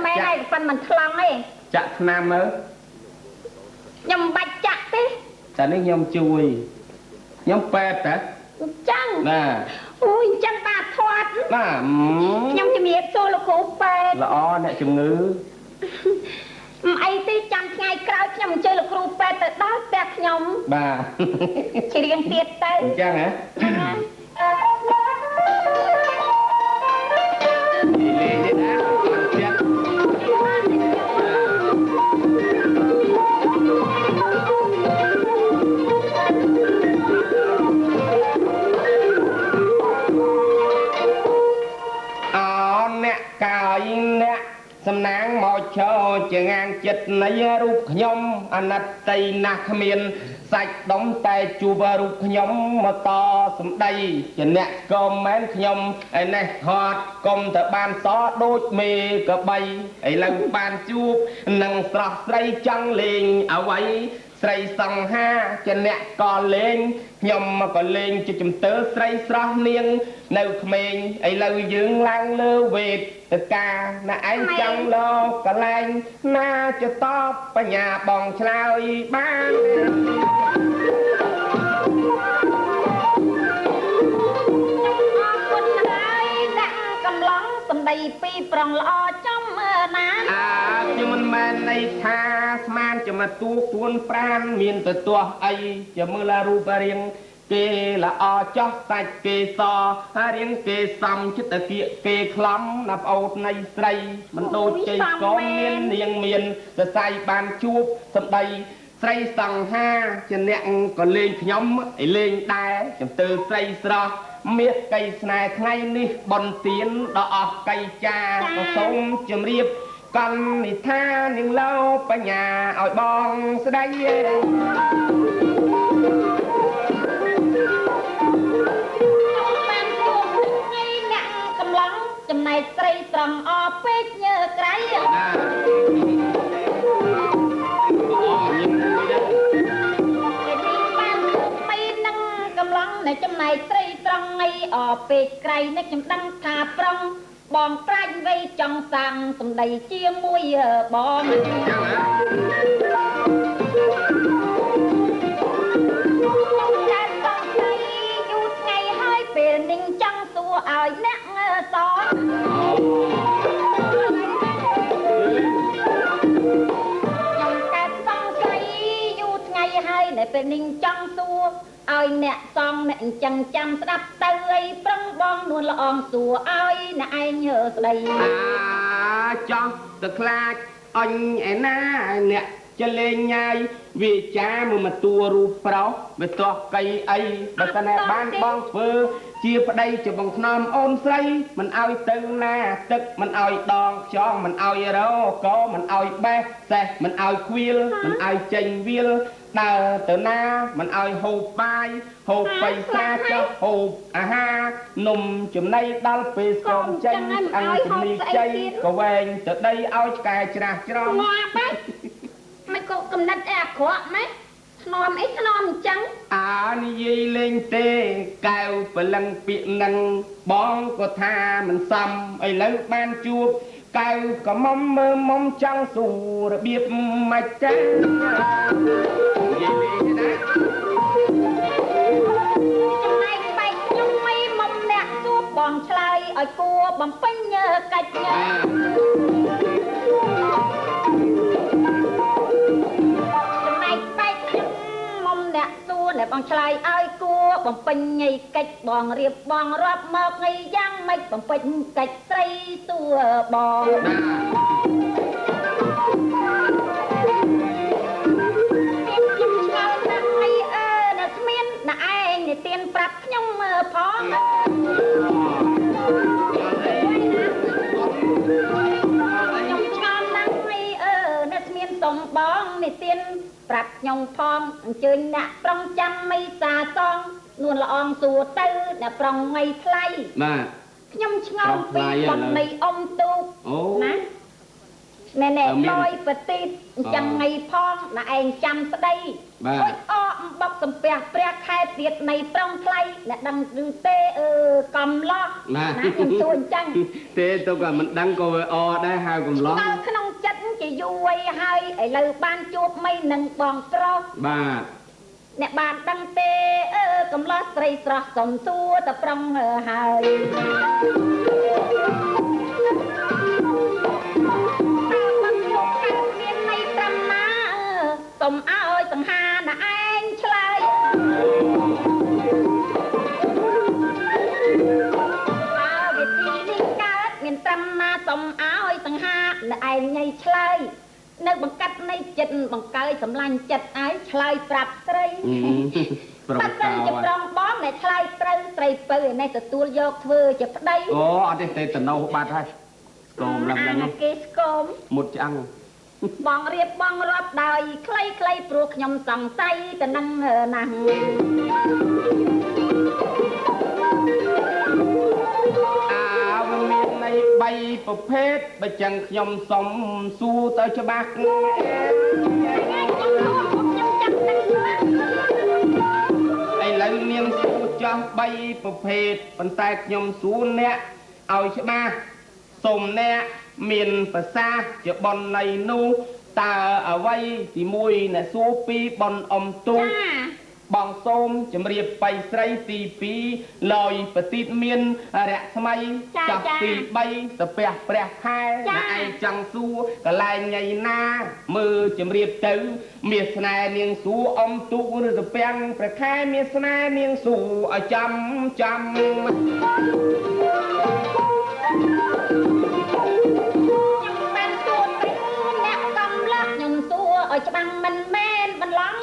មែនហើយប៉ុន្តែមិនថ្លង់ទេចាក់ថ្នាំមើលខ្ញុំមិនបាច់ចាក់ទេតែនេះខ្ញុំជួយខ្ញុំពេទ្យតាអញ្ចឹងណាអូយអញ្ចឹងបាទធាត់ណាខ្ញុំជំរាបសួរលោកគ្រូពេទ្យល្អអ្នកជំងឺមិនអីទេចាំថ្ងៃក្រោយខ្ញុំអញ្ជើញលោកគ្រូពេទ្យទៅដល់ផ្ទះខ្ញុំបាទច្រៀងទៀតទៅអញ្ចឹងហ៎លេងទេណាអ្នកកាយអ្នកសំណាងមកឈរជាងាងចិត្តនៃរូបខ្ញុំអាណិតតីណាស់គ្មានសាច់ដុំតែជួបរូបខ្ញុំមកតសំដីជាអ្នកក៏មែនខ្ញុំឯនេះហត់កុំទៅបានសដូចមេកបីឥឡូវបានជួបនឹងស្រស់ស្រីចង់លេងអ្វី ស្រីសង្ហាជាអ្នកក៏លេងខ្ញុំក៏លេងជាជំទើស្រីស្រស់នាងនៅក្មេងឥឡូវយើងឡើងលើវេទទៅការណាឯងចង់លោកកលែងណាจะតបបញ្ញាបងឆ្លើយបានសម្ដីពីប្រងល្អចំណាខ្ញុំមិនមែនន័យថាស្មានจะមកទួគួនប្រានមានទៅទាស់អីជាមើលរូបរាងគេល្អចោះសាច់គេសហើយរៀងគេសំចិត្តគៀកគេខ្លំណាប្អូននៃស្រីមិនដូចជ័យកូនមាននាងមានសរសៃបានជួបសម្ដីស្រីសង្ហាជាអ្នកក៏លេងខ្ញុំឲ្យលេងដែរចំទើស្រីស្រស់មានកៃស្នេហ៍ថ្ងៃនេះបនទៀនដល់អស់កៃចាក៏សូមជម្រាបកលនិថានាងលោបញ្ញាឲ្យបងស្ដីចំណែកស្រីត្រង់អពេកញើក្រៃចំណែកស្រីត្រង់ងីអពេកក្រៃនេះខ្ញុំដឹងថាប្រុងបងប្រាច់វ័យចង់សាំងសម្ដីជាមួយបងតែបងស្រីយូរថ្ងៃហើយពេលនឹងចង់សួរឲ្យអ្នកសហើយនៅពេលនេះចង់សួរឲ្យអ្នកសងអ្នកអញ្ចឹងចាំស្ដាប់ទៅអីប្រឹងបងនួនល្អងសួរឲ្យអ្នកឯងស្ដីចង់ទៅខ្លាចអញឯណាអ្នកចលេងញ៉ាយវាចាមកតួរូបប្រុសវាទាស់កៃអីបើសិនតែបានបងធ្វើជាប្តីជាបងថ្នមអូនស្រីមិនឲ្យទៅណាទឹកមិនឲ្យដងខ្យងមិនឲ្យរកោមិនឲ្យបេះសេះមិនឲ្យខ្វៀលមិនឲ្យចេញវាលដើរទៅណាមិនឲ្យហូបបាយហូបបៃសាចុះហូបអាហារនំចំណីដល់ពេលស្គមចេញអង្គជំនីជ័យក៏វែងទៅដីឲ្យឆ្កែច្រាស់ច្រំមិនក៏កំណត់អីអាក្រក់ម៉េចធ្នមអីធ្នមអញ្ចឹងនិយាយលេងទេកែវព្រលឹងពាក្យនឹងបងក៏ថាមិនសមឥឡូវបានជួបកែវក៏មុំមើលមុំចង់សួររបៀបមិនចានិយាយលេងណាចំណែកបែកខ្ញុំមិនមុំអ្នកសួរបងឆ្លើយឲ្យគួរបំពេញកិច្ចអ្នកបងឆ្លើយឲ្យគួរបំពេញងៃកិច្ចបងរៀបបងរាប់មកងៃយ៉ាងម៉េចបំពេញកិច្ចស្រីសួរបងនៅស្មានអ្នកឯងនិទានប្រាប់ខ្ញុំផងខ្ញុំឆ្ងល់ណាស់នៅស្មានសុំបងនិទានប្រាប់ខ្ញុំផងអញ្ជើញអ្នកប្រុងចាំមីសាសងនួនល្អងសួរទៅអ្នកប្រុងងៃថ្លៃបាទខ្ញុំឆ្ងល់ពីបំនៃអ៊ំទូកណាណែលយបតិតអញ្ចឹងងៃផងអ្នកឯងចាំស្ដីអុយអអំបុកសំពះព្រះខែទៀតនៃប្រុងថ្លៃអ្នកដឹងឬទេកំឡោះណាខ្ញុំសួរអញ្ចឹងទេទៅក៏មិនដឹងក៏វាអដែរហៅកំឡោះក្នុងចិត្តជាយូរអីហើយឥឡូវបានជួបមីនឹងបងប្រុសបាទអ្នកបានដឹងទេកំឡោះស្រីស្រស់សំសួរតែប្រុងហើយសុំឲ្យសង្ហាណាឯងឆ្លើយវិធីនេះកើតមានត្រឹមណាសុំឲ្យសង្ហាណាឯងញ៉ៃឆ្លើយនៅបង្កាត់នៃចិត្តបង្កើយសម្លាញ់ចិត្តឲ្យឆ្លើយប្រាប់ស្រីប្រកបជាប្រងបងដែលឆ្លើយត្រូវស្រីពៅឯនេះទទួលយកធ្វើជាប្តីអត់ទេទៅនោះបាត់ហើយស្គមឡើងហ្នឹងគេស្គមមុតឆ្អឹងបងរៀបបងរាប់ដោយខ្លីៗព្រោះខ្ញុំសង្ស័យទៅនឹងណាស់មានន័យ3ប្រភេទបើចឹងខ្ញុំសុំសួរទៅច្បាស់ខ្ញុំចាំ ចោះ3ប្រភេទប៉ុន្តែខ្ញុំសួរអ្នកឲ្យច្បាស់សូមអ្នកមានភាសាជាបននៃនោះតើអ្វីទី1អ្នកសួរពីបនអមទូបងសូមជម្រាបបៃស្រីទី2លយបតិតមានរស្មីចោះទី3សាពះព្រះខែអ្នកឯងចង់សួរកន្លែងញ៉ៃណាមើលជម្រាបទៅមានស្នេហ៍នាងសួរអមទូឬសាពះព្រះខែមានស្នេហ៍នាងសួរឲ្យចាំឲ្យច្បាំងមិនមែនបន្លំ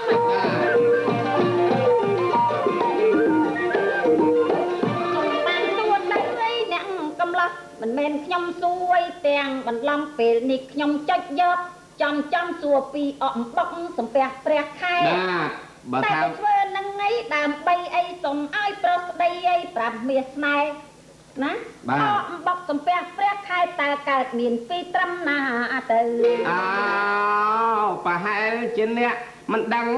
បានទួតទៅអ្នកកំឡោះមិនមែនខ្ញុំសួរទាំងបន្លំពេលនេះខ្ញុំចុចយកចំសួរពីអកបុកសំពះព្រះខែបាទបើថាធ្វើនឹងអីដើម្បីអីសុំឲ្យប្រុសស្ដីអីប្រាប់មាសស្នេហ៍ណាអកបុកសំពះព្រះខែតើកើតមានពីត្រឹមណាទៅប្រហែលជាអ្នកមិនដឹង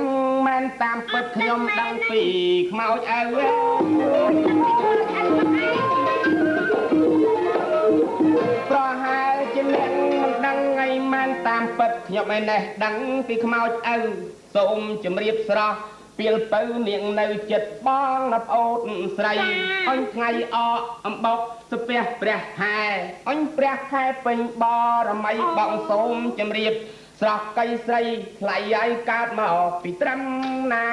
មែនតាមពិតខ្ញុំដឹងពីខ្មោចអៅប្រហែលជាអ្នកមិនដឹងអីមែនតាមពិតខ្ញុំឯនេះដឹងពីខ្មោចអៅសូមជម្រាបស្រស់ពេលទៅនាងនៅចិត្តបងណាប្អូនស្រីអញថ្ងៃអកអំបោកស្ពះព្រះខែអញព្រះខែពេញបរមីបងសូមជម្រាបស្រស់កៃស្រីថ្លៃឲ្យកើតមកពីត្រឹមណា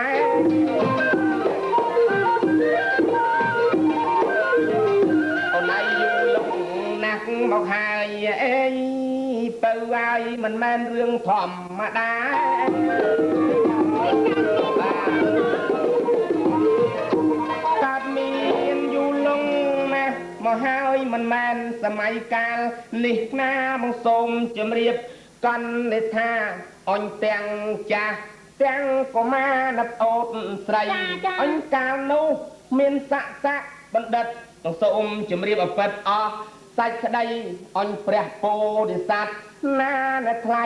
អូនឯងយូរលងណាស់មកហើយអេទៅហើយមិនមែនរឿងធម្មតាកើតមានយូរលងណាស់មកហើយមិនមែនសម័យកាលនេះណាមកសូមជម្រាបកណ្ឌិថាអញទាំងចាស់ទាំងកុមារណាប្អូនស្រីអញកាលនោះមានស័ក្តិបណ្ឌិតនឹងសូមជម្រាបអពិតអស់សាច់ក្តីអញព្រះពោធិសត្វណាអ្នកថ្លៃ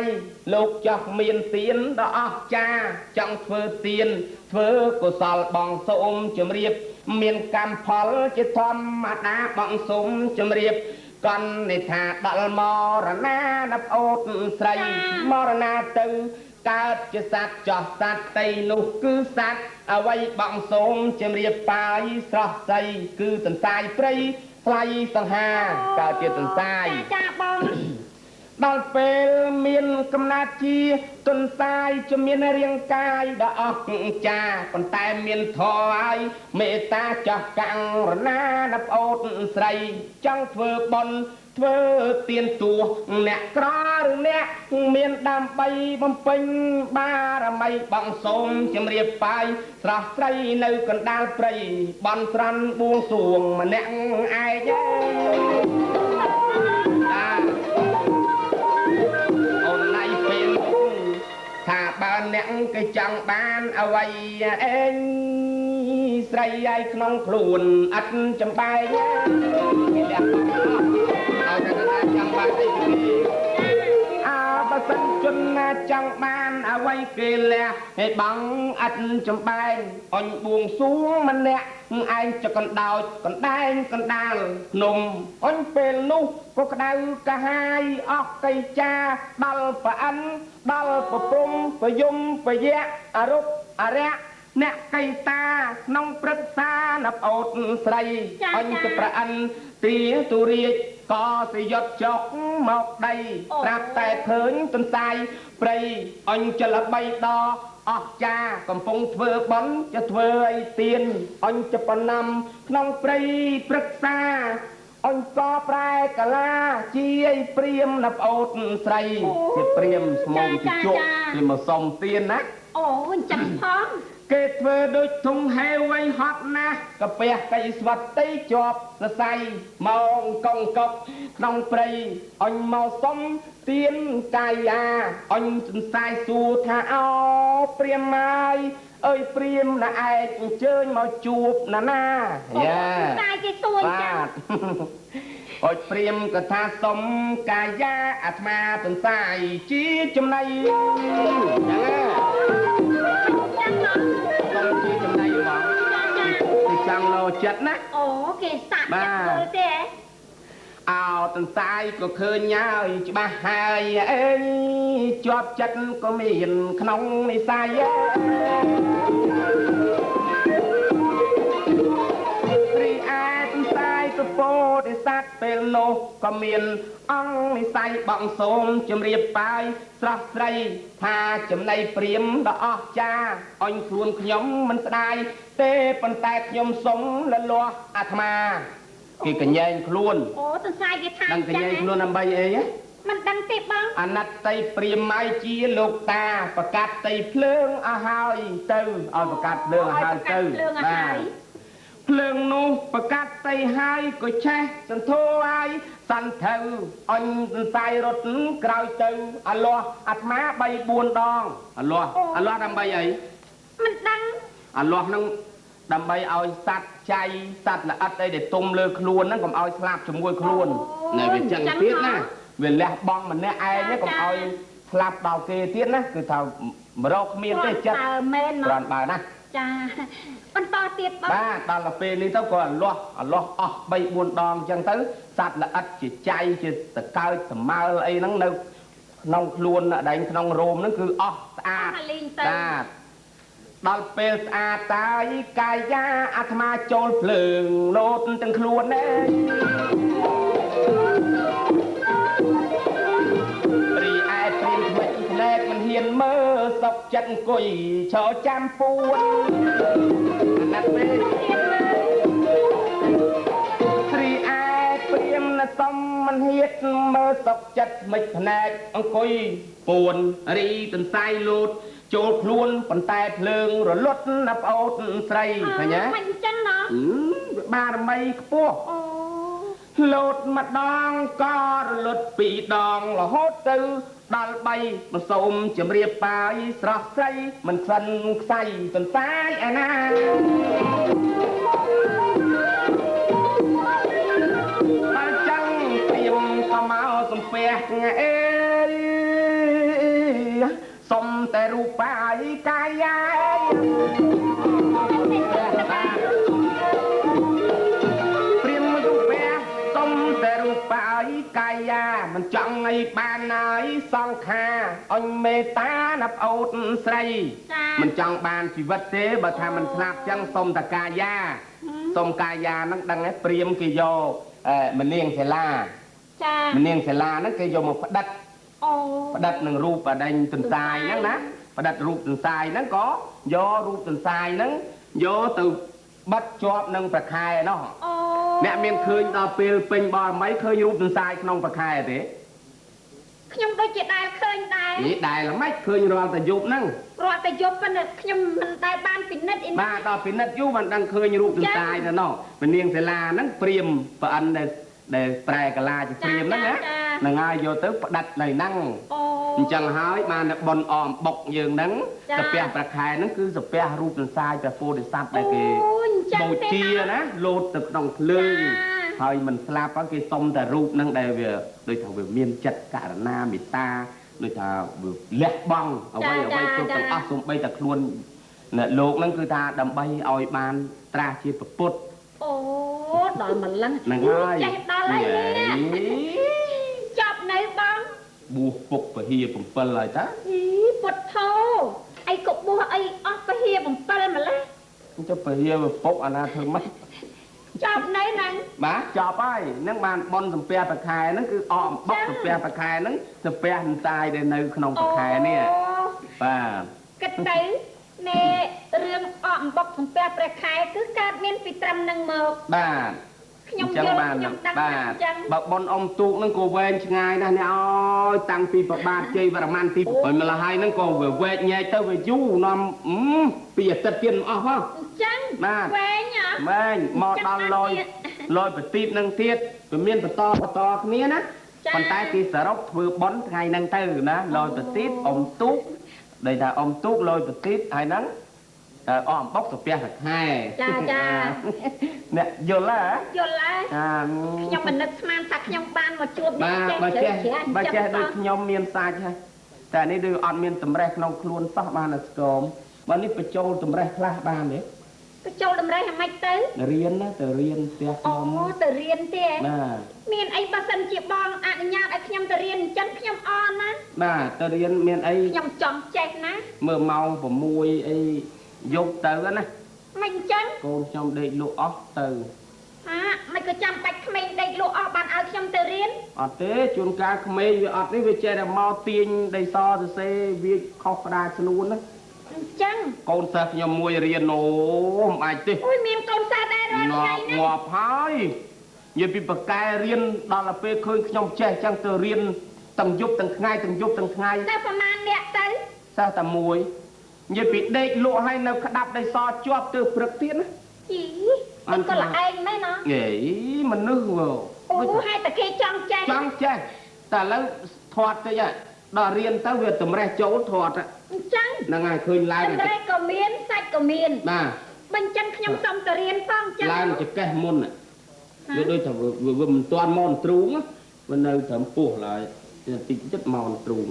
លោកចោះមានទានដ៏អស្ចារ្យចង់ធ្វើទានធ្វើកុសលបងសូមជម្រាបមានកម្មផលជាធម្មតាបងសូមជម្រាបកណ្ឌិថាដល់មរណាណាប្អូនស្រីមរណាទៅកើតជាសត្វចោះសត្វតីនោះគឺសត្វអ្វីបងសូមជម្រាបបាយស្រស់ស្អីគឺទន្សាយព្រៃថ្លៃសង្ហាកើតជាទន្សាយចាបងដល់ពេលមានកំណត់ជាទន្សាយជាមានរាងកាយដ៏អស្ចារ្យប៉ុន្តែមានធម៌ហើយមេត្តាចាស់កាំងរណាណាប្អូនស្រីចង់ធ្វើបុណ្យធ្វើទានទួអ្នកក្រឬអ្នកមានដើម្បីបំពេញបារមីបងសូមជម្រាបបាយស្រស់ស្រីនៅកណ្ដាលព្រៃបន់ស្រន់បួងសួងម្នាក់ឯងថាបើអ្នកគេចង់បានអ្វីអេងស្រីឯក្នុងខ្លួនអត់ចំបែកគេលះឲ្យតែថាចង់បានអីគេបើសិនជនណាចង់បានអ្វីគេលះឲ្យបងអត់ចំបែកអញបួងសួងម្នាក់ឯងចកណ្ដោចកណ្ដែងកណ្ដាលភ្នំអញពេលនោះក៏ក្តៅកាហាយអស់កៃចាដល់ប្រអិនដល់ប្រព្រំប្រយំប្រយៈអរុបអរៈអ្នកកៃតាក្នុងព្រឹក្សាណាប្អូនស្រីអញទៅប្រអិនទ្រាទុរាជក៏សយត់ចុកមកដីប្រាប់តែឃើញទន្សាយព្រៃអញចលបីដល់អស្ចារ្យកំពុងធ្វើបន់จะធ្វើអីទៀនអញទៅប្រណាំក្នុងព្រៃព្រឹក្សាអញក៏ប្រែកាឡាជាយព្រាមណាប្អូនស្រីជាព្រាមស្មោកជាជក់គេមកសុំទៀនណាអូអញ្ចឹងផងគេធ្វើដូចធុងហេវៃហត់ណាស់កាពះកៃស្វាត់ទីជាប់សរសៃមកកងកុកក្នុងព្រៃអញមកសុំទៀនកាយាអញសង្ស័យសួរថាអោព្រាមហើយអើយព្រាមណាឯងអញ្ជើញមកជួបណាណាយ៉ាតែគេសួរចឹងអុយព្រាមក៏ថាសុំកាយាអាត្មាសង្ស័យជាចំណៃចឹងសុំជាចំណៃមក ចាំលោចិត្តណា អូគេសាក់ចិត្តធ្វើទេ អោតន្សាយក៏ឃើញហើយច្បាស់ហើយអេជាប់ចិត្តក៏មានក្នុងនិស័យរីឯតន្សាយទៅពោធិសត្វពេលនោះក៏មានអង្គនិស័យបងសូមជម្រាបបាយស្រស់ស្រីថាចំណៃព្រាមដ៏អស្ចារ្យអញខ្លួនខ្ញុំមិនស្ដាយទេប៉ុន្តែខ្ញុំសុំលលាស់អាត្មាគេកញ្ញែងខ្លួន អូតន្សាយគេថា ដឹងកញ្ញែងខ្លួនដើម្បីអីហ៎ មិនដឹងទេបង អណត្តតីព្រាមមកជាលោកតាប្រកាសតីភ្លើងអស់ហើយទៅឲ្យប្រកាសភ្លើងអស់ហើយទៅបាទភ្លើងនោះប្រកាសតីហើយក៏ឆេះសន្ធោហើយសន្ធៅអញសន្សាយរត់ក្រោយទៅអលាស់អាត្មា3 4ដងអលាស់ដើម្បីអី មិនដឹង អលាស់នឹងដើម្បីឲ្យសัตว์ចៃសัตว์ល្អិតអីដែលទុំលើខ្លួនហ្នឹងកុំឲ្យស្លាប់ជាមួយខ្លួននៅវាចឹងទៀតណាវាលះបង់ម្នាក់ឯងហ្នឹងកុំឲ្យស្លាប់ដល់គេទៀតណាគឺថាមរកគ្មានទេចិត្ត មែន ក្រាន់បើណា ចាបន្តទៀតបង បាទដល់ទៅពេលនេះទៅក៏អលាស់អស់3 4ដងអញ្ចឹងទៅសัตว์ល្អិតជាចៃជាតកើចសម្មើលអីហ្នឹងនៅក្នុងខ្លួនដែងក្នុងរោមហ្នឹងគឺអស់ស្អាតបាទដល់ពេលស្អាតតាយកាយាអាត្មាចូលភ្លើងលោតទាំងខ្លួនឯងរីឯព្រាមថ្មិចភ្នែកមិនហ៊ានមើលសុកចិត្តអង្គុយឈរចាំពួនអាណត្តិពេលរីឯព្រាមណាសុំមិនហ៊ានមើលសុកចិត្តថ្មិចភ្នែកអង្គុយពួនរីទន្សាយលោតចូលខ្លួនប៉ុន្តែភ្លើងរលត់ណាប្អូនស្រីឃើញទេ មិនចឹងណា បារមីខ្ពស់ អូ លោតម្ដងក៏រលត់2 ដងរហូតទៅដល់3មិនសូមជម្រាបបាយស្រស់ស្រីមិនខ្សិនខ្សៃទន្សាយឯណាបើចឹងព្រាមក៏មកសំពះអេសុំតែរូបបាយកាយាព្រាមមករូបសុំតែរូបបាយកាយាមិនចង់ឲ្យបានហើយសង្ខាអញមេត្តាណាប្អូនស្រីមិនចង់បានជីវិតទេបើថាមិនស្លាប់ចឹងសុំតែកាយាសុំកាយាហ្នឹងដឹងទេព្រាមគេយកម្នាងសិលាចាម្នាងសិលាហ្នឹងគេយកមកផ្ដិតផ្ដិតនឹងរូបអដែងទន្សាយហ្នឹងណាផ្ដិតរូបទន្សាយហ្នឹងក៏យករូបទន្សាយហ្នឹងយកទៅបិទជាប់នឹងប្រខែនោះអ្នកមានឃើញដល់ពេលពេញបរមីឃើញរូបទន្សាយក្នុងប្រខែទេខ្ញុំដូចជាដែលឃើញដែរដែលល្មិចឃើញរាល់តែយប់ហ្នឹងរាល់តែយប់ប៉ុន្តែខ្ញុំមិនដែលបានពិនិត្យអីបាទដល់ពិនិត្យយូរមិនដឹងឃើញរូបទន្សាយទៅនោះមនាងសិលាហ្នឹងព្រាមប្រអិនដែលប្រែកាឡាជាព្រាមហ្នឹងណានឹងហើយយកទៅផ្ដិតនៅហ្នឹងអញ្ចឹងហើយបានតែប៉ុនអមបុកយើងហ្នឹងសាពះប្រខែហ្នឹងគឺសាពះរូបទន្សាយព្រះពោធិសត្វដែលគេបូជាណាលោតទៅក្នុងភ្លើងហើយមិនស្លាប់ហ្នឹងគេសុំតែរូបហ្នឹងដែលវាដូចថាវាមានចិត្តករណាមេត្តាដូចថាវាលះបង់អ្វីគ្រប់ទាំងអស់សូម្បីតែខ្លួនអ្នកលោកហ្នឹងគឺថាដើម្បីឲ្យបានត្រាស់ជាពុទ្ធអូដល់ម្លឹងហ្នឹងហើយចេះដល់ហើយចប់នៅបងបួសពុកពហិ7ហើយតាពុទ្ធធោអីក៏បួសអីអស់ពហិ7ម្លេះចុះពហិពុកអាណាធ្វើម៉េចចប់នៅហ្នឹងបាទចប់ហើយហ្នឹងបានប៉ុនសំពះប្រខែហ្នឹងគឺអកអំបុកសំពះប្រខែហ្នឹងសំពះនសាយដែលនៅក្នុងប្រខែនេះបាទគិតទៅនៃរឿងអកអំបុកសំពះព្រះខែគឺកើតមានពីត្រឹមហ្នឹងមកបាទខ្ញុំយល់ខ្ញុំដឹងបាទបើប៉ុនអ៊ំទូកហ្នឹងក៏វែងឆ្ងាយណាស់អ្នកអើយតាំងពីប្របាទជ័យវរ្ម័នទី7ម្ល៉េះហើយហ្នឹងក៏វាវែកញែកទៅវាយូរនាំពីអាទិត្យទៀតអស់ហ៎អញ្ចឹងបាទវែងហ៎វែងមកដល់លយប្រទីបហ្នឹងទៀតវាមានបន្តគ្នាណាប៉ុន្តែគេសរុបធ្វើប៉ុនថ្ងៃហ្នឹងទៅណាលយប្រទីបអ៊ំទូកដែលថាអ៊ំទូកលយប្រទីបហើយហ្នឹងអអំបុកសាពះខែចាអ្នកយល់ហ៎យល់ហើយខ្ញុំមិននឹកស្មានថាខ្ញុំបានមកជួបអ្នកបើចេះដូចខ្ញុំមានសាច់ហើយតែនេះដូចអត់មានតម្រេះក្នុងខ្លួនសោះបានតែស្គមបើនេះបញ្ចូលតម្រេះខ្លះបានទេ ទៅចូលដំរីយ៉ាងម៉េចទៅរៀនណាទៅរៀនផ្ទះខ្ញុំ អូទៅរៀនទេណា បាទ មានអីបើសិនជាបងអនុញ្ញាតឲ្យខ្ញុំទៅរៀនអញ្ចឹងខ្ញុំអរណា បាទទៅរៀនមានអី ខ្ញុំចង់ចេះណា មើលម៉ោង6អីយប់ទៅណា មិនអញ្ចឹង កូនខ្ញុំដេកលក់អស់ទៅ មិនក៏ចាំបាច់ក្មេងដេកលក់អស់បានឲ្យខ្ញុំទៅរៀន អត់ទេជួនកាលក្មេងវាអត់នេះវាចេះតែមកទាញដីសសរសេរវាខុសក្តារស្នួនណា អញ្ចឹង កូនសិស្សខ្ញុំមួយរៀនអូមិនអាចទេ អូយមានកូនសិស្សដែររាល់ថ្ងៃនេះ ងាប់ហើយនិយាយពីបកកែរៀនដល់ទៅពេលឃើញខ្ញុំចេះអញ្ចឹងទៅរៀនទាំងយប់ទាំងថ្ងៃទាំងយប់ទាំងថ្ងៃ តែប្រហែលអ្នកទៅ សិស្សតែមួយនិយាយពីដេកលក់ឲ្យនៅក្តាប់ដីសជាប់ទើបព្រឹកទៀតណា ជីអត់ក៏ល្អឯងមែនណា ហេមនុស្ស អូហើយតែគេចង់ចេះ ចង់ចេះតែឥឡូវធាត់តិចដល់រៀនទៅវាតម្រេះចូលធាត់ អញ្ចឹង ហ្នឹងហើយឃើញឡើង តម្រេះក៏មានសាច់ក៏មាន បាទ បើអញ្ចឹងខ្ញុំសុំទៅរៀនផងអញ្ចឹង ឡើងចកេះមុនវាដូចថាវាមិនទាន់មកទ្រូងវានៅត្រឹមពោះឡើយតិចចិត្តមកទ្រូង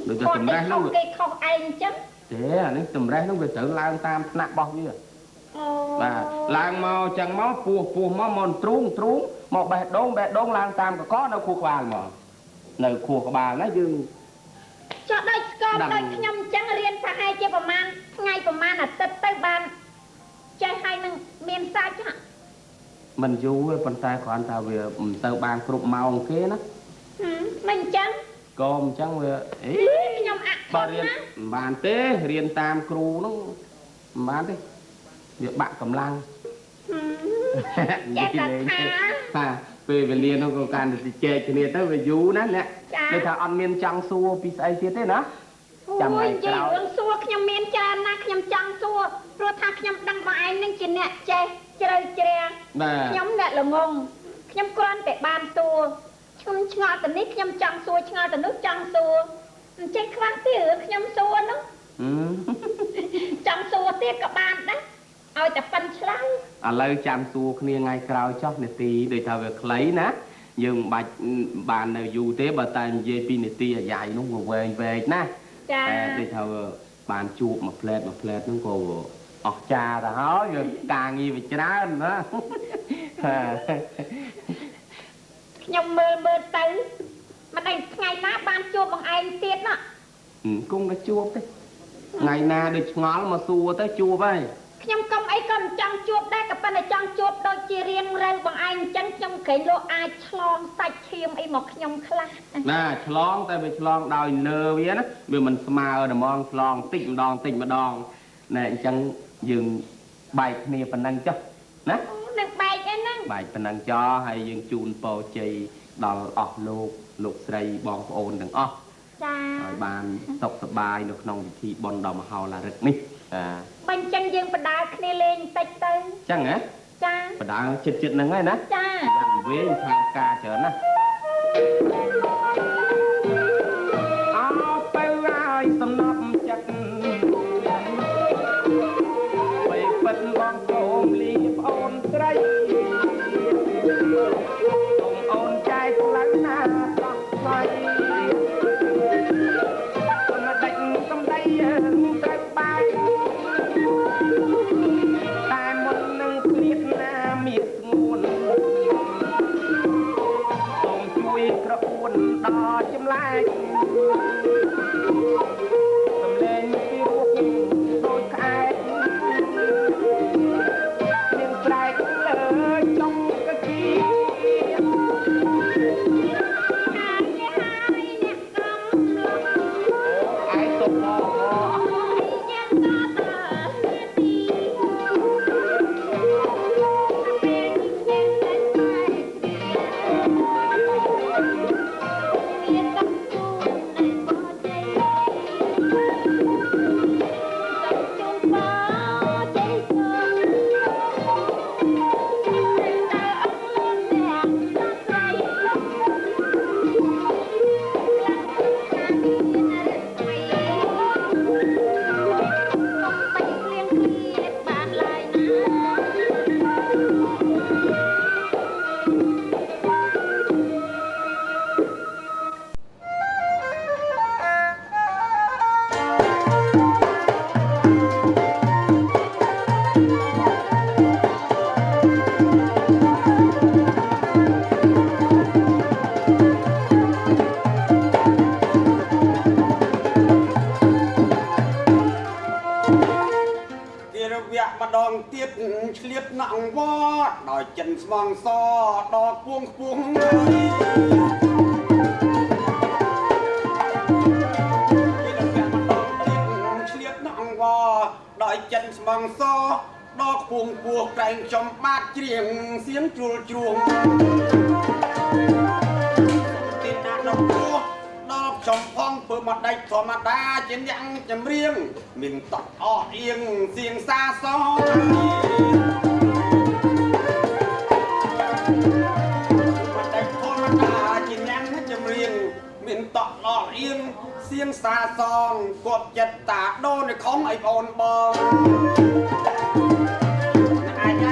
ដូចតែតម្រេះហ្នឹង គេខុសឯងអញ្ចឹង ទេអានេះតម្រេះហ្នឹងវាត្រូវឡើងតាមថ្នាក់របស់វា អូ បាទឡើងមកចឹងមកពោះមកទ្រូងមកបេះដូងឡើងតាមកកនៅខួរក្បាលមកនៅខួរក្បាលណាយើង ចុះដូចស្គមដូចខ្ញុំអញ្ចឹងរៀនប្រហែលជាប្រហែលថ្ងៃប្រហែលអាទិត្យទៅបានចេះហើយនឹងមានសាច់ហ៎ មិនយូរទេប៉ុន្តែគ្រាន់តែវាមិនទៅបានគ្រប់ម៉ោងគេណា មិនអញ្ចឹង ក៏អញ្ចឹងវាអី ខ្ញុំអត់ បើរៀនមិនបានទេរៀនតាមគ្រូហ្នឹងមិនបានទេវាបាក់កម្លាំង ចេះតែថា បាទពេលវេលានោះក៏កាន់តែជែកគ្នាទៅវាយូរណាអ្នកដូចថាអត់មានចង់សួរពីស្អីទៀតទេណាចាំថ្ងៃក្រោយ រឿងសួរខ្ញុំមានច្រើនណាស់ខ្ញុំចង់សួរព្រោះថាខ្ញុំដឹងបងឯងនឹងជាអ្នកចេះជ្រៅជ្រះ បាទ ខ្ញុំអ្នកល្ងងខ្ញុំគ្រាន់តែបានសួរខ្ញុំឆ្ងល់ទៅនេះខ្ញុំចង់សួរឆ្ងល់ទៅនោះចង់សួរអញ្ចឹងខ្វះទៀតរឿងខ្ញុំសួរនោះចង់សួរទៀតក៏បានដែរឲ្យតែប៉ិនឆ្លើយ ឥឡូវចាំសួរគ្នាថ្ងៃក្រោយចុះនាទីដូចថាវាខ្លីណាយើងមិនបាច់បាននៅយូរទេបើតែនិយាយពីនាទីអាយ៉ៃនោះវាវែងណា ចា តែដូចថាបានជួបមួយផ្លែតហ្នឹងក៏អស់ចាទៅហើយវាការងារវាច្រើនណា ខ្ញុំមើលទៅមិនដឹងថ្ងៃណាបានជួបបងឯងទៀតណា គង់តែជួបទេថ្ងៃណាដូចឆ្ងល់មកសួរទៅជួបហើយ ខ្ញុំកុំអីក៏មិនចង់ជួបដែរក៏ប៉ុន្តែចង់ជួបដូចជារៀងរើបងឯងអញ្ចឹងខ្ញុំក្រែងលោកអាចឆ្លងសាច់ឈាមអីមកខ្ញុំខ្លះ ណាឆ្លងតែវាឆ្លងដោយលើវាណាវាមិនស្មើតែហ្មងឆ្លងតិចម្ដងណែអញ្ចឹងយើងបែកគ្នាប៉ុណ្ណឹងចុះណា នឹងបែកឯហ្នឹង បែកប៉ុណ្ណឹងចោះហើយយើងជូនពរជ័យដល់អស់លោកស្រីបងប្អូនទាំងអស់ ចា ហើយបានសុខសប្បាយនៅក្នុងពិធីបុណ្យដ៏មហោឡារិកនេះ បើអញ្ចឹងយើងបដាគ្នាលេងតិចទៅ ចឹងហ៎ ចា បដាចិត្តហ្នឹងហើយណា ចា យ៉ាងវែងខាងការច្រើនណាអោទៅហើយសំណប់ចិត្តបីពិតបងសូមលីប្អូនស្រីសូមអូនចែកផ្លូវណាសោះស្អីមិនដាច់សំដីត្រូវបែកតែមុននឹងព្រៀបណាមានស្ងួនសូមជួយក្រអួនដល់ចម្លែកសំឡេងពីរូបដូចក្អែកមានស្រែកលើចុងកគី ហើយអ្នក ងវត្តដោយចិនស្មងសដកពួងខ្ពស់ឆ្លៀតនៅអង្គវត្តដោយចិនស្មងសដកពួងពោះក្រែងចំបាតច្រៀងសៀងជ្រុលជ្រួងទីណាត់ដល់ពោះដល់ចំផងពើមកដេចធម្មតាជាអ្នកចម្រៀងមានតក់អស់អៀងសៀងសាសមានតក់ឡោអៀងសៀងសាសងគាត់ចិត្តតាដូនខំឲ្យបងបងអាយឆ្ល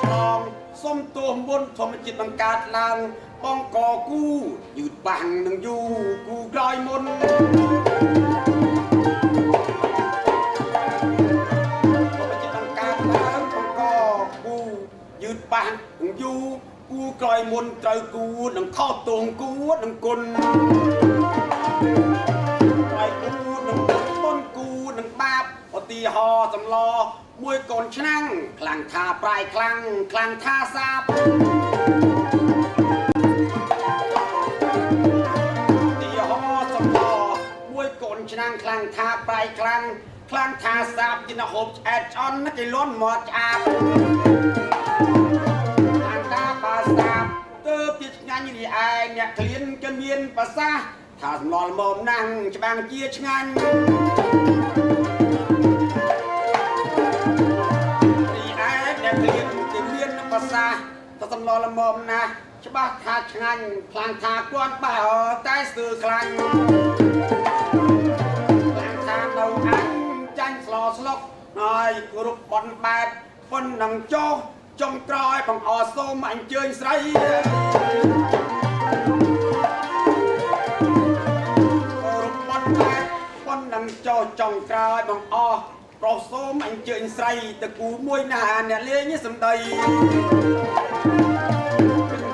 ឆ្លងសុំទោះមុនធម្មជាតិបង្កើតឡើងបងកគូយឺតបាំងនឹងយូគូក្រោយមុនធម្មជាតិបង្កើតឡើងបងកគូយឺតបាំងនឹងយូគូក្រោយមុនត្រូវគូនឹងខុសទងគូនឹងគុណហើយគូនឹងបុណ្យគូនឹងបាបឧទាហរណ៍សម្លមួយកូនឆ្នាំងខ្លាំងថាប្រៃខ្លាំងខ្លាំងថាសាបឧទាហរណ៍សម្លមួយកូនឆ្នាំងខ្លាំងថាប្រៃខ្លាំងខ្លាំងថាសាបជាហូបឆ្អែតឆ្អន់គេលន់មាត់ឆ្អាបបាសាបទៅពីឆ្ងាញ់រីឯអ្នកក្លៀនក៏មានប្រសាសន៍ថាសំឡល់មកណាំងច្បាំងជាឆ្ងាញ់រីឯអ្នកក្លៀនក៏មានប្រសាសន៍ថាសំឡល់មកណាស់ច្បាស់ថាឆ្ងាញ់ខ្លាំងថាគាត់បះតែស្ទើរខ្លាញ់ខ្លាំងថានៅអញចាញ់ស្លោស្លុកហើយគ្រប់បនបែបប៉ុននឹងចុះចុងក្រោយបងអសូមអញ្ជើញស្រីរូបបត់បែបប៉ុននឹងចោចុងក្រោយបងអប្រុសសូមអញ្ជើញស្រីតគូមួយណាអ្នកលេងសំដី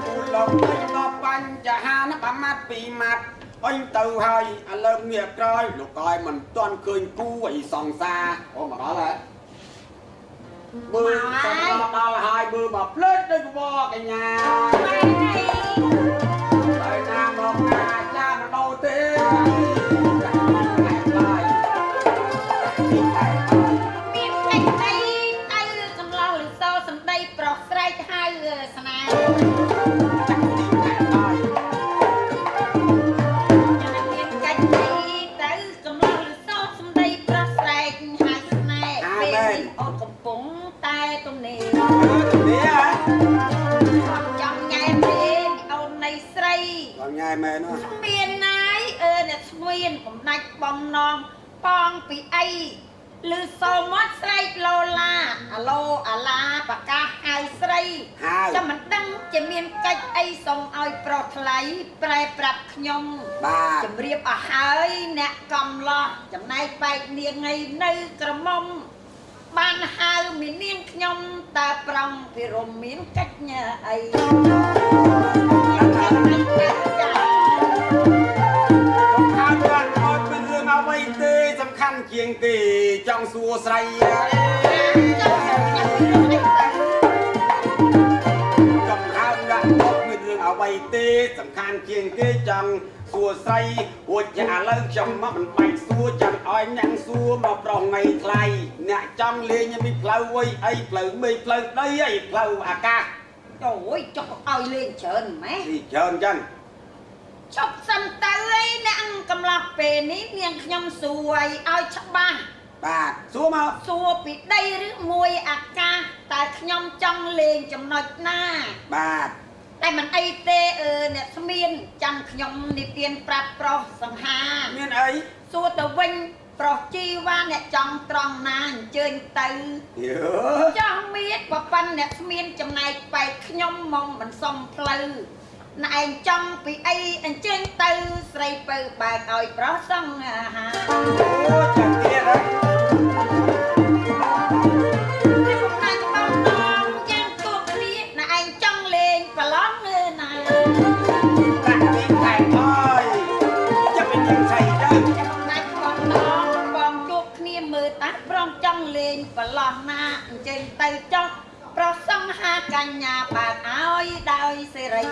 គូលោកដល់បញ្ចហានប្រមាត់ពីម៉ាត់អញទៅហើយឥឡូវងាកក្រោយលោកកយមិនទាន់ឃើញគូអីសង្សារអូមកដល់ហើយមើលតាមដល់ហើយមើលមកភ្លេចដូចបបកញ្ញាហើយណាមកណាចាមិនដោទេមានកិច្ចអីទៅសម្លោះលិសោសម្ដីប្រុសស្រែកហៅស្នាចាក់ទីតែហើយមានកិច្ចអីទៅសម្លោះលិសោសម្ដីប្រុសស្រែកហៅស្នេហ៍ពេលអូនកំពុងតែទំនេរចាំញ៉ែពេកអូននៃស្រី ញ៉ែមែនណា មានណាយអ្នកស្ងៀនបំដាច់បំណងប៉ងពីអីឬសូមមកស្រែកឡូឡាអាឡូអាឡាប្រកាសហៅស្រីចាំមិនដឹងជាមានកិច្ចអីសូមឲ្យប្រុសថ្លៃប្រែប្រាប់ខ្ញុំបាទជម្រាបអស់ហើយអ្នកកំឡោះចំណែកបែកនាងឯនៅក្រមុំបានហៅមាននាងខ្ញុំតើប្រងពិរមមានកិច្ចអីអ្វីទេសំខាន់ជាងគេចង់សួរស្រីចំហើមដាក់មកមានរឿងអ្វីទេសំខាន់ជាងគេចង់សួរស្រីរួចឥឡូវខ្ញុំមកមិនបាច់សួរចាំឲ្យអ្នកសួរមកប្រងថ្ងៃថ្លៃអ្នកចង់លេងមានផ្លូវអីផ្លូវមេឃផ្លូវដីអីផ្លូវអាកាសអូយចុះឲ្យលេងច្រើនម៉េះច្រើនចឹងចប់សិនទៅអីអ្នកកំឡោះពេលនេះនាងខ្ញុំសួរឲ្យច្បាស់បាទសួរមកសួរពីដីឬមួយអាកាសតើខ្ញុំចង់លេងចំណុចណាបាទតែមិនអីទេអ្នកស្មានចាំខ្ញុំនិទានប្រាប់ប្រុសសង្ហាមានអីសួរទៅវិញប្រុសជីវ៉ាអ្នកចង់ត្រង់ណាអញ្ជើញទៅចង់មានប្រពន្ធអ្នកស្មានចំណែកបែកខ្ញុំមកមិនសមផ្លូវណែឯងចង់ពីអីអញ្ជើញទៅស្រីពៅបើកឲ្យប្រុសសង្ហាអូចាំទៀតហ៎តែខ្ញុំណាស់បងបងយ៉ាងទូគ្នាណែឯងចង់លេងប្រឡងណាប្រាក់នេះតែអើយចាំเป็นยังไงទៅខ្ញុំណាស់បងបងជួបគ្នាមើលតាប្រងចង់លេងប្រឡងណាអញ្ជើញទៅចុះប្រុសសង្ហ សេរី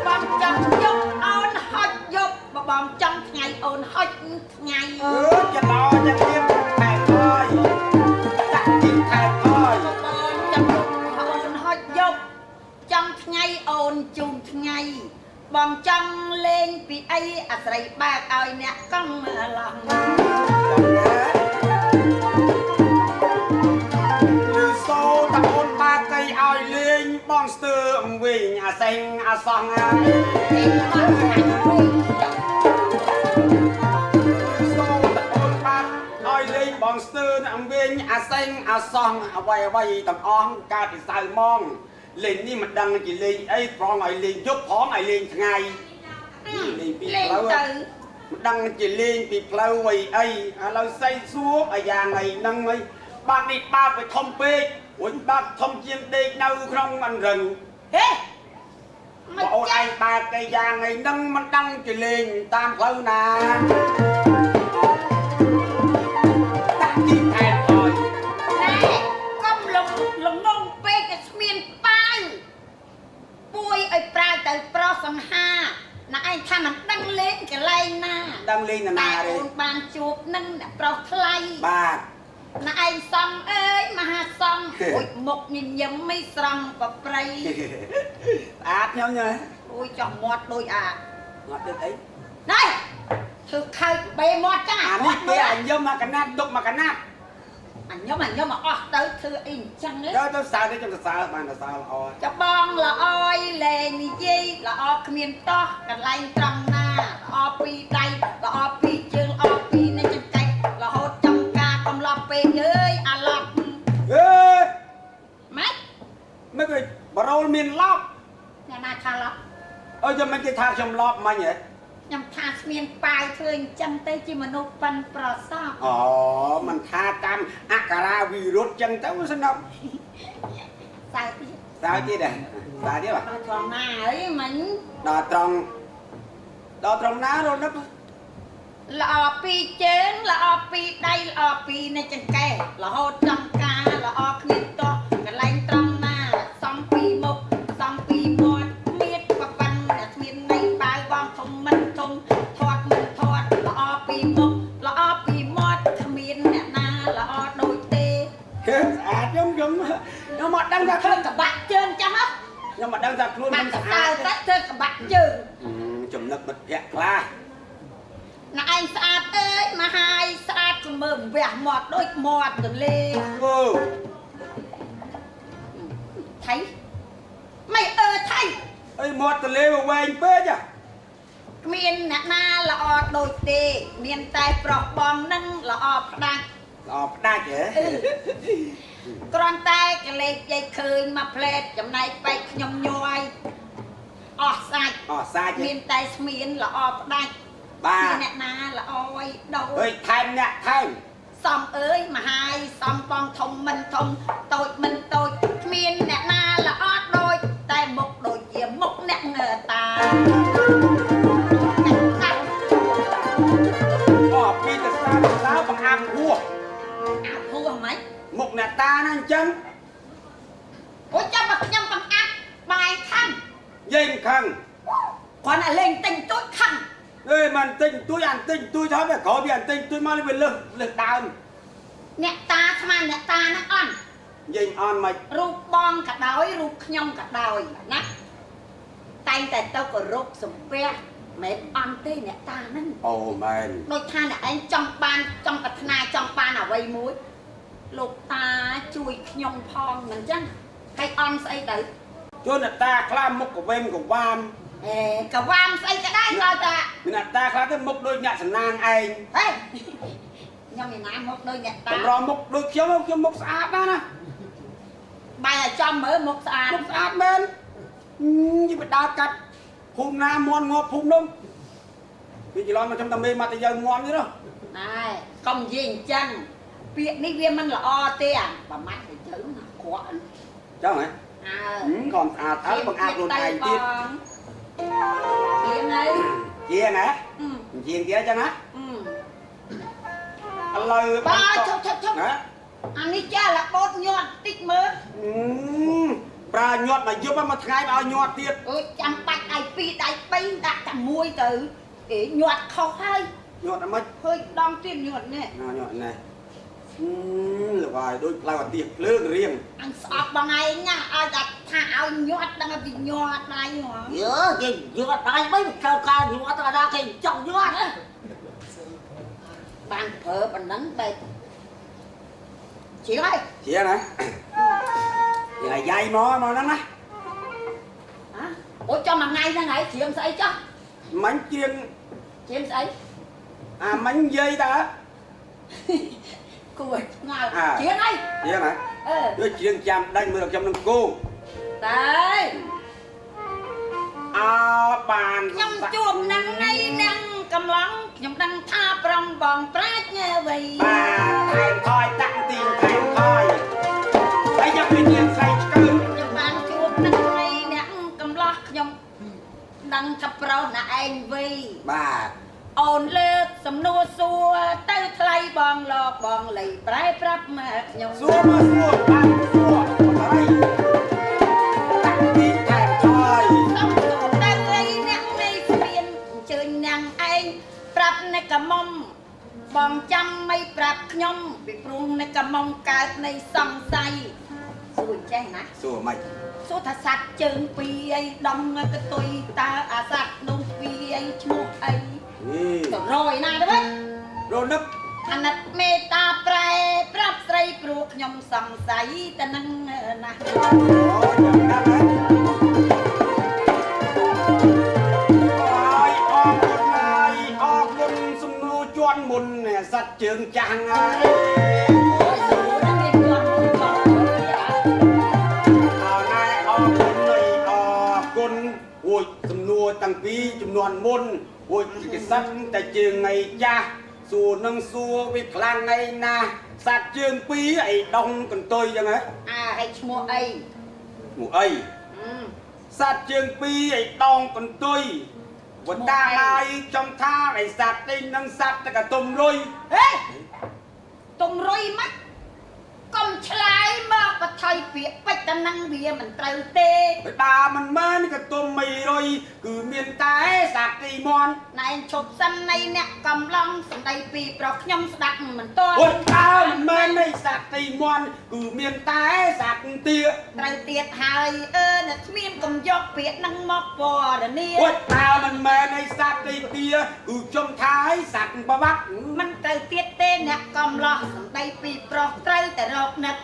បងចង់យកអូនហុចយកបងចង់ថ្ងៃអូនហុចថ្ងៃ จะรอจะเตรียมแขกคอยจะกินแขกคอย បងចង់យកអូនហុចយកចង់ថ្ងៃអូនជូនថ្ងៃបងចង់លេងពីអីអាស្រ័យបើកឲ្យអ្នកកង់ឡង ลือโซตะโอนปากไก่เอาเลี้ยงบ้องสเตอร์วิ่งอาเซงอาซองอาลือโซตะโอนปากเอาเลี้ยงบ้องสเตอร์วิ่งอาเซงอาซองเอาไว้ตำอ้องกาติสายมองเล่นนี่มันดังกี่เล่นไอ้พร้องไอ้เล่นยกพร้องไอ้เล่นไงเล่นปี លេង แล้ว ទៅ มันดังจีเลียงปีเพลาไว้ไอ้เราใส่ซัวไอ้ยางไอ้นั่งไอ้บ้านนี่บ้านไปทอมเป๊กวันบ้านทอมเจียงเด็กเน่าครองมันรัง ហេ บอกเอาไอ้บ้านไอ้ยางไอ้นั่งมันดังจีเลียงตามเพลานาตั้งที่แทนคอย ណែកុំលងងពេកស្មានប៉ាវពួយឲ្យប្រើទៅប្រោះសង្ហាណែឯងថាមិនដឹងលេងកន្លែងណា ดังเลียง តែ นาเล អូ ย នបានជួបនឹងអ្នកប្រុសថ្លៃ บ้าน ណែឯងសំអើយមហាសំអូយមុខញញឹមមិនស្រង់ប្រប្រៃ อาดnhau nha អូយចោះមាត់ដូចអា ngọt được ấy ណែធ្វើខើចបេមាត់ចឹង à មា នេះ ត់ គេអញយកមកកណាត់ទុកមកកណាត់ អញញឹមមកអស់ទៅធ្វើអីអញ្ចឹងទេ យកទៅសើទៅចាំទៅសើបានទៅសើល្អ ចបងល្អយលេងនិយាយល្អគ្មានតោះកន្លែងត្រង់ណាល្អពីដៃល្អពីជើងល្អពីនេះចង្កេះរហូតចំការកំឡប់ពេកអើយអាឡប់ เอ้ย ម៉េច ไม่เคยบรอลមានឡប់ អ្នកណាថាឡប់ អើយមិនគេថាខ្ញុំឡប់មិញហ៎ ខ្ញុំថាស្មានប៉ាវធ្វើអញ្ចឹងទៅជាមនុស្សប៉ិនប្រសព อ๋อมันថាតាមអក្ខរាវិរុទ្ធចឹងទៅស្នប់ សើទៀត តើទៀតហ៎តើទៀតបាទ ដល់ត្រង់ណាអីមិញ ដល់ត្រង់ណារនឹក ល្អពីជើងល្អពីដៃល្អពីនេះចង្កេះរហូតចំការល្អគ្មានតោះកន្លែងត្រង់ណាសំពីមុខសំពីមាត់មានប្រប៉ាន់តែគ្មានន័យប៉ាវបងធំមិនធំធាត់មិនធាត់ល្អពីមុខល្អពីមាត់គ្មានអ្នកណាល្អដូចទេ ស្អាតខ្ញុំមកដឹងថា ធ្វើកបាក់ជើងចឹងហ៎ ខ្ញុំមកដឹងថាខ្លួន បា ខ្ញុំ ក់ ស្ តើ អាត ទៅធ្វើកបាក់ជើង ចំណឹកមិត្តភក្តិខ្លះ ណែឯងស្អាតអើយមហាយស្អាតក៏មើលវះមាត់ដូចមាត់ទន្លេ អូ ថៃមិនថៃ អីមាត់ទលេវែងពេក គ្មានអ្នកណាល្អដូចទេមានតែប្រុសបងនឹងល្អផ្ដាច់ ល្អផ្ដាច់ហ៎ គ្រាន់តែកលេចយាយឃើញមកផ្លែតចំណែកបែកខ្ញុំញ័យអស់សាច់ អសាច់ មានតែស្មានល្អផ្ដាច់ បាទ មានអ្នកណាល្អអីដូ អើ រ យថែមអ្នកថែម សំអើយមហាយសំបងធំមិនធំតូចមិនតូចគ្មានអ្នកណាល្អដូចតែមុខដូចជាមុខអ្នកងើតា អូពីទៅស្ដាប់សើបង្អាប់ហួស អាហួរហ្មង មុខអ្នកតាណាអញ្ចឹង អូចាំមកខ្ញុំបង្អាក់បាយខំ យាយមិនខឹង គាត់តែលេងទិញទូចខំ អេមិនទិញទួយអានទិញទួយថាវាក្រោយវាអានទិញទួយមកវាលើសដើម អ្នកតាស្មានអ្នកតាហ្នឹងអន់ យាយមិនអន់មិន រូបបងក៏ដោយរូបខ្ញុំក៏ដោយណាតែងតែទៅគោរពសំពះមិនអន់ទេអ្នកតាហ្នឹង អូមែន ដូចថាអ្នកឯងចង់បានចង់ប្រាថ្នាចង់បានអ្វីមួយលោកតាជួយខ្ញុំផងមិនចឹងហើយអន់ស្អីទៅ ជួនអ្នកតាខ្លាមុខកវេមកវាម អេកវាមស្អីក៏ដែរដល់តា មានអ្នកតាខ្លះទៅមុខដូចអ្នកសំណាងឯង ហេខ្ញុំមានណាមកដូចអ្នកតា តម្រមុខដូចខ្ញុំមុខស្អាតណាស់ណា បាយឲ្យចំមើលមុខស្អាត មុខស្អាតមែនយីបដើរកាត់ភូមិណាមន់ងាប់ភូមិនោះវាច្រឡំមកខ្ញុំតែមេមកតែយើងងន់ទេណា ណែកុំនិយាយអញ្ចឹងពាក្យនេះវាមិនល្អទេអាប្រមាថទៅទៅណាក្រក់ ចឹងហ៎ អើ còn à tới bằng áp luôn này tiếp ជាងហើយ chiên hả chiên kia cho nó lời ba chốc chốc chốc hả អានេះចាស់លបោតញាត់ទី ញាត់មកយប់មកថ្ងៃមកឲ្យញាត់ទៀត អើយចាំបាច់ដៃពីរដៃ3ដាក់តែមួយទៅញាត់ខុសហើយ ញាត់អីមិន ឃើញដងទៀតញាត់នេះ ញាត់ណែលោកហើយដូចផ្លៅអាទៀបភ្លើងរៀង អញស្អប់បងឯងណាឲ្យតែថាឲ្យញាត់ដឹងពីញាត់ដៃហ៎ គេយកដៃមិនចូលការញ័រទៅដល់គេចង់ញ័រ បានប្រើប៉ុណ្ណឹងបែបជាហើយ ជាណាយ៉ាងយាយមកហ្នឹងណា អូចាំមួយថ្ងៃហ្នឹងហើយជ្រាមស្អីចុះ មិញជាង ជ្រាមស្អី អាមិញនិយាយតា គួរឆ្ងល់ជ្រាមហើយ ជាណាដូចជាងចាំដាច់មើលខ្ញុំនឹងគោ តើ អើបាន ខ្ញុំជួបនឹងថ្ងៃនឹងកំឡុងខ្ញុំដឹងថាប្រងបងប្រាជ្ញាអ្វី បាទថែមថយតាក់ទីថែមថយហើយយកពីនាងស្រីឆ្កឹង ខ្ញុំបានជួបនឹងថ្ងៃអ្នកកំឡោះខ្ញុំដឹងថាប្រុសណាឯងវី បាទ អូនលើកសំណួរសួរទៅថ្លៃបងលោកបងលៃប្រែប្រាប់មកខ្ញុំ សួរមកសួរបានសួរអត់ហើយតាក់ទីថែមថយ សំទូទៅអីអ្នកនៃស្មានអញ្ជើញនាងឯងប្រាប់នៅកមុំបងចាំមិនប្រាប់ខ្ញុំពីព្រោះនៅកមុំកើតនៃសង្ស័យសួរចេះណា សួរមិន សួរថាសัตว์ជើងពីរអីដំកតុយតើអាសัตว์នោះពីរអីឈ្មោះអី នេះ ទៅរយណាទៅវិញ រនឹក អាណិតមេត្តាប្រែប្រាប់ស្រីព្រោះខ្ញុំសង្ស័យតែនឹងណា អូយ៉ាងណាស់ហើយអរគុណហើយអរគុណសំណួរជន់មុនសัตว์ជើងចាំងហើយ អូយសួរនឹងមានគាត់មកគាត់ អរណែអរគុណហើយអរគុណអូយសំណួរតាំងពីចំនួនមុនអូយគេសัตว์តែជើងថ្ងៃចាស់សួរនឹងសួរវាខ្លាំងថ្ងៃណាសัตว์ជើងពីរអីដងកន្ទុយចឹងហ៎ ហើយឈ្មោះអី មួយអីសัตว์ជើងពីរអីដងកន្ទុយវតាឡើយចំថាអីសัตว์នេះនឹងសัตว์តែកតុំរុយ ហេតុំរុយមកកុំឆ្លើយមកបថុយពាក្យពេចតែនឹងវាមិនត្រូវទេ បដាមិនមែនកតុំមីរុយគឺមានតែសัตว์ទីមន់ ណែឈប់សិននៃអ្នកកំឡុងសំដីពីប្រុសខ្ញុំស្ដាប់មិនទាន់ អូយតើមិនមែននៃសត្វទីមន់គឺមានតែសត្វទា ត្រូវទៀតហើយអ្នកគ្មានកំយកពាក្យនឹងមកពណ៌នា អូយតើមិនមែននៃសត្វទីទាគឺចំថាយសត្វប្រវត្តិ មិនត្រូវទៀតទេអ្នកកំឡោះសំដីពីប្រុសត្រូវតែរកនឹក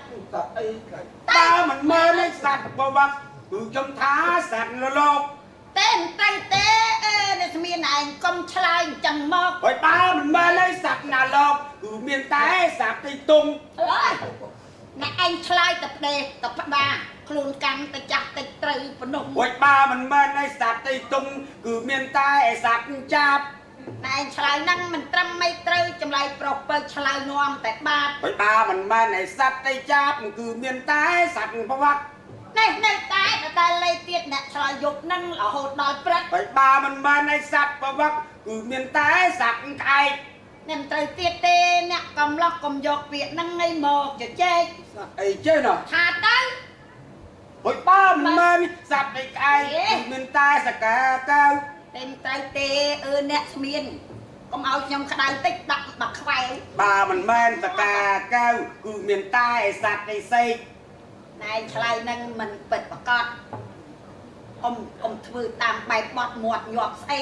តើមិនមែននៃសត្វប្រវត្តិគឺចំថាសត្វនរក តែមិនត្រូវទេអ្នកគ្មានឯងកុំឆ្លើយអញ្ចឹងមក អូយតើមិនមែននៃសត្វនរកគឺមានតែសត្វទីទុំ អើយអ្នកឯងឆ្លើយតែផ្ដេសតែផ្ដាខ្លួនកាន់តែចាស់តិចត្រូវបំណុំ អូយបើមិនមែននៃសត្វទីទុំគឺមានតែសត្វចាប់ អ្នកឯងឆ្លើយហ្នឹងមិនត្រឹមមិនត្រូវចម្លើយប្រុសបើឆ្លើយនាំតែបាប អូយបើមិនមែននៃសត្វទីចាប់គឺមានតែសត្វប្រវត្តិ នេះនៅតែលេខទៀតអ្នកឆ្លើយយកនឹងរហូតដល់ព្រឹក ហើយបើមិនមែននៃសត្វប្រវត្តិគឺមានតែសត្វក្អែក អ្នកមិនត្រូវទៀតទេអ្នកកំឡោះកុំយកពាក្យហ្នឹងឲ្យមកជជែក អីចេះណោះ ថាទៅ ហុយបើមិនមែនសត្វអីក្អែកគឺមានតែសកាកៅ តែមិនត្រូវទេអ្នកស្មានកុំឲ្យខ្ញុំក្តៅតិចដាក់បាក់ខ្វែវ បើមិនមែនសកាកៅគឺមានតែសត្វអីសេក ណែឆ្លើយហ្នឹងមិនពិតប្រកបកុំធ្វើតាមបែបបត់មាត់ញាប់ស្អី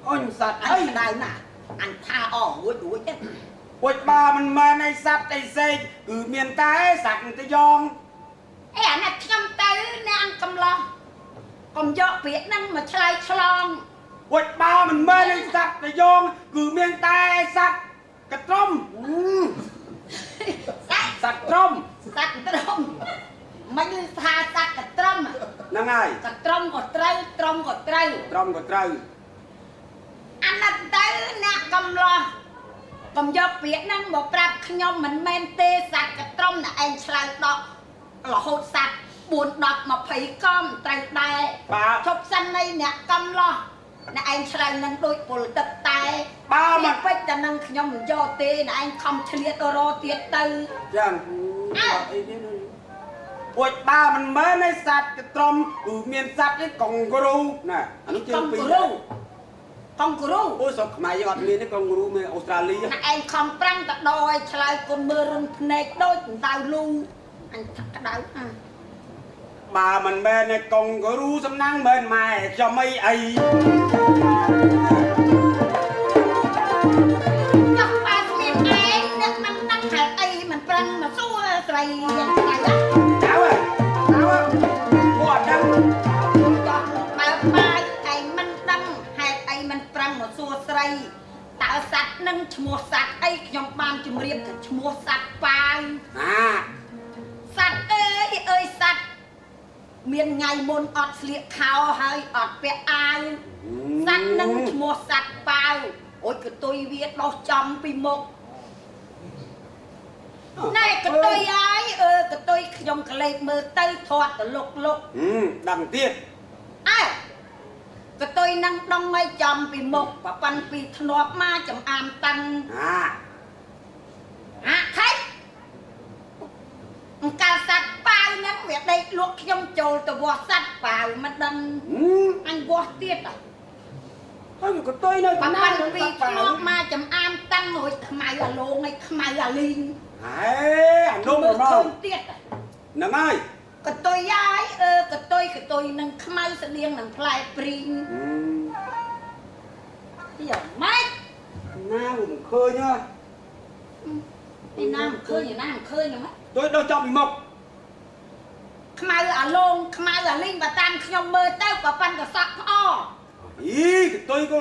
អញសត្វ អ អី ញក្តៅណាស់អញថាអរួចទេ ហុយបើមិនមែននៃសត្វអីសេកគឺមានតែសត្វតយ៉ង អានេះខ្ញុំទៅអ្នកកំឡោះកុំយកពាក្យហ្នឹងមកឆ្លើយឆ្លង ហុយបើមិនមែននៃសត្វតយ៉ងគឺមានតែសត្វកត្រុំសត្វត្រុំ សត្វត្រំមិនឮថាសត្វកត្រំ ហ្នឹងហើយក ត្រំក៏ត្រូវត្រំក៏ត្រូវ ត្រុំក៏ត្រូវ អាណិតទៅអ្នកកំឡោះកុំយកពាក្យហ្នឹងមកប្រាប់ខ្ញុំមិនមែនទេសត្វកត្រំណាឯងឆ្លើយដករហូតសត្វ4 10 20កំត្រូវដែរ បើ ជប់សិននៃអ្នកកំឡោះអ្នកឯងឆ្លើយនឹងដូចពលទឹកតែ បើមិន ពេចតែនឹងខ្ញុំមិនយកទេអ្នកឯងខំឆ្លៀតរទៀតទៅ ចឹង អើ អីនេះ អួយបាមិនមែនឯសัตว์ត្រមគឺមានសัตว์ឯកង់គ្រូណាអានោះជើងពីរកង់គ្រូ អូស្រុកខ្មែរយើងអត់មានទេកង់គ្រូមានអូស្ត្រាលី ណាឯងខំប្រាំងតដោឲ្យឆ្លើយគុណមើលរំភ្នែកដូចដៅលូអញថាក្តៅបើមិនមែនឯកង់គ្រូសំណាងមែនម៉ែខ្ញុំអីចង់បានស្មានឯងអ្នកមិនដឹងហេតុអីមិនប្រឹងមកសួរស្រីយ៉ាងណា គាត់ដឹង ចង់បើបាយឯងមិនដឹងហេតុអីមិនប្រឹងមកសួរស្រីតើសัตว์នឹងឈ្មោះសัตว์អីខ្ញុំបានជម្រាបថាឈ្មោះសัตว์ប៉ាវសัตว์អើយសัตว์មានថ្ងៃមុនអត់ស្លៀកខោហើយអត់ពាក់អាវសัตว์នឹងឈ្មោះសัตว์ប៉ាវអូយកតុយវាដោះចំពីមុខណែកតុយហើយកតុយខ្ញុំក្លែកមើលទៅធាត់ទៅលុកដឹងទៀតអើកតុយនឹងដងឲ្យចំពីមុខប្រប៉ាន់ពីធ្នាប់មកចំអាមតាំងខេអង្កាសัตว์ប៉ាវហ្នឹងវាដេកលក់ខ្ញុំចូលទៅវាស់សัตว์ប៉ាវមិនដឹងអញវាស់ទៀតហើយកតុយនៅប្រប៉ាន់ពីធ្នាប់មកចំអាមតាំងរួចខ្មៅអាលងឲ្យខ្មៅអាលីងអានោះមកទៀតហ្នឹងហើយក តុយហើយកតុយនឹងខ្មៅស្តៀងនឹងផ្លែព្រីងយ៉ាម៉េចណាមិនឃើញហ៎ឯណាមិនឃើញហ្នឹងដូចដោះចំពីមុខខ្មៅអាលងខ្មៅអាលីងបើតាមខ្ញុំមើលទៅប្រប៉ាន់កសក់ផ្អអីកតុយក៏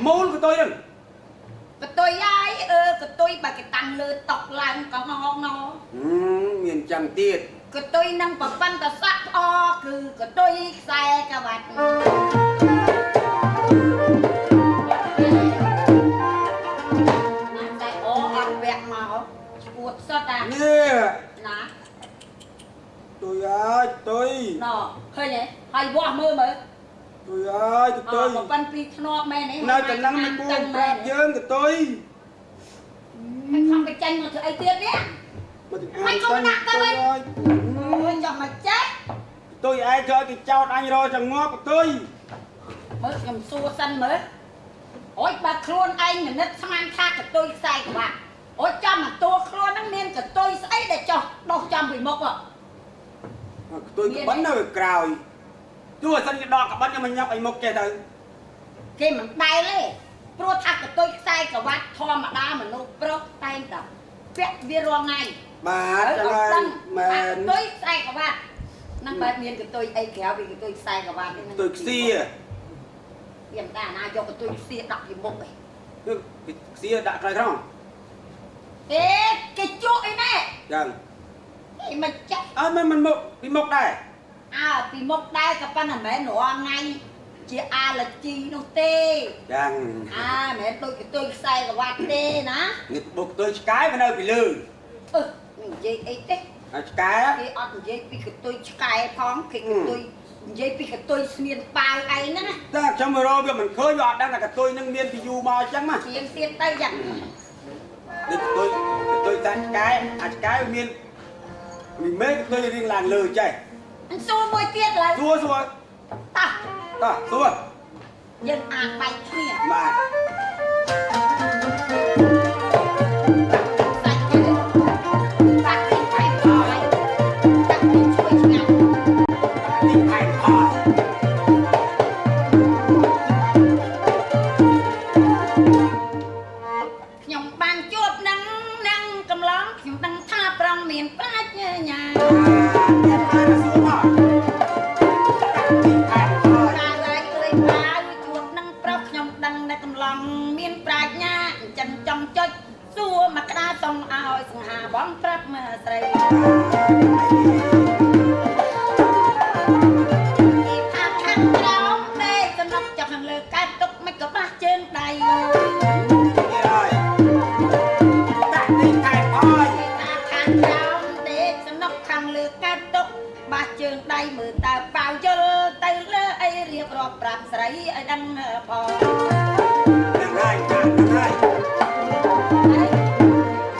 មូលកតុយហ្នឹងកតុយហើយកតុយបើគេតាំងលើតុកឡើងកងងមានចាំទៀតកតុយនឹងប្រប៉ាន់កសក់ផ្អគឺកតុយខ្សែក្បាច់ពាក់មកឈួតសុតអានេះណាទុយអើយទុយណ៎ឃើញទេហើយវាស់មើលទុយអើយទុយបើប៉ាន់ពីធ្នាប់មែនទេនៅតែនឹងមិនគួរប្រាប់យើងទៅទុយហើយខំទៅចាញ់មកធ្វើអីទៀតនេះមិនក៏ដាក់ទៅវិញអូយចាំមកចេះទុយឯងចូលគេចោតអញរចងប់ទុយមើលខ្ញុំសួរសិនមើលអូយបើខ្លួនឯងមនិតស្មានថាកតុយខ្សែក្បាត់អូយចាំមកតួខ្លួនហ្នឹងមានកតុយស្អីដែលចោះដោះចំពីមុខកតុយក្បិននៅក្រោយទោះសិនគេដកក្បិនខ្ញុំមិនញ៉ាប់អីមុខចេះទៅគេមិនដែលទេព្រោះថាកតុយខ្សែក្បាត់ធម្មតាមនុស្សប្រុសតែងតែពាក់វារាល់ថ្ងៃបាទចឹងហើយមែនកតុយខ្សែក្បាត់ហ្នឹងបែបមានកតុយអីក្រៅពីកតុយខ្សែក្បាត់នេះកតុយខ្សៀវាមិនដែរណាយកកតុយខ្សៀដាក់ពីមុខឯងខ្សៀដាក់ក្រោយក្រងគេជក់អីណែចឹងអីមិនចាក់អើមិនមុខពីមុខដែរពីមុខដែរក៏ប៉ុន្តែមិនមែនរាល់ថ្ងៃជាអាឡែជីនោះទេចឹងមិនមែនដូចកតុយខ្សែក្បាត់ទេណានេះបុកកតុយឆ្កែមកនៅពីលើនិយាយអីទេឆ្កែគេអត់និយាយពីកតុយឆ្កែផងគេកតុយនិយាយពីកតុយស្មៀនប៉ាវឯងហ្នឹងណាតែខ្ញុំមករកវាមិនឃើញវាអត់ដឹងថាកតុយនឹងមានពីយូរមកអញ្ចឹងណាជាងទៀតទៅយ៉ាងនេះកតុយតាឆ្កែអាចឆ្កែមានមេកតុយរៀងឡើងលើចេះអញសួរមួយទៀតឡើយសួរតោះសួរយើងអានបែកគ្នាបាទបងប្រាប់មើលស្រីពីថាខាងក្រោមទេសំណុកចាប់ខាងលើកើតទុកមិនក៏បាស់ជើងដៃហើយដាក់ទីខែអើយពីថាខាងក្រោមទេសំណុកខាងលើកើតទុកបាស់ជើងដៃមើលតើប៉ាវយល់ទៅលើអីរៀបរាប់ប្រាប់ស្រីឲ្យដឹងផងហ្នឹងហើយ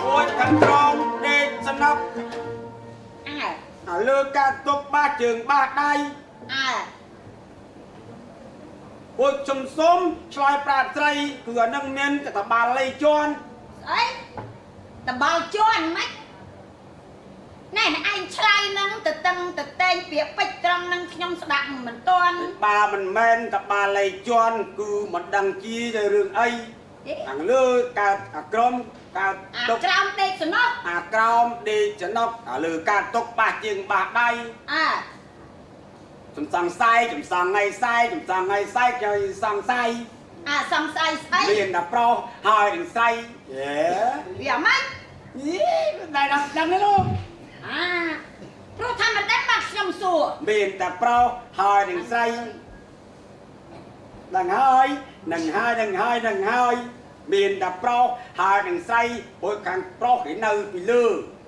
អូយខាងក្រោមសំណប់ លើការទុកបាជើងបាដៃ អូខ្ញុំសុំឆ្លើយប្រាស្រ័យគឺអានឹងមានតែតបាលលៃជន់ អីតបាល់ជន់ម៉េចណែឯងឆ្លើយនឹងទៅតឹងទៅតែងពាក្យពេចត្រង់នឹងខ្ញុំស្ដាប់មិនទាន់ បើមិនមែនតបាលលៃជន់គឺមិនដឹងជាទៅរឿងអីខាងលើកើតអាក្រមកើត អា ទុក ក្រោមដេកសំណុក អាក្រោមដេកចំណុកអាលើការទុកបាជើងបាដៃ ចំសង្ស័យចំសងថ្ងៃស័យចំសងថ្ងៃស័យចូលសង្ស័យ សង្ស័យស្អី មានតែប្រុសហើយនឹងស្រីយេ វាម៉េច យីដែរដឹងទេលោក ព្រោះថាមិនដឹងមកខ្ញុំសួរ មានតែប្រុសហើយនឹងស្រីដឹងហើយនឹងហើយនឹងហើយនឹងហើយមានតែប្រុសហើយនឹងស្រីពួកខាងប្រុសគេនៅពីលើ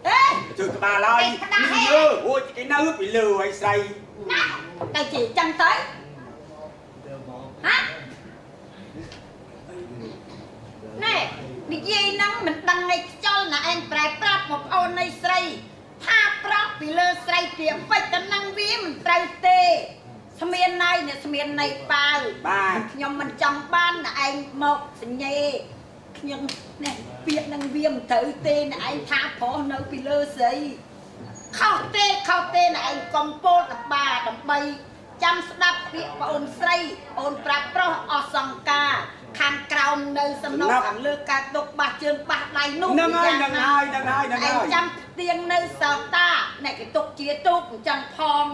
អេ ជួយក្បាលហើយពីលើពួកគេនៅពីលើហើយស្រី ណាតែជាចឹងទៅហ៎ណែនិយាយហ្នឹងមិនដឹងឯខ្ចល់ណាឯងប្រែប្រាប់បងប្អូននៃស្រីថាប្រាប់ពីលើស្រីពីពេចទៅនឹងវាមិនត្រូវទេស្មានណៃអ្នកស្មានណៃប៉ាវ បាទ ខ្ញុំមិនចង់បានណាឯងមកសញ្ញេខ្ញុំណែពាក្យនឹងវាមិនត្រូវទេណាឯងថាប្រុសនៅពីលើស្រីខុសទេណាឯងកំពោលតបាដើម្បីចាំស្ដាប់ពាក្យបងអូនស្រីអូនប្រាប់ប្រុសអស់សង្ការខាងក្រោមនៅសំណុកខាងលើការទុកបាសជើងបាសដៃនោះ នឹងហើយនឹងហើយនឹងហើយនឹង ឯ ហើ ង យ ចាំទៀងនៅសោតាអ្នកគេទុកជាទូកអញ្ចឹងផង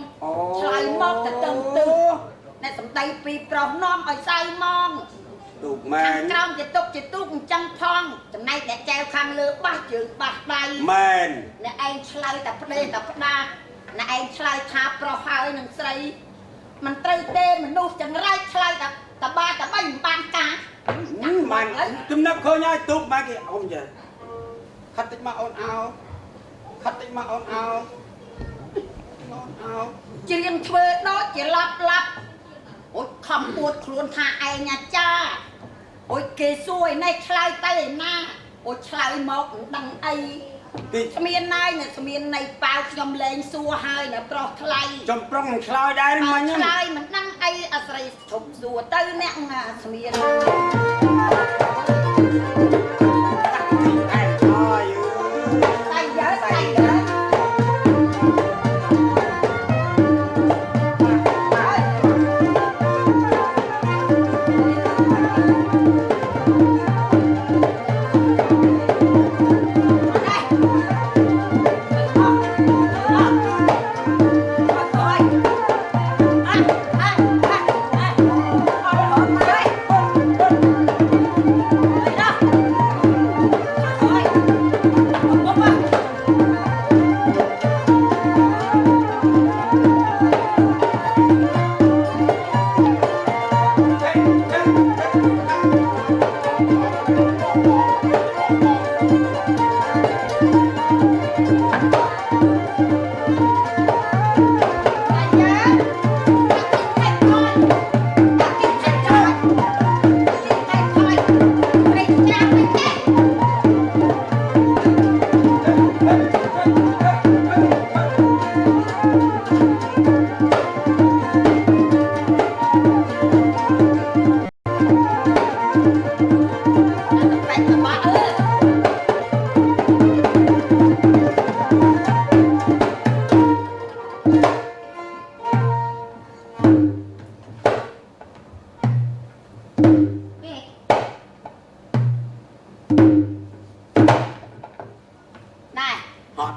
ឆ្លើយមកទៅទឹងទឹងអ្នកសំដីពីប្រុសនាំឲ្យសៅហ្មង ទូកមែ ខាង ន ក្រោមគេទុកជាទូកអញ្ចឹងផងចំណែកអ្នកចែវខាងលើបាសជើងបាសដៃ មែន អ្នកឯងឆ្លើយតែប្តេតែផ្ដាអ្នកឯងឆ្លើយថាប្រុសហើយនឹងស្រីមិនត្រូវទេមនុស្សចង្រៃឆ្លើយតែតបាតបីមិនបានការ មិនចំណឹកឃើញហើយទូកមកគេអ៊ំចាខាត់តិចមកអូនអោខាត់តិចមកអូនអោអូនអោ ច្រៀងធ្វើដូចជាឡាប់អូយខំពួតខ្លួនថាឯងអាចារ្យអូយគេសួរឯនេះឆ្លើយទៅឯណាអូយឆ្លើយមកមិនដឹងអី ទី ស្មានណាយអ្នកស្មាននៃប៉ាវខ្ញុំលែងសួរហើយនៅប្រុសថ្លៃ ចំប្រុងនឹងឆ្លើយដែរមិញ ឆ្លើយមិនដឹងអីអាស្រ័យឈប់សួរទៅអ្នកណាស្មាន តែហើយ តែយើតែយើ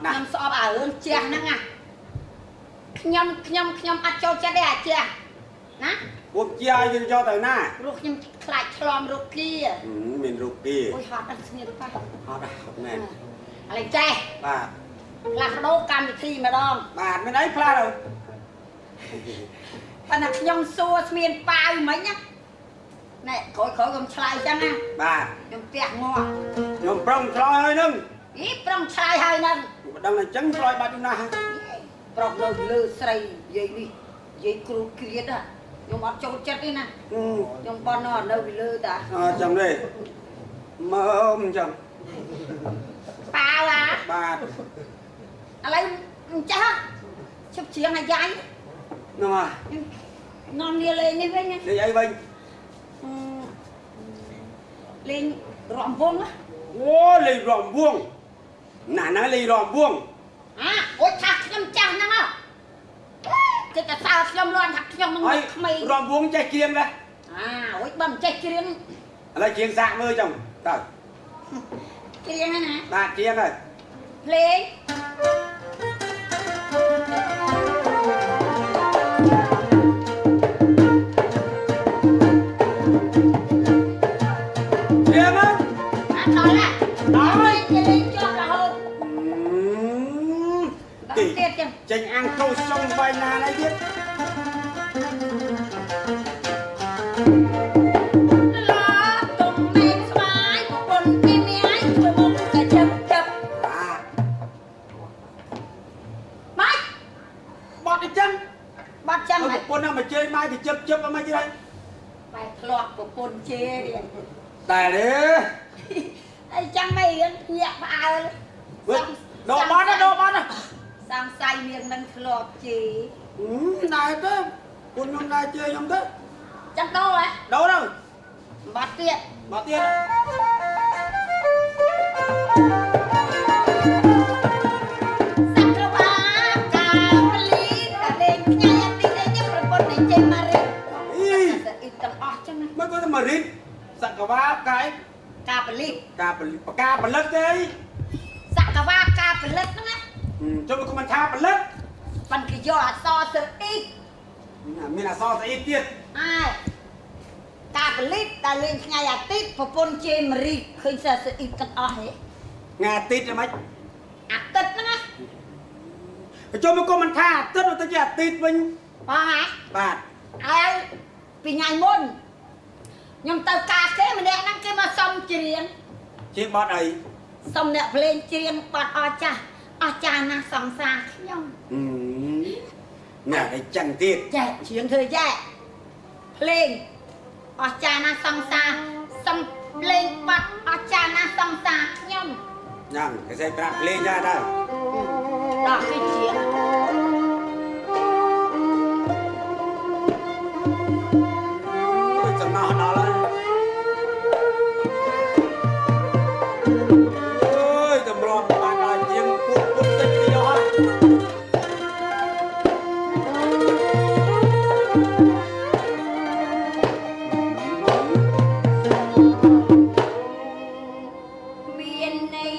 ខ្ញុំស្អប់អារឿងជះហ្នឹងណាខ្ញុំអត់ចូលចិត្តទេអាជះណា ពួកជាយើងយកទៅណា ព្រោះខ្ញុំខ្លាចឆ្លងរោគគា មានរូបគេ អូយហត់អត់ស្ងៀមប៉ះ ហត់ដែរហត់មែន ឥឡូវចេះ បាទ ផ្លាស់ប្ដូរកម្មវិធីម្ដង បាទមានអីផ្លាស់ទៅ ប៉ុន្តែខ្ញុំសួរស្មានប៉ាវមិញណាណែក្រោយខ្ញុំឆ្លើយចឹងណា បាទ ខ្ញុំផ្ទះងាប់ ខ្ញុំប្រុងឆ្លើយហើយនឹង អីប្រងឆ្លើយហើយហ្នឹង មិនដឹងអញ្ចឹងឆ្លើយបាត់ណាស់ ប្រុសនៅលើស្រីនិយាយនេះនិយាយគ្រូគ្រៀតខ្ញុំអត់ចូលចិត្តទេណាខ្ញុំបន់នៅពីលើតា អញ្ចឹងទេមើលអញ្ចឹង ប៉ាវ បាទ ឥឡូវអញ្ចឹង chụp chiếng là dây rồi non lia lên đi với nhá đi ấy Vinh lên rõm vuông á ô lì ròm vuông nãy lì ròm vuông ôi thằng nhâm chàng năng á cái sao nhâm loan thằng nhâm năng ấy mày ròm vuông chạy chiêng đây ôi bầm chạy chiêng lấy chiêng dạng ơi chồng trời chiêng này nè đạt chiêng rồi lên chiêng á nói là nói cái lên cho là hơn tỷ tiết chứ chanh ăn câu xong vài nà này biết lá tùng men xoái của con chim ấy vừa mong cả chập chập mày bọt đi chân bắt chân ở mày một con nào mà chơi mai thì chớp chớp vào mai chứ đây mày lọt của con chê đi tài đấy ai chăng mày nhẹ bà đồ bát á sang say miệng mình lọt chị này thế con nhóm này chơi nhóm thế chắc đâu đấy đâu đâu bắt tiện bỏ tiền sắc ra ba cà lý cả lên nhai đi đây nhá rồi con này chơi mà ý ít tầm ọt chứ mà mới có mà rít sẵn cả ba cái cà lý cà bà lất đấy sắc cả ba cà lết đó á cho mình comment tha bà lất phần cái giò so sự ít mình là so sẽ ít tiền ai cà lít ta lên ngay à tít và con chơi mà ri khơi sợ sự ít tầm ọt hết ngà tít rồi mấy tít đó á cho mình comment tha tít rồi ta chỉ tít mình ba hả bạn ai vì ngày môn nhưng tao cà kế mà đen năng cái mà xong chuyện chiếc bọt ấy xong đẹp lên chuyện bọt o cha na xong xa nhông nè cái chẳng tiết chạy chuyện thời gian lên o cha na xong xa xong lên bọt o cha na xong xa nhông nhằng cái dây trap lên ra đây đó cái chuyện chẳng nào nó là ơi tầm rộn bạn là chiếng cút tích đi đó miền này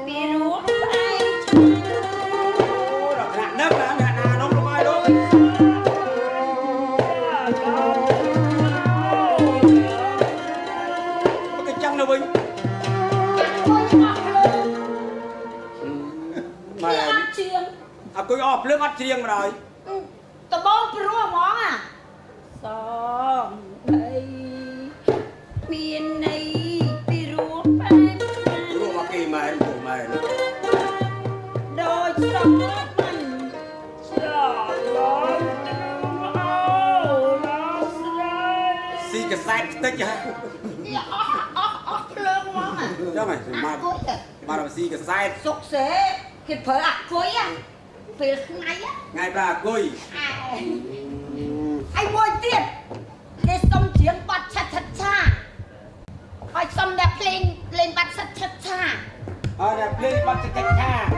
miền ruộng ai ôi đọc nạn nấp là nạn nào nó không ai đâu có cái chăng đâu Vinh mà cái ăn chuyện cô ọp nước ăn chiêng mà rồi tao bông rùa món à xong đây miền này đi rùa phải rùa mà kỳ mà em của mày đôi sống mình chờ đôi xì cái sai tích hả lương món à cho mày ăn cuối à mà làm xì cái sai sụt xế cái phở ăn cuối à về ngay á ngay ra cùi anh mua tiền cái xong chiến bắt chặt chặt cha ai xong đẹp lên bắt chặt chặt cha đẹp lên bắt cái tha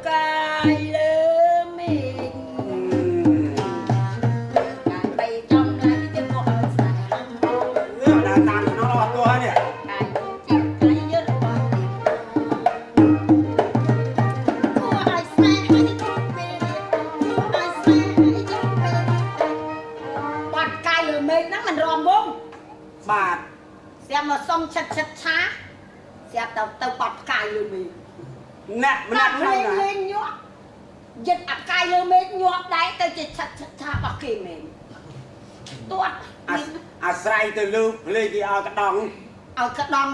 cài lơ mình cài bay trong lấy cái bộ xài là tàn nó lo to nhỉ cài chịu cái nhớ là bao cô ai xài hay đi về cô ai xài hay đi về bắt cài lơ mình nó mình ròm bông bà xem mà xong chặt chặt chá xem tao bắt cài lơ mình nè mà tao nè lên lên nhót giật áp cài lơ mình nhót đấy tao chỉ chặt chặt chá bắt kì mình tuột sai từ lưu lên thì cái đònเอากระดอง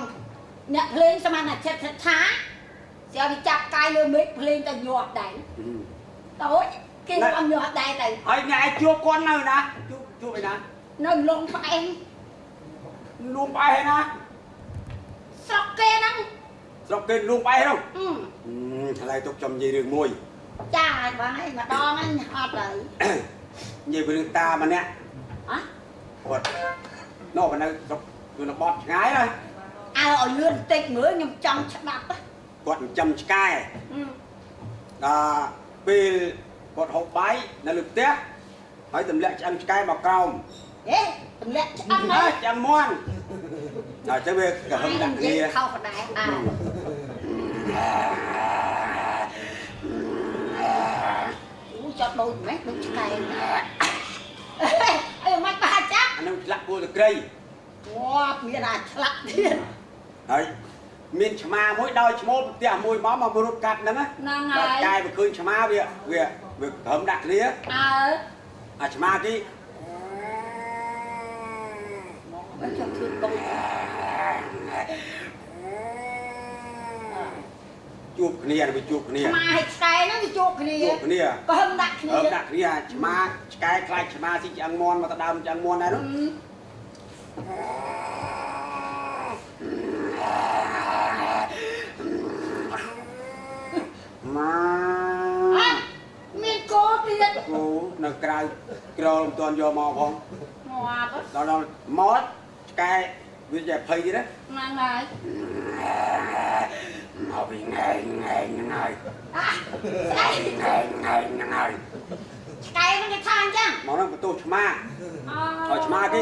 เนี่ยเพลงสมันอ่ะช้าๆเสียไปจับกายเลยไม่เพลงแต่หยวกไหนโต๊ะ គេអំយកដែរទៅ ហើយញ៉ែជួបគាត់នៅណាជួបឯណា នៅលងផ្អែង លួងផ្អែណា ស្រុកគេហ្នឹង ស្រុកគេលួងផ្អែនោះ អឺ ឆ្លើយទុកចំនិយាយរឿងមួយ ចាហើយបងឯងម្ដងហ្នឹងអត់ហើយ និយាយពីរឿងតាម្នាក់ អ่ะ គាត់នៅនៅស្រុកគឺនៅបត់ឆ្ងាយណា អើឲ្យលឿនតិចមើលខ្ញុំចង់ស្ដាប់ គាត់ចិញ្ចឹមឆ្កែដល់ពេលគាត់ហូបបាយនៅលើផ្ទះហើយទម្លាក់ឆ្អឹងឆ្កែមកក្រោម ហេទម្លាក់ឆ្អឹង ហើ ហើយ យឆ្អឹងមន់ដល់អញ្ចឹងវាក៏ហឹមដាក់គ្នា ខុសដែរអើអូចត់ដូចម៉េចដូចឆ្កែអើមិនបាច់ចា អានឹងឆ្លាក់គួរតក្រី ងាប់មានអាឆ្លាក់ទៀត ហើយមានឆ្មាមួយដោយឈ្មោលផ្ទះមួយមករត់កាត់ហ្នឹង ហ្នឹងហើ ដល់ យ កាយវាឃើញឆ្មាវាហឹមដាក់គ្នា អើ អាឆ្មាគេ មិនចង់ធ្វើដូច ជួបគ្នាវាជួបគ្នា ឆ្មាឲ្យឆ្កែហ្នឹងវាជួបគ្នា ជួបគ្នា ក៏ហឹមដាក់គ្នា ហឹមដាក់គ្នាឆ្មាឆ្កែខ្លាចឆ្មាស៊ីឆ្អឹងមន់មកទៅដើមឆ្អឹងមន់ដែរនោះម៉ា មានគោទៀត គូនៅក្រៅក្រលមិនទាន់យកមកផង ងាប់ ដល់មកឆ្កែវាចេះភ័យទៀតណា ហ្នឹងហើយ មកវិញហ្នឹងហើយ អា ហ្នឹងហើយ ឆ្កែមិនគេថាអញ្ចឹង មកហ្នឹងបន្ទោសឆ្មា អូ ឲ្យឆ្មាគេ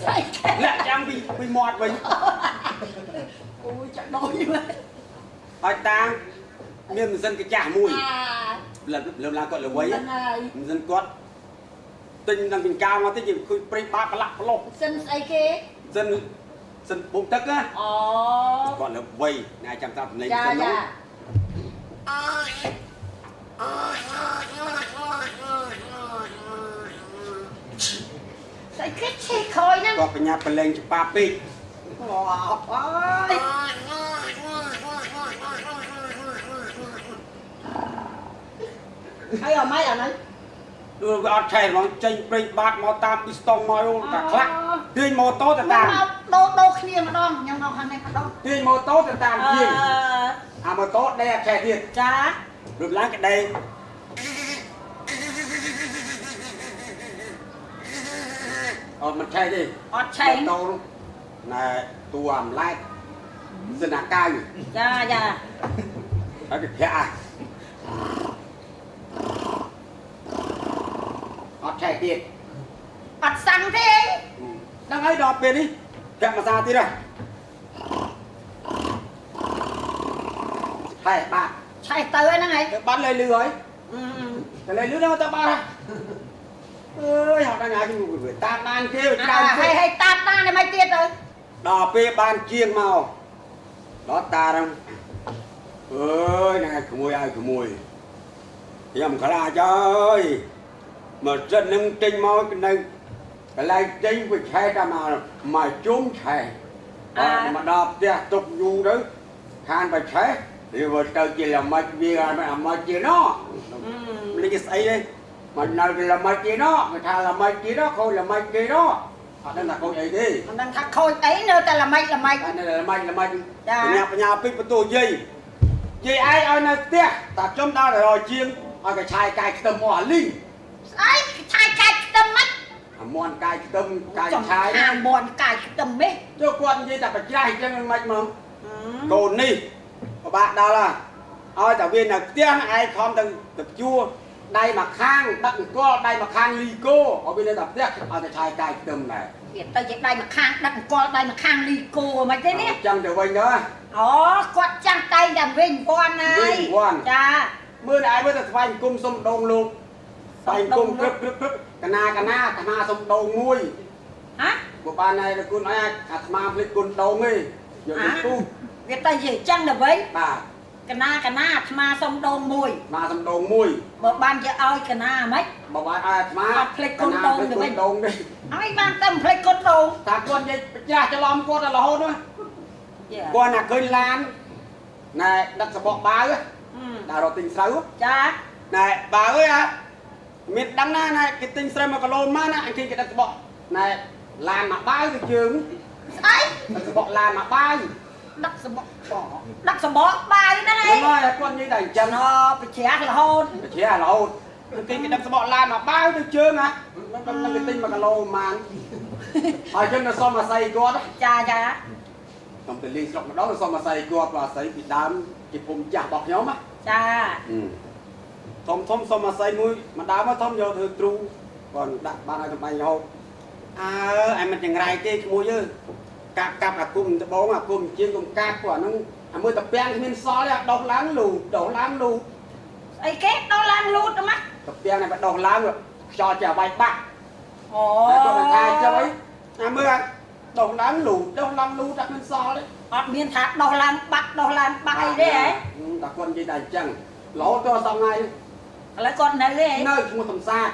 ស្អីគេ លាក់ចាំពីមាត់វិញ អូចាក់ដូចមើល ហើយតាងមានម៉ាស៊ីនកញ្ចាស់មួយ អា លើឡើងគាត់ល្វី ហ្នឹងហើយ ម៉ាស៊ីនគាត់ទិញដល់ពីកាមកតិចឃើញព្រៃបាតប្រឡាក់ប្រឡុក សិនស្អីគេ សិនបូមទឹកណា អូ គាត់ល្វីណែចាំតាមតំណែង ចា សិន ចា នោះ ស្អីគេឆេះខ້ອຍហ្នឹង គាត់បញ្ញាប់ប្រឡែងច្បាប់ពេក ងាប់អើយហើយអមៃអាហ្នឹង ដូចវាអត់ឆេះហ្មងចេញព្រៃបាតមកតាមពីស្ទងមកតាខ្លះទាញម៉ូតូទៅ មក តាម ដូរគ្នាម្ដងខ្ញុំមកខាងនេះម្ដង ទាញម៉ូតូទៅតាមជាងអាម៉ូតូដេកអត់ឆេះទៀត ចា រំឡើងក្ដីអត់មិនឆេះទេ អត់ឆេះ ម៉ូតូនោះណែតួអំឡែកសិនអាកាយ ចាចា ហើយគេធាក់អត់ឆេះទៀត អត់សាំងទេ ដល់ហើយដល់ពេលនេះធាក់មួយសាទៀតហើយបាទ ឆេះទៅហ្នឹងហើយ ទៅបាត់លេលឺហើយតែលេលឺដល់ទៅបាត់ហើយអើយហត់ដល់ណាគេតាមបានគេ ហើយហើយតាមតានេះមិនទៀតទៅ ដល់ពេលបានជាងមកដល់តាហ្នឹងអើយហ្នឹងក្មួយឲ្យក្មួយខ្ញុំខ្លាចអើយមកចិត្តនឹងចេញមកនៅកន្លែងចេញវាឆែកតែមកជុំឆែកមកដល់ផ្ទះទុកយូរទៅខានបើឆែកវាទៅជាល្មិចវាអត់អាមិចជាណោះមិនគេស្អីទេមកនៅល្មិចជាណោះគេថាល្មិចជាណោះខូចល្មិចគេណោះអត់ដឹងថាខូចអីទេ មិនដឹងថាខូចអីនៅតែល្មិច អានេះល្មិចបញ្ញាពេកបន្ទោយាយឯងឲ្យនៅផ្ទះតាចំដល់រយជាងឲ្យកឆាយកាយខ្ទឹមមកអាលីង ស្អីឆាយកាយខ្ទឹមមិន អាមន់កាយខ្ទឹមកាយឆាយ អាមន់កាយខ្ទឹមទេ ចូលគាត់និយាយតែបច្រាស់អញ្ចឹងមិនមកកូននេះពិបាកដល់ហើយឲ្យតែវានៅផ្ទះឯងខំទៅជួដៃមកខាងដឹកអង្គលដៃមកខាងលីកូឲ្យវានៅតែផ្ទះឲ្យតែឆាយកាយខ្ទឹមដែរ វាទៅជាដៃមកខាងដឹកអង្គលដៃមកខាងលីកូមិនទេនេះ ចឹងទៅវិញទៅ អូគាត់ចាំងតែតែវិញវ័នហើយចា មើលឯងមើលតែស្វែងគុំសុំដងលោកស្វែងគុំព្រឹបកណាអាត្មាសុំដងមួយ ហ៎ បើបានឯងគុណអីអាត្មាភ្លេចគុណដងទេយកទៅទូ វាទៅជាចឹងទៅវិញ បាទ កណាអាត្មាសុំដងមួយ អាត្មាសុំដងមួយ បើបានជាឲ្យកណាហ្មង បើបានអាត្មា អត់ភ្លេចគុណដងទៅវិញ ដងទេ អ ហើយបានតែផ្លេចគាត់ដូង តាគាត់និយាយចាស់ច្រឡំគាត់រហូតហ្នឹងគាត់ណាឃើញឡានណែដឹកសបកបាវដើររកទិញស្រូវ ចា ណែបាវអើយហ่าមានដឹងណាណែគេទិញស្រូវ1គីឡូម៉ាណាអញឃើញគេដឹកសបកណែឡានមកបាវទៅជើង ស្អី ដឹកសបកឡានមកបាវ ដឹកសបកដឹកសបកបាយហ្នឹងឯង ហ្នឹងហើយគាត់និយាយតែអញ្ចឹង ប្រជ្រះរហូត ជ្រះរហូតគេដឹកសបកឡានមកបាវទៅជើងហ่ะមិនគេទិញ1គីឡូម៉ានហើយចឹងទៅសុំអាស័យគាត់ ចាចា ខ្ញុំទៅលេងស្រុកម្ដងទៅសុំអាស័យគាត់អាស័យពីដើមជាពុំចាស់របស់ខ្ញុំណា ចា ធំសុំអាស័យមួយម្ដងមកធំយកធ្វើទ្រូគាត់ដាក់បានឲ្យសម្បាញ់រហូតអើឯមិនចង្រៃទេឈ្មោះយើកាប់អាគុំដបងអាគុំជាងគុំកាប់គាត់ហ្នឹងអាមើលតាពាំងគ្មានសល់ទេដោះឡើងលូដោះឡើងលូ ស្អីគេដោះឡើងលូតទៅមក តាពាំងនេះបើដោះឡើងខ្យល់ជាវាយបាក់ អូ តែគាត់ថាចឹងអីអាមើលដោះឡើងលូដោះឡើងលូតែគ្មានសល់ទេ អត់មានថាដោះឡើងបាក់ដោះឡើងបាក់អីទេហ៎ តែគាត់និយាយតែអញ្ចឹងរហូតដល់សប្តាហ៍ថ្ងៃ ឥឡូវគាត់នៅទេ នៅឈ្មោះសំសាទ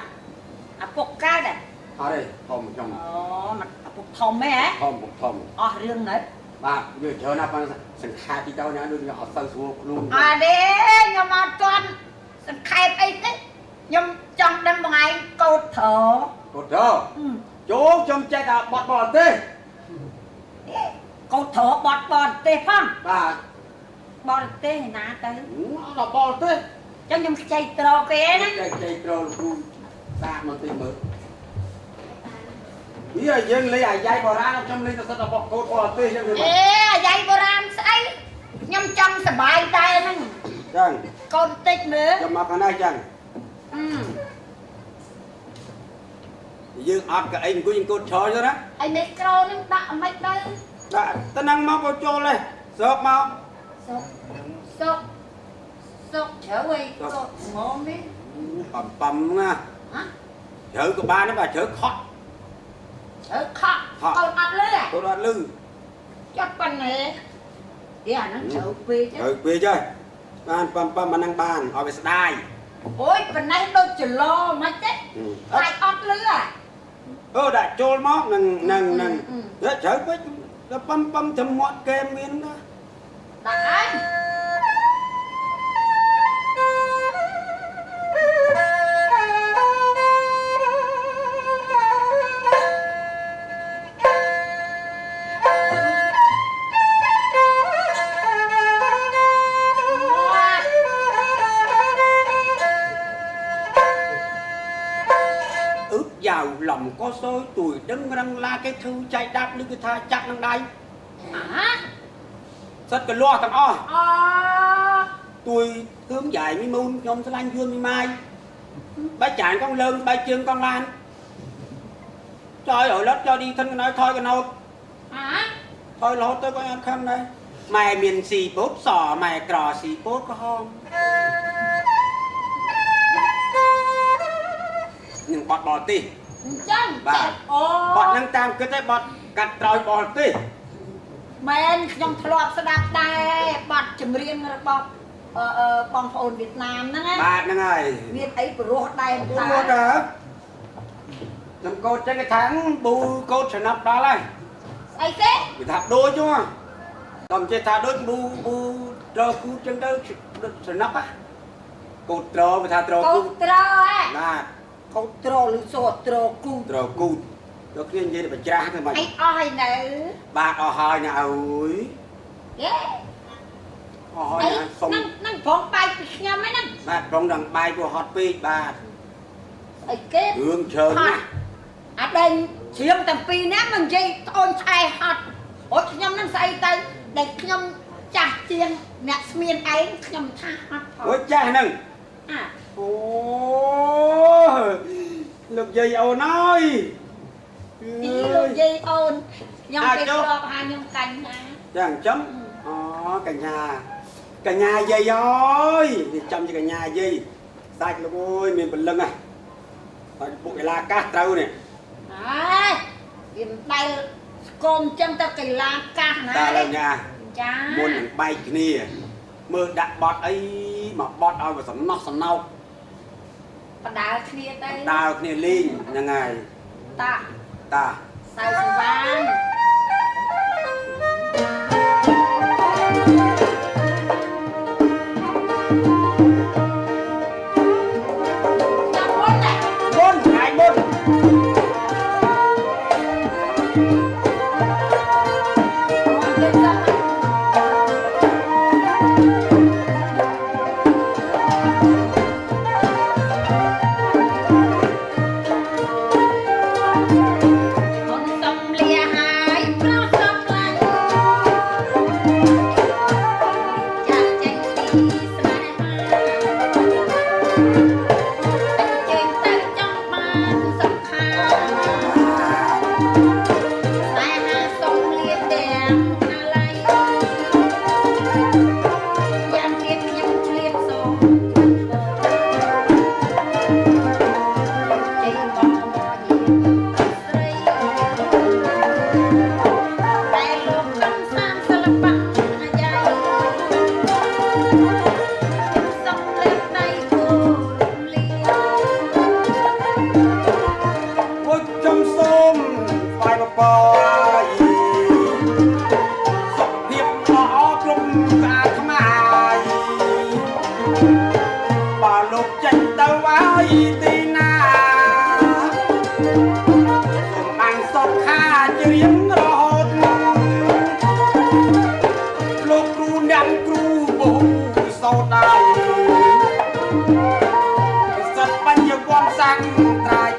អាពុកកើតហ៎ អត់ទេធំខ្ញុំ អូមិនអាពុកធំហ៎ ធំ អស់រឿងហ្នឹង បាទវាច្រើនណាស់ប៉ុន្តែសង្ខេបទីទៅណាដូចអត់ទៅស្រួលខ្លួន អត់ទេខ្ញុំអត់ទាន់សង្ខេបអីទេខ្ញុំចង់ដឹងបងឯងកោតត្រ គាត់ទៅចូលខ្ញុំចេះតែបត់បរទេស កោតត្របត់បរទេសផង បាទ បរទេសណាទៅ អត់បរទេស ចឹងខ្ញុំខ្ចីត្រគេណា ចេះត្រលោកគ្រូសាកមកទីមើលវាយើងលេងអាយ៉ៃបុរាណខ្ញុំលេងទៅសិតតែបកកោតបរទេសចឹងទៅ អេអាយ៉ៃបុរាណស្អីខ្ញុំចង់សប្បាយដែរហ្នឹង ចឹង កូនតិចមើល ខ្ញុំមកខាងនេះចឹងយើងអត់ក៏អីអង្គុយអង្គុយឆ្លទៅណា អីមីក្រូហ្នឹងដាក់អមិនទៅ ដាក់ទៅនឹងមកក៏ចូលទេសើបមក សុកសុកសុកជ្រៅអីសុកងំនេះ បំណា ហ៎ ជ្រៅក៏បានដែរបាទជ្រៅខត់ ជ្រៅខក់កូនអត់លឺ គាត់អត់លឺ ចាប់ប៉ុណ្ណេះអាហ្នឹងជ្រៅពេក ជ្រៅពេកហើយបានបំអាហ្នឹងបានឲ្យវាស្ដាយ អូយប៉ុណ្ណេះដូចចលោមិនទេខ្លាចអត់លឺ ដាក់ចូលមកនឹងជ្រៅពេកដល់បំចំមាត់គេមានណា ដាក់ហើយ giàu lòng có xôi tuổi đứng răng la cái thư chạy đáp lưu cái tha chắc năng đây rất cái lo thằng o tôi hướng dài mi môn nhom sẽ lanh dương mi mai bái chán con lơn bái chương con lan trời ở lớp cho đi thân nói thôi cái nốt thôi lót tôi có ăn không đây mày miền xì bốt sò mày cò xì bốt có không nhưng bọt bọt đi bà bọt năng tam cứ thấy bọt cắt rồi bọt đi មែនខ្ញុំធ្លាប់ស្ដាប់ដែរបាត់ចម្រៀងរបស់បងប្អូនវៀតណាមហ្នឹងណា បាទហ្នឹងហើយ មានអីព្រោះដែរតើ ព្រោះតើខ្ញុំកោតចេះcái tháng bù cốt sẽ nắp đó này ស្អីគេ bị thạp đôi chứ mà còn chơi thạp đôi bù trò cú chân đâu sẽ nắp á cột trò bị thạp trò កូ cú នត្រហ៎ là កូនត្រឬសូត្រគូ trò cú rồi kia như là cha thôi mà អីអស់ហើយនៅ បាទអស់ហើយណាអើយ យេ អស់ហើយ អី ណាសុំ ហ្នឹងផងបាយពីខ្ញុំហ្នឹង បាទប្រងដងបាយព្រោះហត់ពេកបាទ អីគេ រឿងច្រើនណាស់ អាដេញជ្រាមទាំងពីរនេះមិននិយាយត្អូនឆ្អែហត់អូខ្ញុំហ្នឹងស្អីទៅដែលខ្ញុំចាស់ជាងអ្នកស្មានឯងខ្ញុំថាហត់ផង អូចាស់ហ្នឹង អា អូលោកយាយអូនអើយ ទីលោកយាយអូនខ្ញុំគេធ្លាប់ហៅខ្ញុំកញ្ញា ចាអញ្ចឹងអូកញ្ញាយាយអើយនេះចាំជាកញ្ញាយាយសាច់លោកអើយមានពលឹងហ៎សាច់ពួកកីឡាកាសត្រូវនេះ អើយវាមិនដែលស្គមចឹងទៅកីឡាកាសណា តា ទេ ញ៉ា ចា មុននឹងបែកគ្នាមើលដាក់បត់អីមកបត់ឲ្យវាសំណោះសំណោក បដើគ្នាទៅ ដើរគ្នាលេងហ្នឹងហើយ តា តា សៅសវ៉ានចាំមុនណា មុនថ្ងៃមុន អូនសុំលាហើយប្រោសសុំខ្លាញ់ចាក់ចេញពីស្នេហាតែជើញទៅចង់បានសំខាន់ស្នេហាសុំលាទាំងអាឡ័យយ៉ាងទៀតខ្ញុំឆ្លៀតសូមជ័យបងមកស្រីតែលោកកំសាន្តសិល្បៈអាយ៉ៃសុំលេខដៃគូរំលា ពុជចំសូមស្វាយបបយសុខភាពល្អគ្រប់ស្អាតថ្មៃបើលោកចេញទៅហើយទីណាសូមបានសុខខាជារៀងរហូតលោកគ្រូអ្នកគ្រូបូសោតដៃសិទ្ធបញ្ញវន្តសាំងត្រៃ